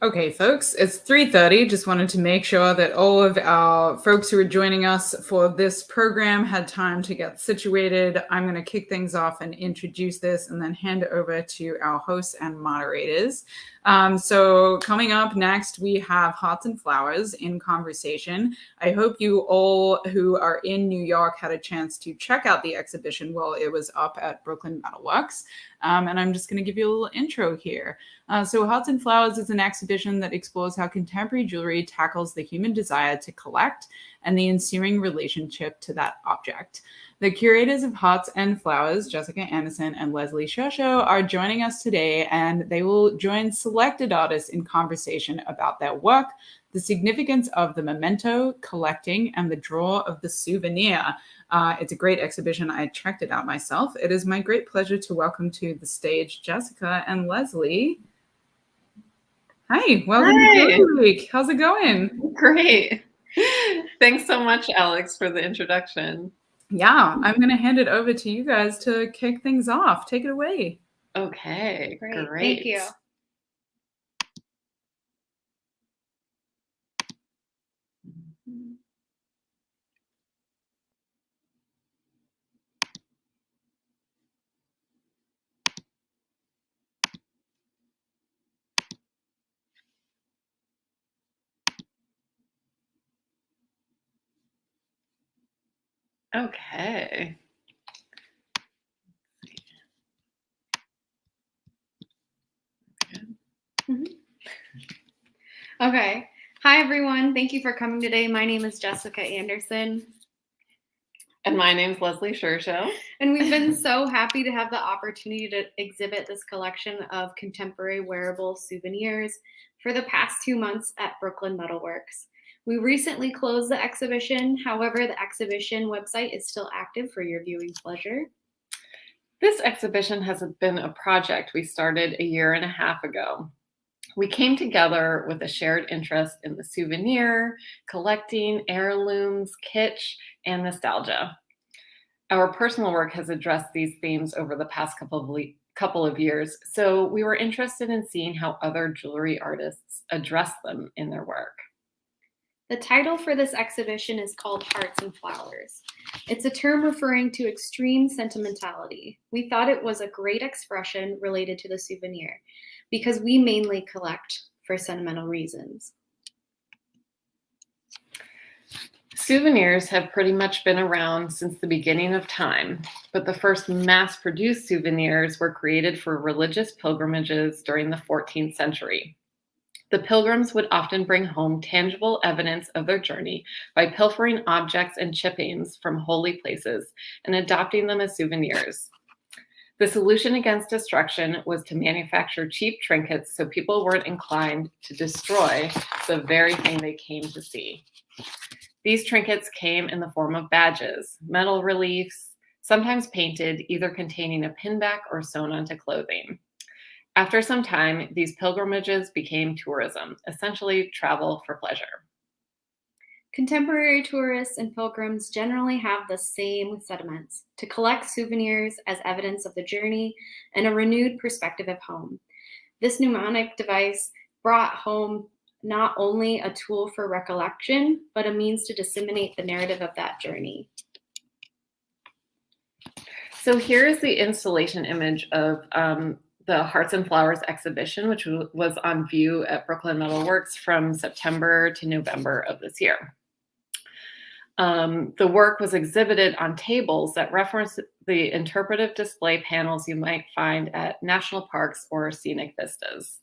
Okay, folks, it's 3:30. Just wanted to make sure that all of our folks who are joining us for this program had time to get situated. I'm going to kick things off and introduce this and then hand it over to our hosts and moderators. So coming up next, we have Hearts and Flowers in conversation. I hope you all who are in New York had a chance to check out the exhibition while it was up at Brooklyn Metalworks. And I'm just going to give you a little intro here. So Hearts and Flowers is an exhibition that explores how contemporary jewelry tackles the human desire to collect and the ensuing relationship to that object. The curators of Hearts and Flowers, Jessica Anderson and Leslie Shosho, are joining us today, and they will join selected artists in conversation about their work, the significance of the memento, collecting, and the draw of the souvenir. It's a great exhibition. I checked it out myself. It is my great pleasure to welcome to the stage Jessica and Leslie. Hi, welcome to Jewelry Week. How's it going? Great. Thanks so much, Alex, for the introduction. Yeah, I'm going to hand it over to you guys to kick things off. Take it away. Okay, great. Thank you. Okay. Okay. Hi, everyone. Thank you for coming today. My name is Jessica Anderson. And my name's Leslie Shosho. And we've been so happy to have the opportunity to exhibit this collection of contemporary wearable souvenirs for the past 2 months at Brooklyn Metalworks. We recently closed the exhibition. However, the exhibition website is still active for your viewing pleasure. This exhibition has been a project we started a year and a half ago. We came together with a shared interest in the souvenir, collecting, heirlooms, kitsch, and nostalgia. Our personal work has addressed these themes over the past couple of years, so we were interested in seeing how other jewelry artists address them in their work. The title for this exhibition is called Hearts and Flowers. It's a term referring to extreme sentimentality. We thought it was a great expression related to the souvenir because we mainly collect for sentimental reasons. Souvenirs have pretty much been around since the beginning of time, but the first mass-produced souvenirs were created for religious pilgrimages during the 14th century. The pilgrims would often bring home tangible evidence of their journey by pilfering objects and chippings from holy places and adopting them as souvenirs. The solution against destruction was to manufacture cheap trinkets so people weren't inclined to destroy the very thing they came to see. These trinkets came in the form of badges, metal reliefs, sometimes painted, either containing a pinback or sewn onto clothing. After some time, these pilgrimages became tourism, essentially travel for pleasure. Contemporary tourists and pilgrims generally have the same sentiments: to collect souvenirs as evidence of the journey and a renewed perspective of home. This mnemonic device brought home not only a tool for recollection, but a means to disseminate the narrative of that journey. So here is the installation image of the Hearts and Flowers exhibition, which was on view at Brooklyn Metalworks from September to November of this year. The work was exhibited on tables that reference the interpretive display panels you might find at national parks or scenic vistas.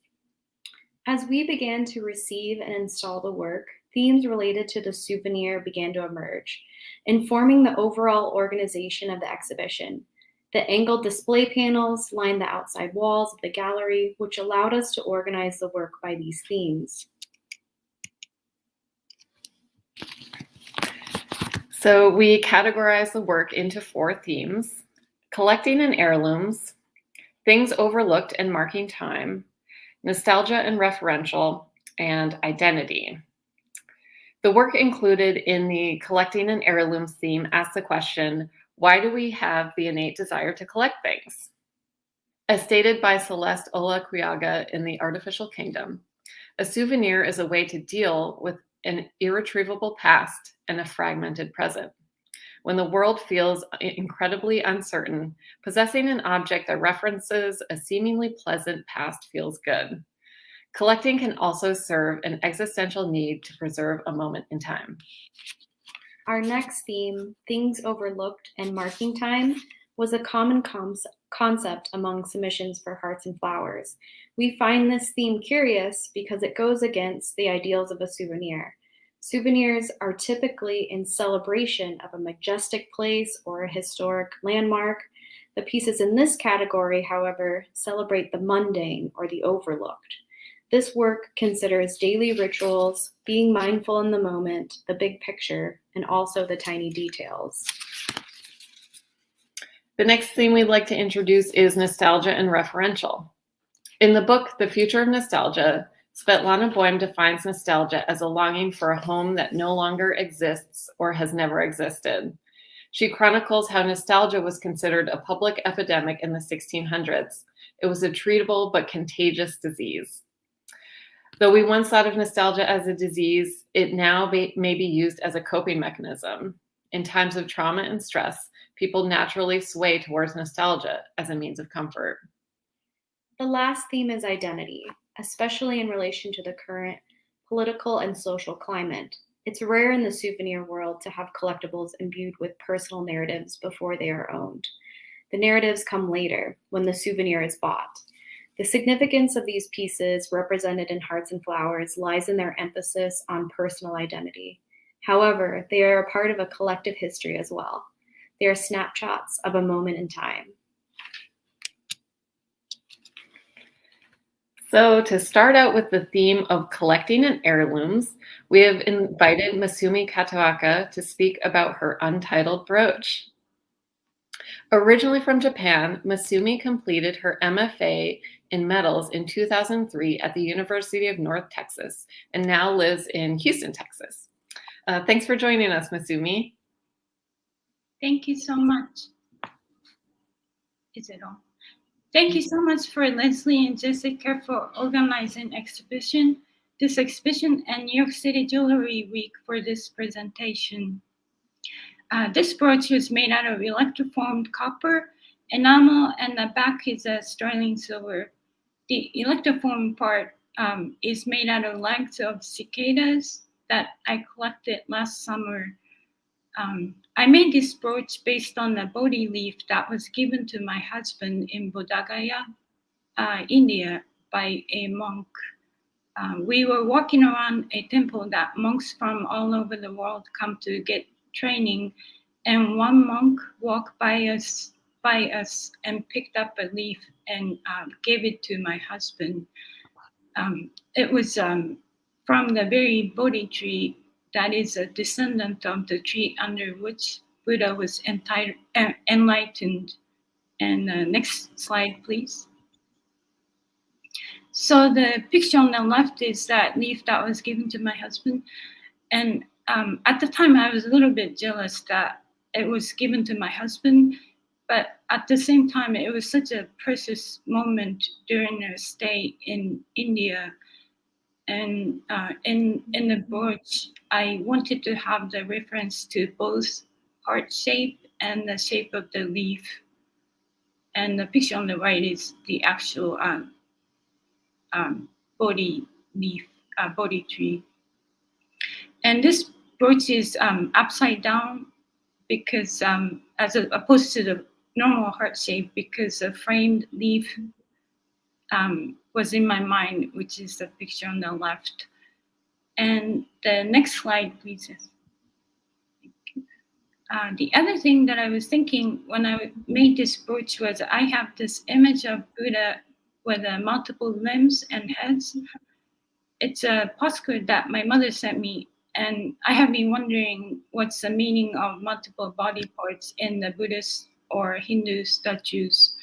As we began to receive and install the work, themes related to the souvenir began to emerge, informing the overall organization of the exhibition. The angled display panels lined the outside walls of the gallery, which allowed us to organize the work by these themes. So we categorize the work into 4 themes: collecting and heirlooms, things overlooked and marking time, nostalgia and referential, and identity. The work included in the collecting and heirlooms theme asks the question, why do we have the innate desire to collect things? As stated by Celeste Olaquiaga in The Artificial Kingdom, A souvenir is a way to deal with an irretrievable past and a fragmented present. When the world feels incredibly uncertain, possessing an object that references a seemingly pleasant past feels good. Collecting can also serve an existential need to preserve a moment in time. Our next theme, Things Overlooked and Marking Time, was a common concept among submissions for Hearts and Flowers. We find this theme curious because it goes against the ideals of a souvenir. Souvenirs are typically in celebration of a majestic place or a historic landmark. The pieces in this category, however, celebrate the mundane or the overlooked. This work considers daily rituals, being mindful in the moment, the big picture, and also the tiny details. The next theme we'd like to introduce is nostalgia and referential. In the book, The Future of Nostalgia, Svetlana Boym defines nostalgia as a longing for a home that no longer exists or has never existed. She chronicles how nostalgia was considered a public epidemic in the 1600s. It was a treatable but contagious disease. Though we once thought of nostalgia as a disease, it now may be used as a coping mechanism. In times of trauma and stress, people naturally sway towards nostalgia as a means of comfort. The last theme is identity, especially in relation to the current political and social climate. It's rare in the souvenir world to have collectibles imbued with personal narratives before they are owned. The narratives come later, when the souvenir is bought. The significance of these pieces, represented in Hearts and Flowers, lies in their emphasis on personal identity. However, they are a part of a collective history as well. They are snapshots of a moment in time. So to start out with the theme of collecting and heirlooms, we have invited Misumi Katavaka to speak about her untitled brooch. Originally from Japan, Misumi completed her MFA in metals in 2003 at the University of North Texas and now lives in Houston, Texas. Thanks for joining us, Misumi. Thank you so much. Is it on? Thank you so much for Leslie and Jessica for organizing this exhibition and New York City Jewelry Week for this presentation. This brooch was made out of electroformed copper, enamel, and the back is a sterling silver. The electroformed part is made out of legs of cicadas that I collected last summer. I made this brooch based on the Bodhi leaf that was given to my husband in Bodh Gaya, India, by a monk. We were walking around a temple that monks from all over the world come to get training, and one monk walked by us and picked up a leaf and gave it to my husband. It was from the very Bodhi tree that is a descendant of the tree under which Buddha was enlightened. And next slide, please. So the picture on the left is that leaf that was given to my husband. And at the time, I was a little bit jealous that it was given to my husband. But at the same time, it was such a precious moment during our stay in India. And in the brooch, I wanted to have the reference to both heart shape and the shape of the leaf. And the picture on the right is the actual Bodhi leaf, Bodhi tree. And this brooch is upside down because, as opposed to the normal heart shape, because a framed leaf was in my mind, which is the picture on the left. And the next slide, please. Thank you. The other thing that I was thinking when I made this brooch was I have this image of Buddha with multiple limbs and heads. It's a postcard that my mother sent me, and I have been wondering what's the meaning of multiple body parts in the Buddhist or Hindu statues.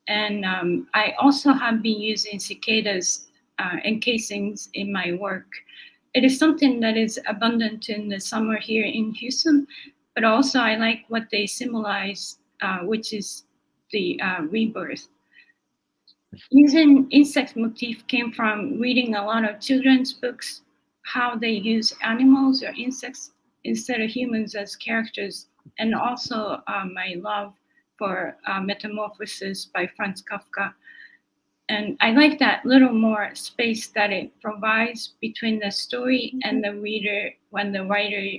And I also have been using cicadas encasings in my work. It is something that is abundant in the summer here in Houston, but also I like what they symbolize, which is the rebirth. using insect motif came from reading a lot of children's books, how they use animals or insects instead of humans as characters, and also my love for Metamorphosis by Franz Kafka. And I like that little more space that it provides between the story and the reader when the writer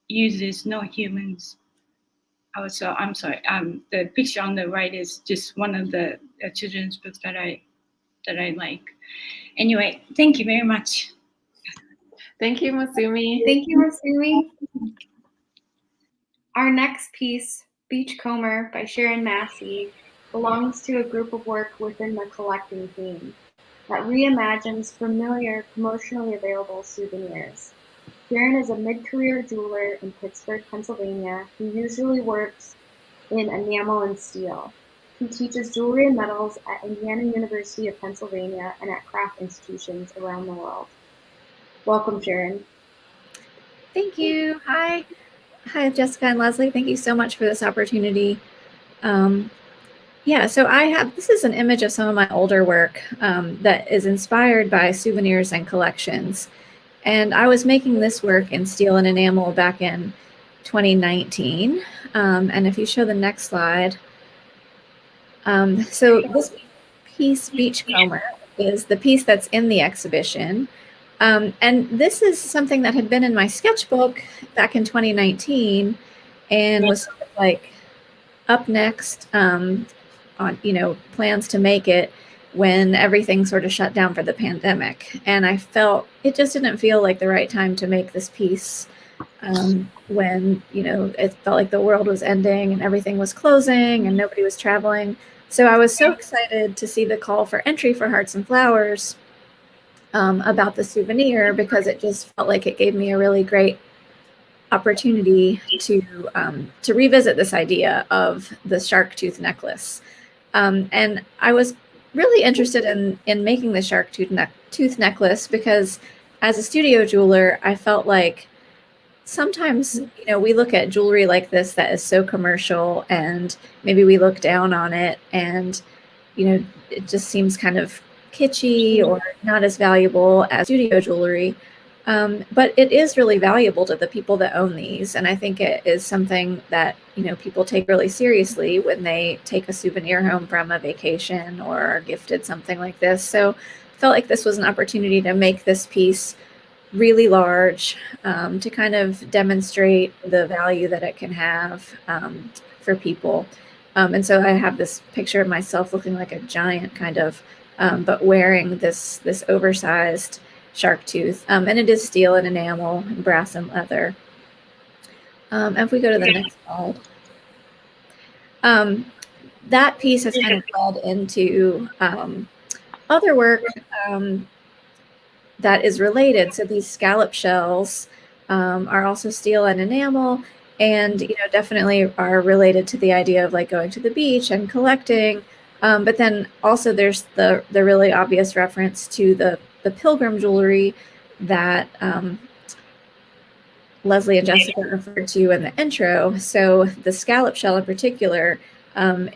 uses no humans. Oh, so I'm sorry. The picture on the right is just one of the children's books that I like. Anyway, thank you very much. Thank you, Misumi. Thank you, Misumi. Our next piece, Beachcomber by Sharon Massey, belongs to a group of work within the collecting theme that reimagines familiar, promotionally available souvenirs. Sharon is a mid-career jeweler in Pittsburgh, Pennsylvania, who usually works in enamel and steel. She teaches jewelry and metals at Indiana University of Pennsylvania and at craft institutions around the world. Welcome, Sharon. Thank you. Hi. Hi, Jessica and Leslie. Thank you so much for this opportunity. Yeah, so this is an image of some of my older work that is inspired by souvenirs and collections. And I was making this work in steel and enamel back in 2019. And if you show the next slide, so this piece, Beachcomber, is the piece that's in the exhibition. And this is something that had been in my sketchbook back in 2019 and was sort of like up next on, plans to make it when everything sort of shut down for the pandemic. And I felt it just didn't feel like the right time to make this piece when, it felt like the world was ending and everything was closing and nobody was traveling. So I was so excited to see the call for entry for Hearts and Flowers about the souvenir, because it just felt like it gave me a really great opportunity to revisit this idea of the shark tooth necklace. And I was really interested in making the shark tooth necklace because as a studio jeweler, I felt like sometimes, we look at jewelry like this that is so commercial and maybe we look down on it and, it just seems kind of kitschy or not as valuable as studio jewelry. But it is really valuable to the people that own these. And I think it is something that, people take really seriously when they take a souvenir home from a vacation or are gifted something like this. So I felt like this was an opportunity to make this piece really large, to kind of demonstrate the value that it can have for people. And so I have this picture of myself looking like a giant kind of, but wearing this oversized shark tooth, and it is steel and enamel, and brass and leather. And if we go to the next slide, that piece has kind of led into other work that is related. So these scallop shells are also steel and enamel, and definitely are related to the idea of like going to the beach and collecting. But then also there's the really obvious reference to the pilgrim jewelry that Leslie and Jessica referred to in the intro. So the scallop shell in particular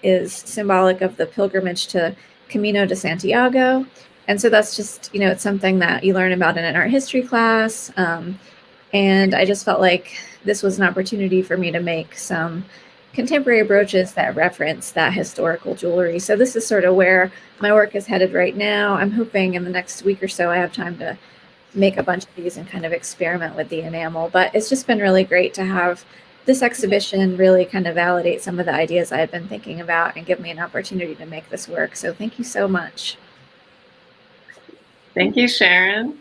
is symbolic of the pilgrimage to Camino de Santiago. And so that's just, it's something that you learn about in an art history class. And I just felt like this was an opportunity for me to make some contemporary brooches that reference that historical jewelry. So this is sort of where my work is headed right now. I'm hoping in the next week or so I have time to make a bunch of these and kind of experiment with the enamel. But it's just been really great to have this exhibition really kind of validate some of the ideas I had been thinking about and give me an opportunity to make this work. So thank you so much. Thank you, Sharon.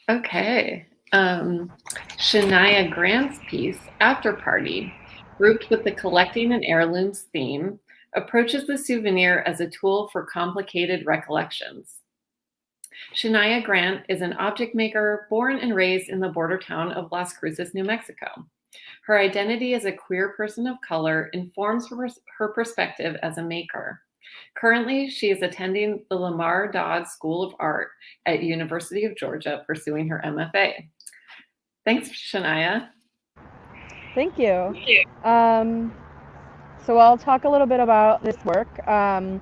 Okay. Shania Grant's piece, After Party, grouped with the Collecting and Heirlooms theme, approaches the souvenir as a tool for complicated recollections. Shania Grant is an object maker born and raised in the border town of Las Cruces, New Mexico. Her identity as a queer person of color informs her perspective as a maker. Currently, she is attending the Lamar Dodd School of Art at University of Georgia, pursuing her MFA. Thanks, Shania. Thank you. So I'll talk a little bit about this work. Right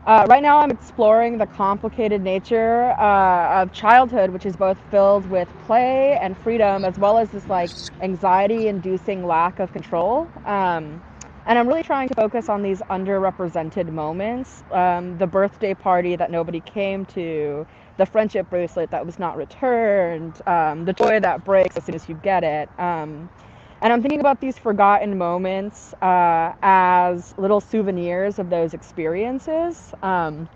now I'm exploring the complicated nature of childhood, which is both filled with play and freedom, as well as this like anxiety-inducing lack of control. And I'm really trying to focus on these underrepresented moments, the birthday party that nobody came to, the friendship bracelet that was not returned, the toy that breaks as soon as you get it. And I'm thinking about these forgotten moments as little souvenirs of those experiences. And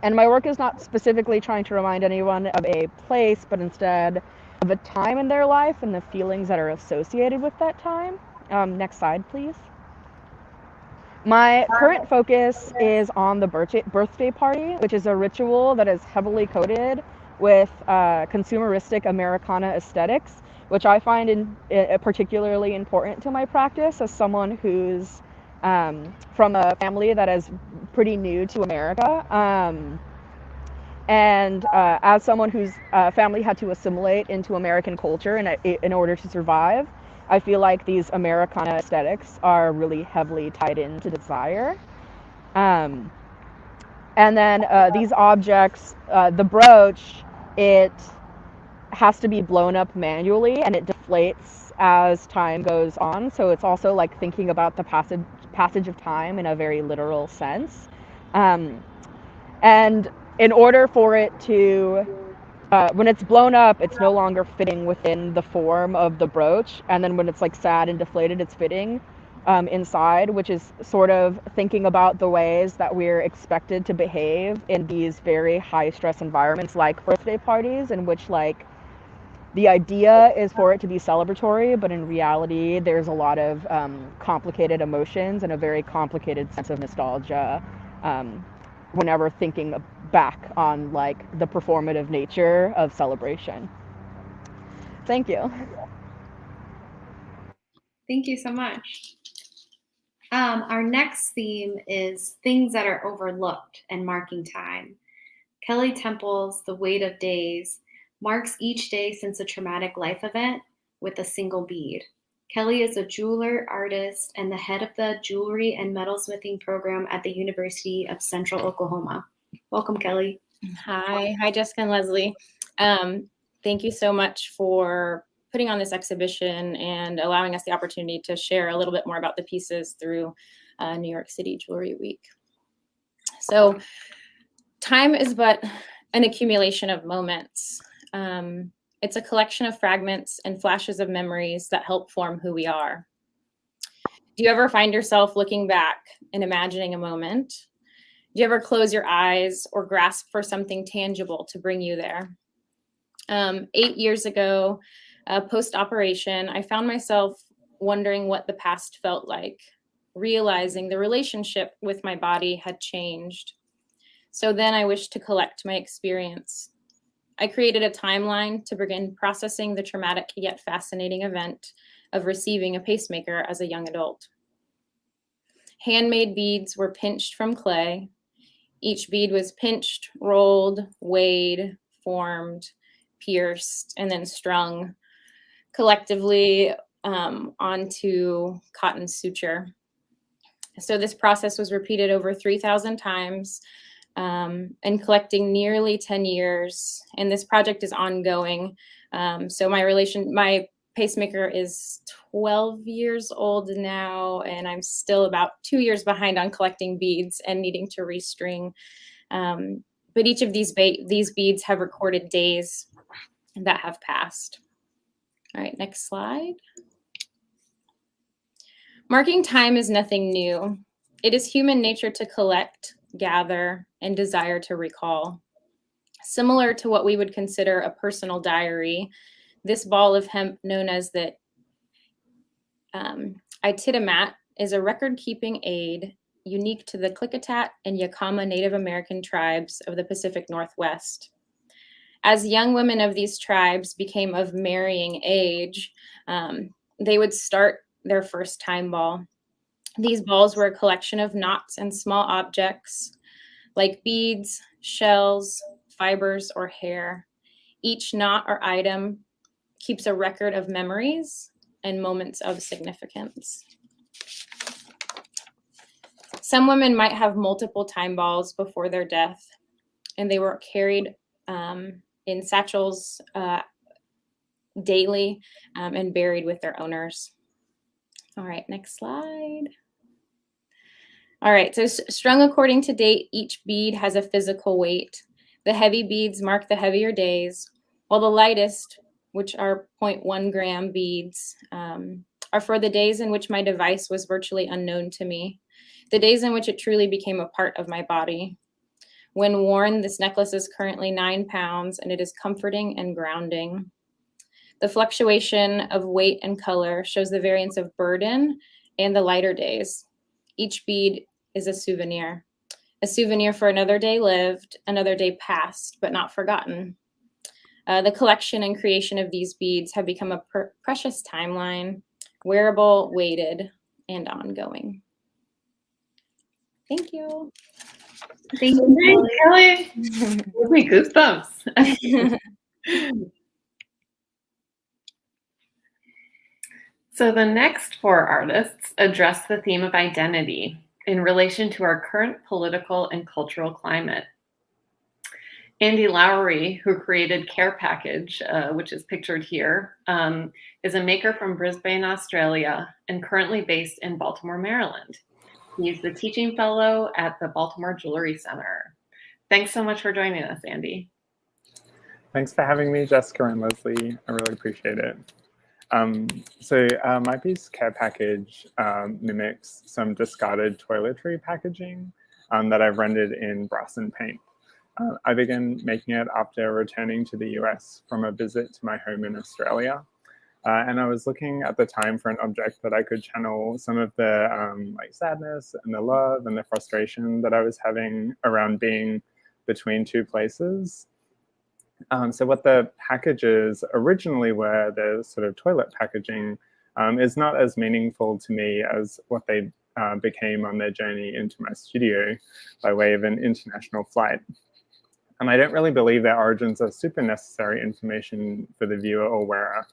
my work is not specifically trying to remind anyone of a place, but instead of a time in their life and the feelings that are associated with that time. Next slide, please. My current focus is on the birthday party, which is a ritual that is heavily coded with consumeristic Americana aesthetics, which I find particularly important to my practice as someone who's from a family that is pretty new to America. And as someone whose family had to assimilate into American culture in order to survive, I feel like these Americana aesthetics are really heavily tied into desire. And then these objects, the brooch, it has to be blown up manually and it deflates as time goes on. So it's also like thinking about the passage of time in a very literal sense. And in order for it to when it's blown up, it's no longer fitting within the form of the brooch. And then when it's like sad and deflated, it's fitting inside, which is sort of thinking about the ways that we're expected to behave in these very high stress environments like birthday parties, in which like the idea is for it to be celebratory, but in reality, there's a lot of complicated emotions and a very complicated sense of nostalgia whenever thinking back on like the performative nature of celebration. Thank you. Thank you so much. Our next theme is things that are overlooked and marking time. Kelly Temple's The Weight of Days marks each day since a traumatic life event with a single bead. Kelly is a jeweler, artist, and the head of the Jewelry and Metalsmithing program at the University of Central Oklahoma. Welcome, Kelly. Hi, Jessica and Leslie. Thank you so much for putting on this exhibition and allowing us the opportunity to share a little bit more about the pieces through New York City Jewelry Week. So time is but an accumulation of moments. It's a collection of fragments and flashes of memories that help form who we are. Do you ever find yourself looking back and imagining a moment? Do you ever close your eyes or grasp for something tangible to bring you there? 8 years ago, post-operation, I found myself wondering what the past felt like, realizing the relationship with my body had changed. So then I wished to collect my experience. I created a timeline to begin processing the traumatic yet fascinating event of receiving a pacemaker as a young adult. Handmade beads were pinched from clay. Each bead was pinched, rolled, weighed, formed, pierced, and then strung collectively onto cotton suture. So this process was repeated over 3,000 times and collecting nearly 10 years. And this project is ongoing. So my pacemaker is 12 years old now, and I'm still about 2 years behind on collecting beads and needing to restring. But each of these beads have recorded days that have passed. All right, next slide. Marking time is nothing new. It is human nature to collect, gather, and desire to recall. Similar to what we would consider a personal diary, this ball of hemp known as the Ititamat is a record-keeping aid unique to the Klickitat and Yakama Native American tribes of the Pacific Northwest. As young women of these tribes became of marrying age, they would start their first time ball. These balls were a collection of knots and small objects like beads, shells, fibers, or hair. Each knot or item keeps a record of memories and moments of significance. Some women might have multiple time balls before their death, and they were carried in satchels daily and buried with their owners. All right, next slide. All right, so strung according to date, each bead has a physical weight. The heavy beads mark the heavier days, while the lightest, which are 0.1 gram beads, are for the days in which my device was virtually unknown to me, the days in which it truly became a part of my body. When worn, this necklace is currently 9 pounds, and it is comforting and grounding. The fluctuation of weight and color shows the variance of burden and the lighter days. Each bead is a souvenir for another day lived, another day passed, but not forgotten. The collection and creation of these beads have become a precious timeline, wearable, weighted, and ongoing. Thank you. Thank you, Kelly. Give me goosebumps. So the next 4 artists address the theme of identity in relation to our current political and cultural climate. Andy Lowry, who created Care Package, which is pictured here, is a maker from Brisbane, Australia, and currently based in Baltimore, Maryland. He's the teaching fellow at the Baltimore Jewelry Center. Thanks so much for joining us, Andy. Thanks for having me, Jessica and Leslie. I really appreciate it. My piece, Care Package, mimics some discarded toiletry packaging that I've rendered in brass and paint. I began making it after returning to the US from a visit to my home in Australia. And I was looking at the time for an object that I could channel some of the sadness and the love and the frustration that I was having around being between 2 places. So what the packages originally were, the sort of toilet packaging, is not as meaningful to me as what they became on their journey into my studio by way of an international flight. And I don't really believe their origins are super necessary information for the viewer or wearer,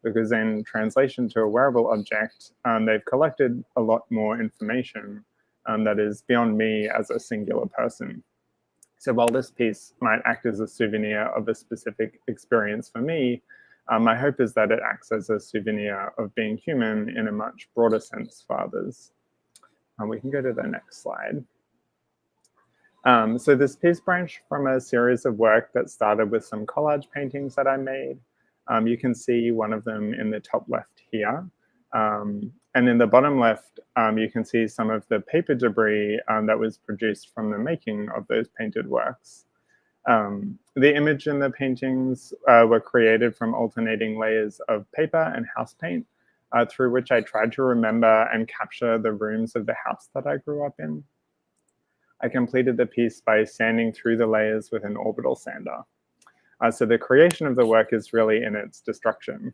because in translation to a wearable object, they've collected a lot more information that is beyond me as a singular person. So while this piece might act as a souvenir of a specific experience for me, my hope is that it acts as a souvenir of being human in a much broader sense for others. We can go to the next slide. So this piece branched from a series of work that started with some collage paintings that I made. You can see one of them in the top left here. And in the bottom left, you can see some of the paper debris that was produced from the making of those painted works. The image in the paintings were created from alternating layers of paper and house paint, through which I tried to remember and capture the rooms of the house that I grew up in. I completed the piece by sanding through the layers with an orbital sander. So the creation of the work is really in its destruction.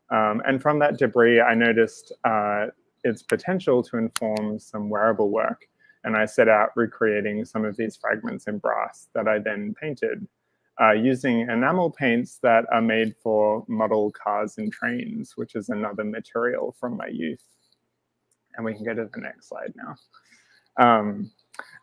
And from that debris, I noticed its potential to inform some wearable work. And I set out recreating some of these fragments in brass that I then painted, using enamel paints that are made for model cars and trains, which is another material from my youth. And we can go to the next slide now.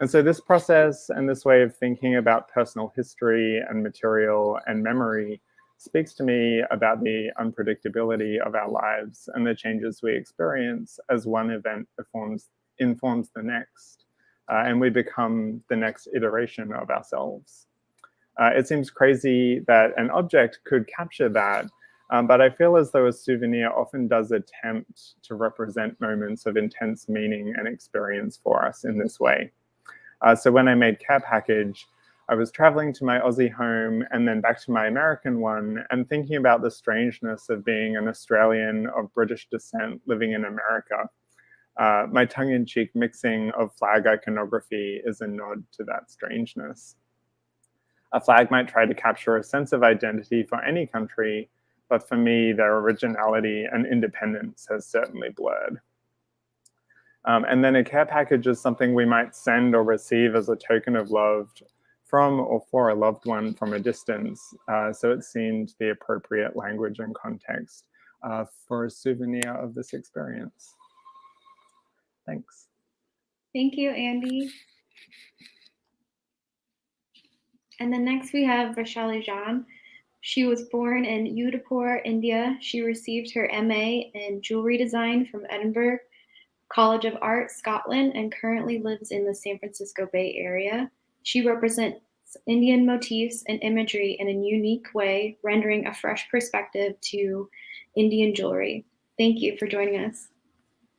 And so this process and this way of thinking about personal history and material and memory speaks to me about the unpredictability of our lives and the changes we experience as one event informs the next, and we become the next iteration of ourselves. It seems crazy that an object could capture that, but I feel as though a souvenir often does attempt to represent moments of intense meaning and experience for us in this way. So when I made Care Package, I was traveling to my Aussie home and then back to my American one and thinking about the strangeness of being an Australian of British descent living in America. My tongue-in-cheek mixing of flag iconography is a nod to that strangeness. A flag might try to capture a sense of identity for any country, but for me, their originality and independence has certainly blurred. And then a care package is something we might send or receive as a token of love from or for a loved one from a distance. So it seemed the appropriate language and context for a souvenir of this experience. Thanks. Thank you, Andy. And then next we have Vaishali Jan. She was born in Udaipur, India. She received her MA in jewelry design from Edinburgh College of Art, Scotland, and currently lives in the San Francisco Bay Area. She represents Indian motifs and imagery in a unique way, rendering a fresh perspective to Indian jewelry. Thank you for joining us.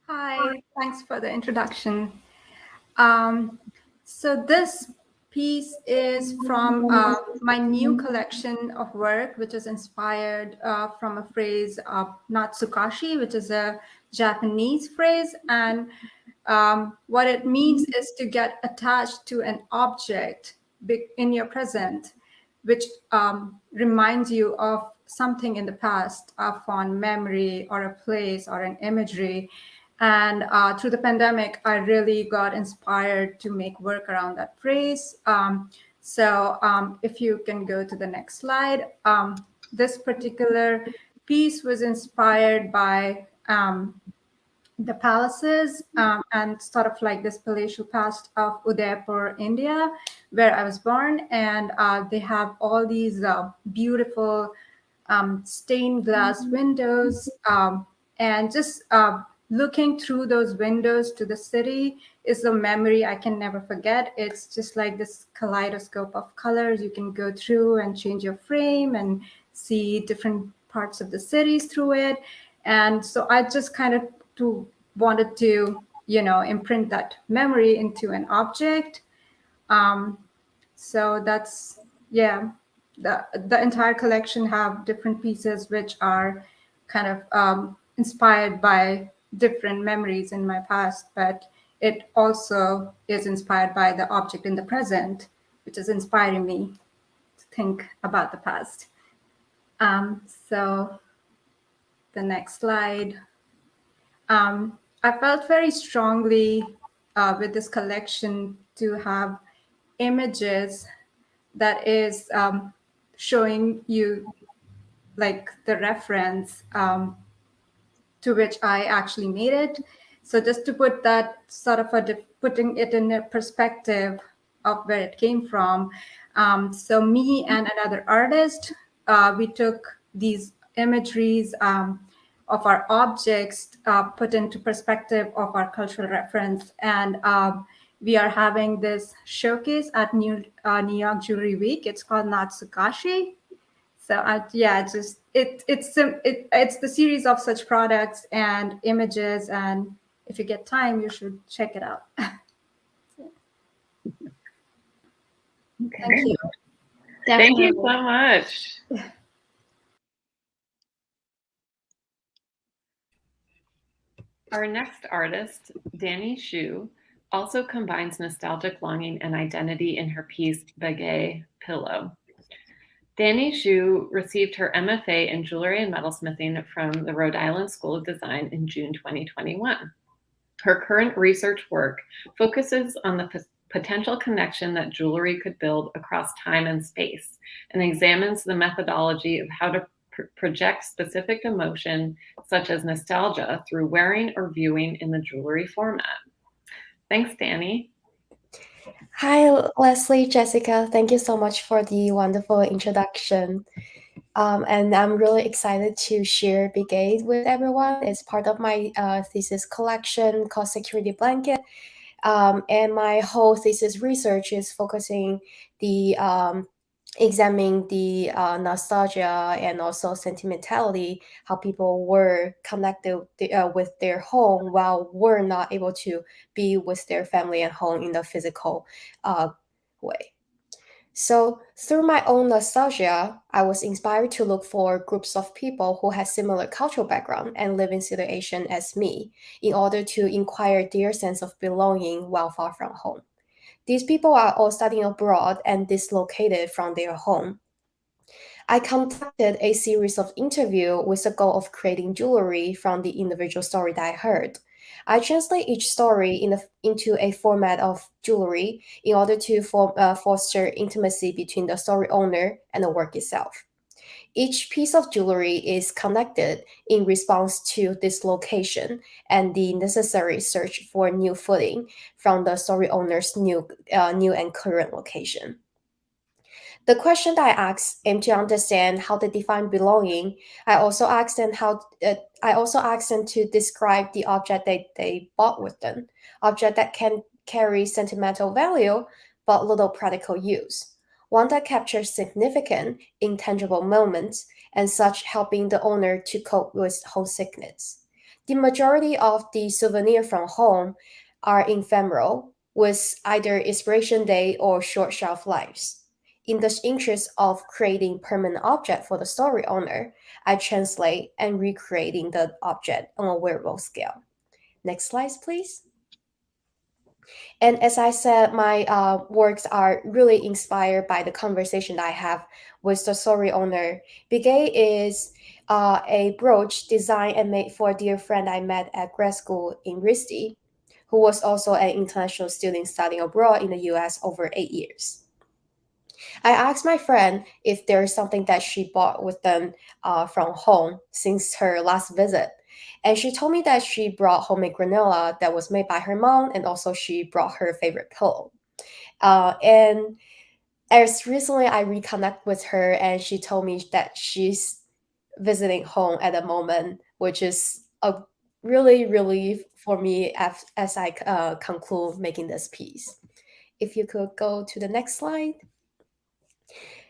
Hi, thanks for the introduction. So this piece is from my new collection of work, which is inspired from a phrase of Natsukashi, which is a Japanese phrase. And what it means is to get attached to an object in your present, which reminds you of something in the past, a fond memory or a place or an imagery. And through the pandemic, I really got inspired to make work around that phrase. So if you can go to the next slide, this particular piece was inspired by the palaces and sort of like this palatial past of Udaipur, India, where I was born. And they have all these beautiful stained glass windows, and just looking through those windows to the city is a memory I can never forget. It's just like this kaleidoscope of colors. You can go through and change your frame and see different parts of the cities through it. And so I just kind of wanted to, imprint that memory into an object. So that's, yeah, the entire collection have different pieces which are kind of inspired by different memories in my past, but it also is inspired by the object in the present, which is inspiring me to think about the past. So the next slide. I felt very strongly with this collection to have images that is showing you like the reference to which I actually made it. So just to put that sort of putting it in a perspective of where it came from. So me and another artist, we took these imageries of our objects, put into perspective of our cultural reference. And we are having this showcase at New York Jewelry Week. It's called Natsukashi. So it's the series of such products and images, and if you get time, you should check it out. Okay. Thank you. Thank you so much. Our next artist, Danny Shu, also combines nostalgic longing and identity in her piece, Bagay Pillow. Danny Shu received her MFA in Jewelry and Metalsmithing from the Rhode Island School of Design in June 2021. Her current research work focuses on the potential connection that jewelry could build across time and space, and examines the methodology of how to project specific emotion, such as nostalgia, through wearing or viewing in the jewelry format. Thanks, Danny. Hi, Leslie, Jessica. Thank you so much for the wonderful introduction. And I'm really excited to share Bagay with everyone. It's part of my thesis collection called Security Blanket. And my whole thesis research is focusing examining the nostalgia and also sentimentality, how people were connected with their home while were not able to be with their family at home in the physical way. So through my own nostalgia, I was inspired to look for groups of people who had similar cultural background and living situation as me in order to inquire their sense of belonging while far from home. These people are all studying abroad and dislocated from their home. I conducted a series of interviews with the goal of creating jewelry from the individual story that I heard. I translate each story into a format of jewelry in order to foster intimacy between the story owner and the work itself. Each piece of jewelry is connected in response to this location and the necessary search for new footing from the story owner's new and current location. The question that I asked aim to understand how they define belonging. I also asked them to describe the object they bought with them, object that can carry sentimental value but little practical use, one that captures significant, intangible moments and such, helping the owner to cope with homesickness. The majority of the souvenirs from home are ephemeral, with either expiration date or short shelf lives. In the interest of creating permanent object for the story owner, I translate and recreating the object on a wearable scale. Next slide, please. And as I said, my works are really inspired by the conversation I have with the story owner. Bigay is a brooch designed and made for a dear friend I met at grad school in RISD, who was also an international student studying abroad in the US over 8 years. I asked my friend if there is something that she bought with them from home since her last visit. And she told me that she brought homemade granola that was made by her mom, and also she brought her favorite pillow. And as recently I reconnect with her, and she told me that she's visiting home at the moment, which is a really relief for me as I conclude making this piece. If you could go to the next slide.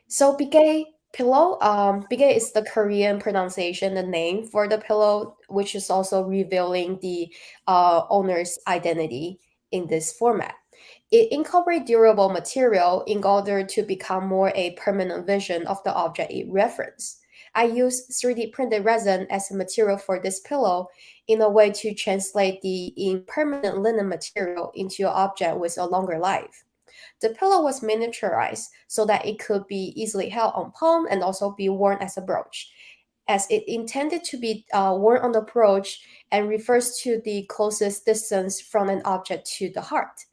So Bigay pillow, Bigay is the Korean pronunciation, the name for the pillow, which is also revealing the owner's identity in this format. It incorporates durable material in order to become more a permanent vision of the object it references. I use 3D printed resin as a material for this pillow in a way to translate the impermanent linen material into an object with a longer life. The pillow was miniaturized so that it could be easily held on palm and also be worn as a brooch, as it intended to be worn on the brooch and refers to the closest distance from an object to the heart.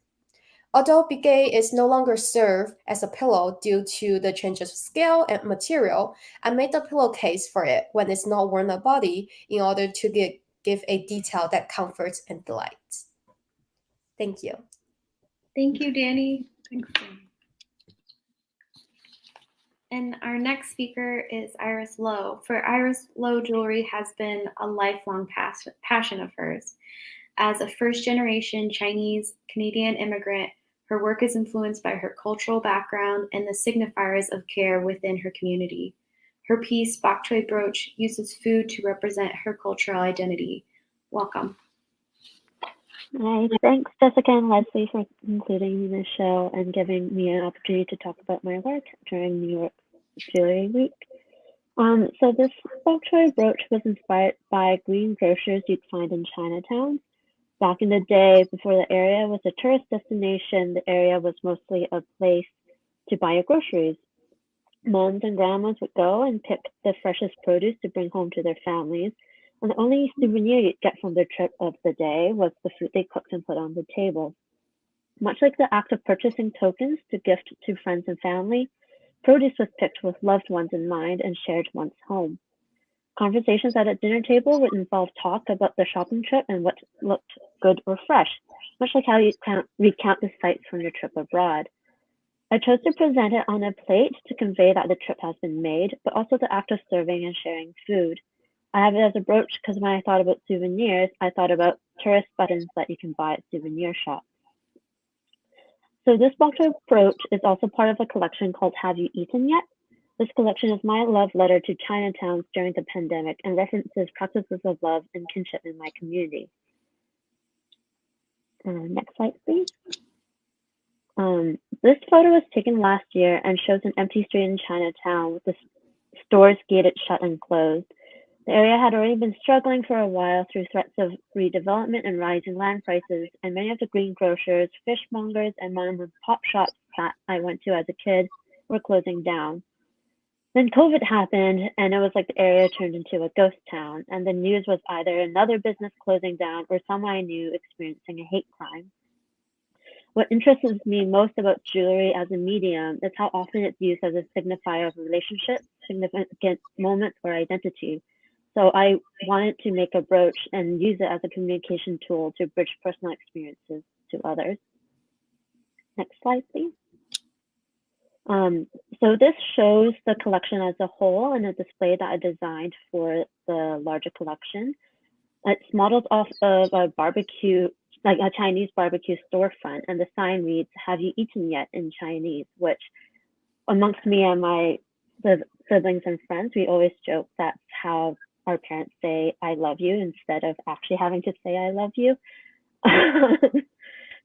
Although Bigay is no longer served as a pillow due to the changes of scale and material, I made the pillowcase for it when it's not worn on the body in order to give a detail that comforts and delights. Thank you. Thank you, Danny. Thanks, Danny. And our next speaker is Iris Lowe. For Iris, Lowe jewelry has been a lifelong passion of hers. As a first-generation Chinese-Canadian immigrant, her work is influenced by her cultural background and the signifiers of care within her community. Her piece, Bok Choy Brooch, uses food to represent her cultural identity. Welcome. Hi, thanks Jessica and Leslie for including me in the show and giving me an opportunity to talk about my work during New York Jewelry Week. So this Bok Choy brooch was inspired by green grocers you'd find in Chinatown. Back in the day, before the area was a tourist destination, the area was mostly a place to buy your groceries. Moms and grandmas would go and pick the freshest produce to bring home to their families. And the only souvenir you'd get from their trip of the day was the food they cooked and put on the table. Much like the act of purchasing tokens to gift to friends and family, produce was picked with loved ones in mind and shared once home. Conversations at a dinner table would involve talk about the shopping trip and what looked good or fresh, much like how you recount the sights from your trip abroad. I chose to present it on a plate to convey that the trip has been made, but also the act of serving and sharing food. I have it as a brooch because when I thought about souvenirs, I thought about tourist buttons that you can buy at souvenir shops. So this Bok Choy brooch is also part of a collection called Have You Eaten Yet? This collection is my love letter to Chinatowns during the pandemic and references practices of love and kinship in my community. Next slide, please. This photo was taken last year and shows an empty street in Chinatown with the stores gated shut and closed. The area had already been struggling for a while through threats of redevelopment and rising land prices, and many of the green grocers, fishmongers, and mom-and-pop shops that I went to as a kid were closing down. Then COVID happened, and it was like the area turned into a ghost town, and the news was either another business closing down or someone I knew experiencing a hate crime. What interests me most about jewelry as a medium is how often it's used as a signifier of relationship, significant moments, or identity. So I wanted to make a brooch and use it as a communication tool to bridge personal experiences to others. Next slide, please. So this shows the collection as a whole in a display that I designed for the larger collection. It's modeled off of a barbecue, like a Chinese barbecue storefront, and the sign reads, "Have you eaten yet?" in Chinese, which amongst me and my siblings and friends, we always joke that's how our parents say "I love you" instead of actually having to say "I love you."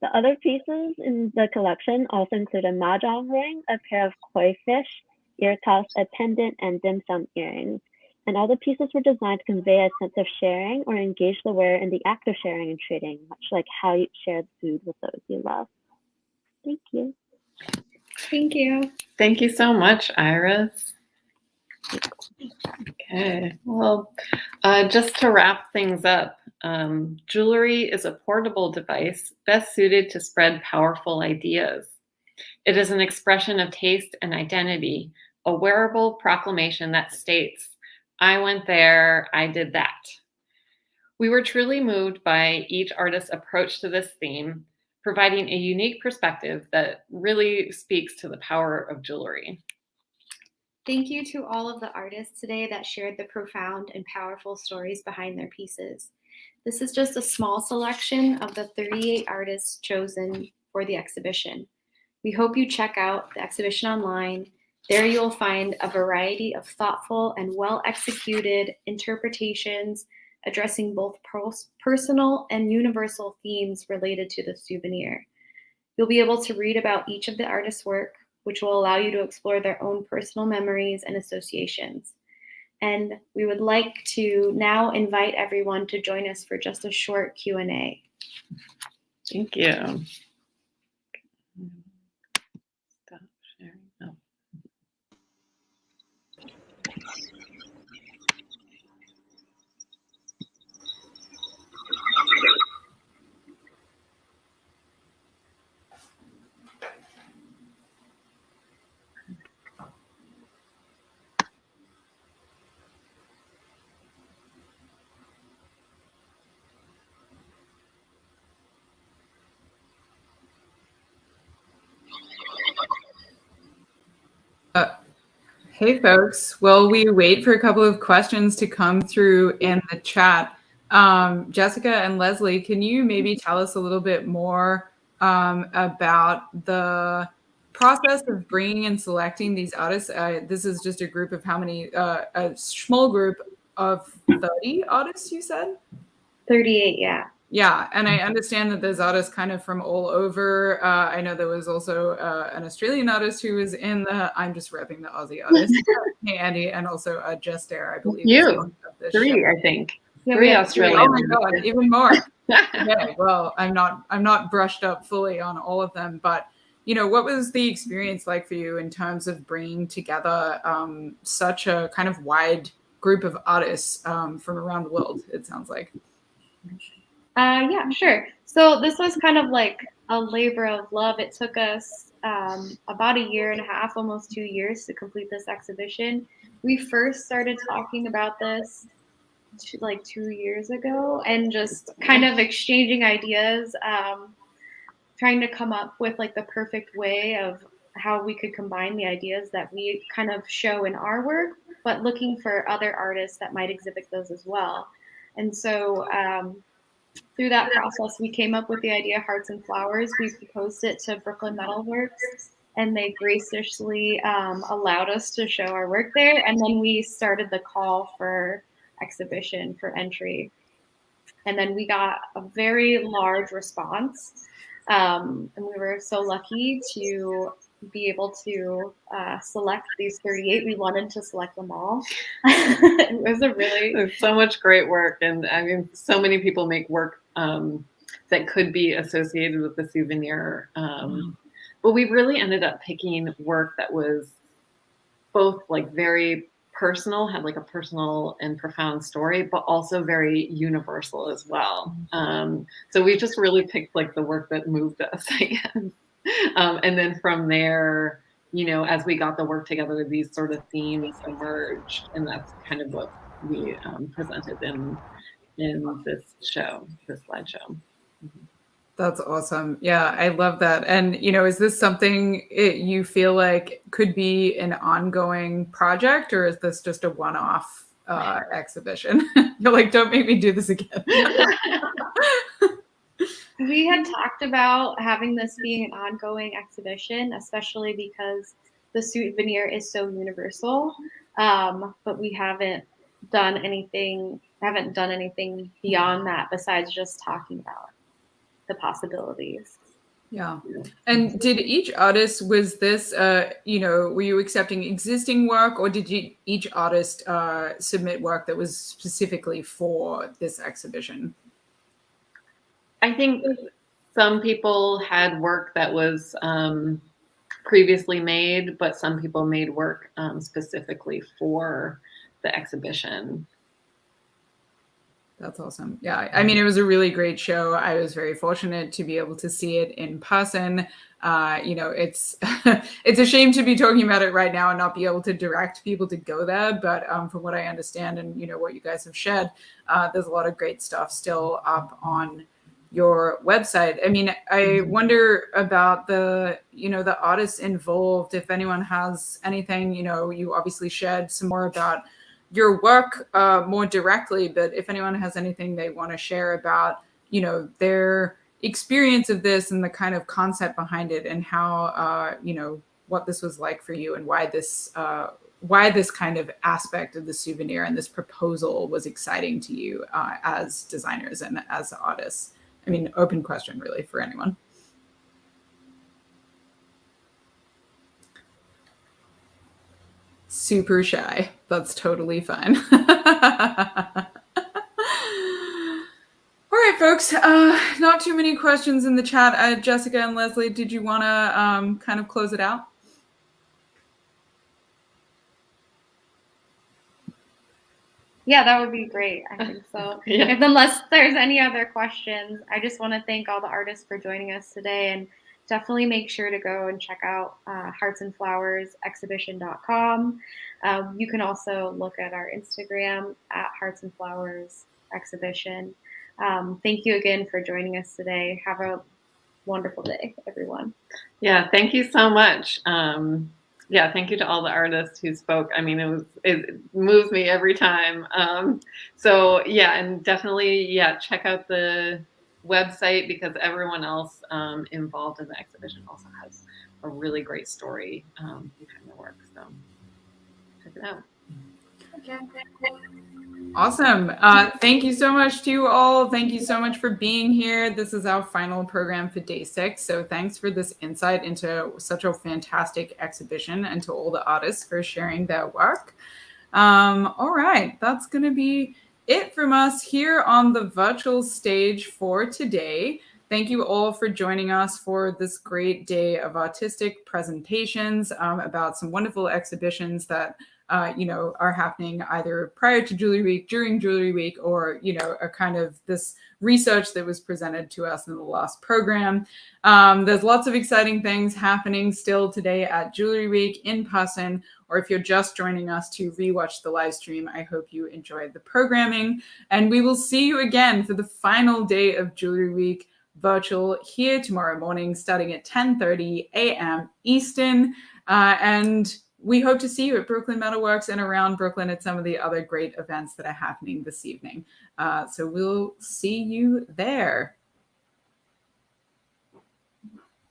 The other pieces in the collection also include a mahjong ring, a pair of koi fish, ear cuffs, a pendant, and dim sum earrings. And all the pieces were designed to convey a sense of sharing or engage the wearer in the act of sharing and trading, much like how you share food with those you love. Thank you. Thank you. Thank you so much, Iris. Okay, well, just to wrap things up, jewelry is a portable device best suited to spread powerful ideas. It is an expression of taste and identity, a wearable proclamation that states, "I went there, I did that." We were truly moved by each artist's approach to this theme, providing a unique perspective that really speaks to the power of jewelry. Thank you to all of the artists today that shared the profound and powerful stories behind their pieces. This is just a small selection of the 38 artists chosen for the exhibition. We hope you check out the exhibition online. There you'll find a variety of thoughtful and well-executed interpretations addressing both personal and universal themes related to the souvenir. You'll be able to read about each of the artist's work, which will allow you to explore their own personal memories and associations. And we would like to now invite everyone to join us for just a short Q&A. Thank you. Stop sharing. Oh. Hey folks, while we wait for a couple of questions to come through in the chat, Jessica and Leslie, can you maybe tell us a little bit more about the process of bringing and selecting these artists? This is just a group of how many, a small group of 30 artists, you said? 38, yeah. Yeah, and I understand that there's artists kind of from all over. I know there was also an Australian artist who was in the, I'm just repping the Aussie artist, hey Andy, and also Jess Dare, I believe. You, three, I think. Yeah, 3 Australian. Oh my God, even more. Okay, well, I'm not brushed up fully on all of them, but you know, what was the experience like for you in terms of bringing together such a kind of wide group of artists from around the world, it sounds like? Yeah, sure. So this was kind of like a labor of love. It took us about 1.5 years, almost 2 years to complete this exhibition. We first started talking about this like 2 years ago and just kind of exchanging ideas, trying to come up with like the perfect way of how we could combine the ideas that we kind of show in our work, but looking for other artists that might exhibit those as well. And so through that process, we came up with the idea Hearts and Flowers. We proposed it to Brooklyn Metalworks, and they graciously allowed us to show our work there. And then we started the call for exhibition for entry. And then we got a very large response. And we were so lucky to be able to select these 38. We wanted to select them all. It was a really... There's so much great work. And I mean, so many people make work that could be associated with the souvenir. But we really ended up picking work that was both like very personal, had like a personal and profound story, but also very universal as well. So we just really picked like the work that moved us, I guess. And then from there, you know, as we got the work together, these sort of themes emerged, and that's kind of what we presented in this show, this slideshow. That's awesome. Yeah, I love that. And, you know, is this something you feel like could be an ongoing project, or is this just a one-off exhibition? You're like, don't make me do this again. We had talked about having this being an ongoing exhibition, especially because the souvenir is so universal. But we haven't done anything beyond that besides just talking about the possibilities. Yeah. And did each artist, was this, you know, were you accepting existing work, or did each artist submit work that was specifically for this exhibition? I think some people had work that was previously made, but some people made work specifically for the exhibition. That's awesome. Yeah, I mean, it was a really great show. I was very fortunate to be able to see it in person. You know, it's it's a shame to be talking about it right now and not be able to direct people to go there. But from what I understand and, you know, what you guys have shared, there's a lot of great stuff still up on your website. I mean, I wonder about the, you know, the artists involved, if anyone has anything. You know, you obviously shared some more about your work more directly, but if anyone has anything they want to share about, you know, their experience of this and the kind of concept behind it, and how, you know, what this was like for you, and why this kind of aspect of the souvenir and this proposal was exciting to you as designers and as artists. I mean, open question really for anyone. Super shy. That's totally fine. All right, folks. Not too many questions in the chat. Jessica and Leslie, did you want to kind of close it out? Yeah, that would be great. I think so. Yeah. Unless there's any other questions, I just want to thank all the artists for joining us today, and definitely make sure to go and check out heartsandflowersexhibition.com. You can also look at our Instagram at Hearts and Flowers Exhibition. Thank you again for joining us today. Have a wonderful day, everyone. Yeah, thank you so much. Yeah, thank you to all the artists who spoke. I mean, it moves me every time. So yeah, and definitely, yeah, check out the website, because everyone else involved in the exhibition also has a really great story behind their work. So check it out. Okay. Awesome. Thank you so much to you all. Thank you so much for being here. This is our final program for day 6. So thanks for this insight into such a fantastic exhibition, and to all the artists for sharing their work. All right, that's going to be it from us here on the virtual stage for today. Thank you all for joining us for this great day of artistic presentations about some wonderful exhibitions that you know, are happening either prior to Jewelry Week, during Jewelry Week, or, you know, a kind of this research that was presented to us in the last program. There's lots of exciting things happening still today at Jewelry Week in person, or if you're just joining us to rewatch the live stream, I hope you enjoyed the programming. And we will see you again for the final day of Jewelry Week virtual here tomorrow morning, starting at 10:30 a.m. Eastern. And we hope to see you at Brooklyn Metalworks and around Brooklyn at some of the other great events that are happening this evening. So we'll see you there.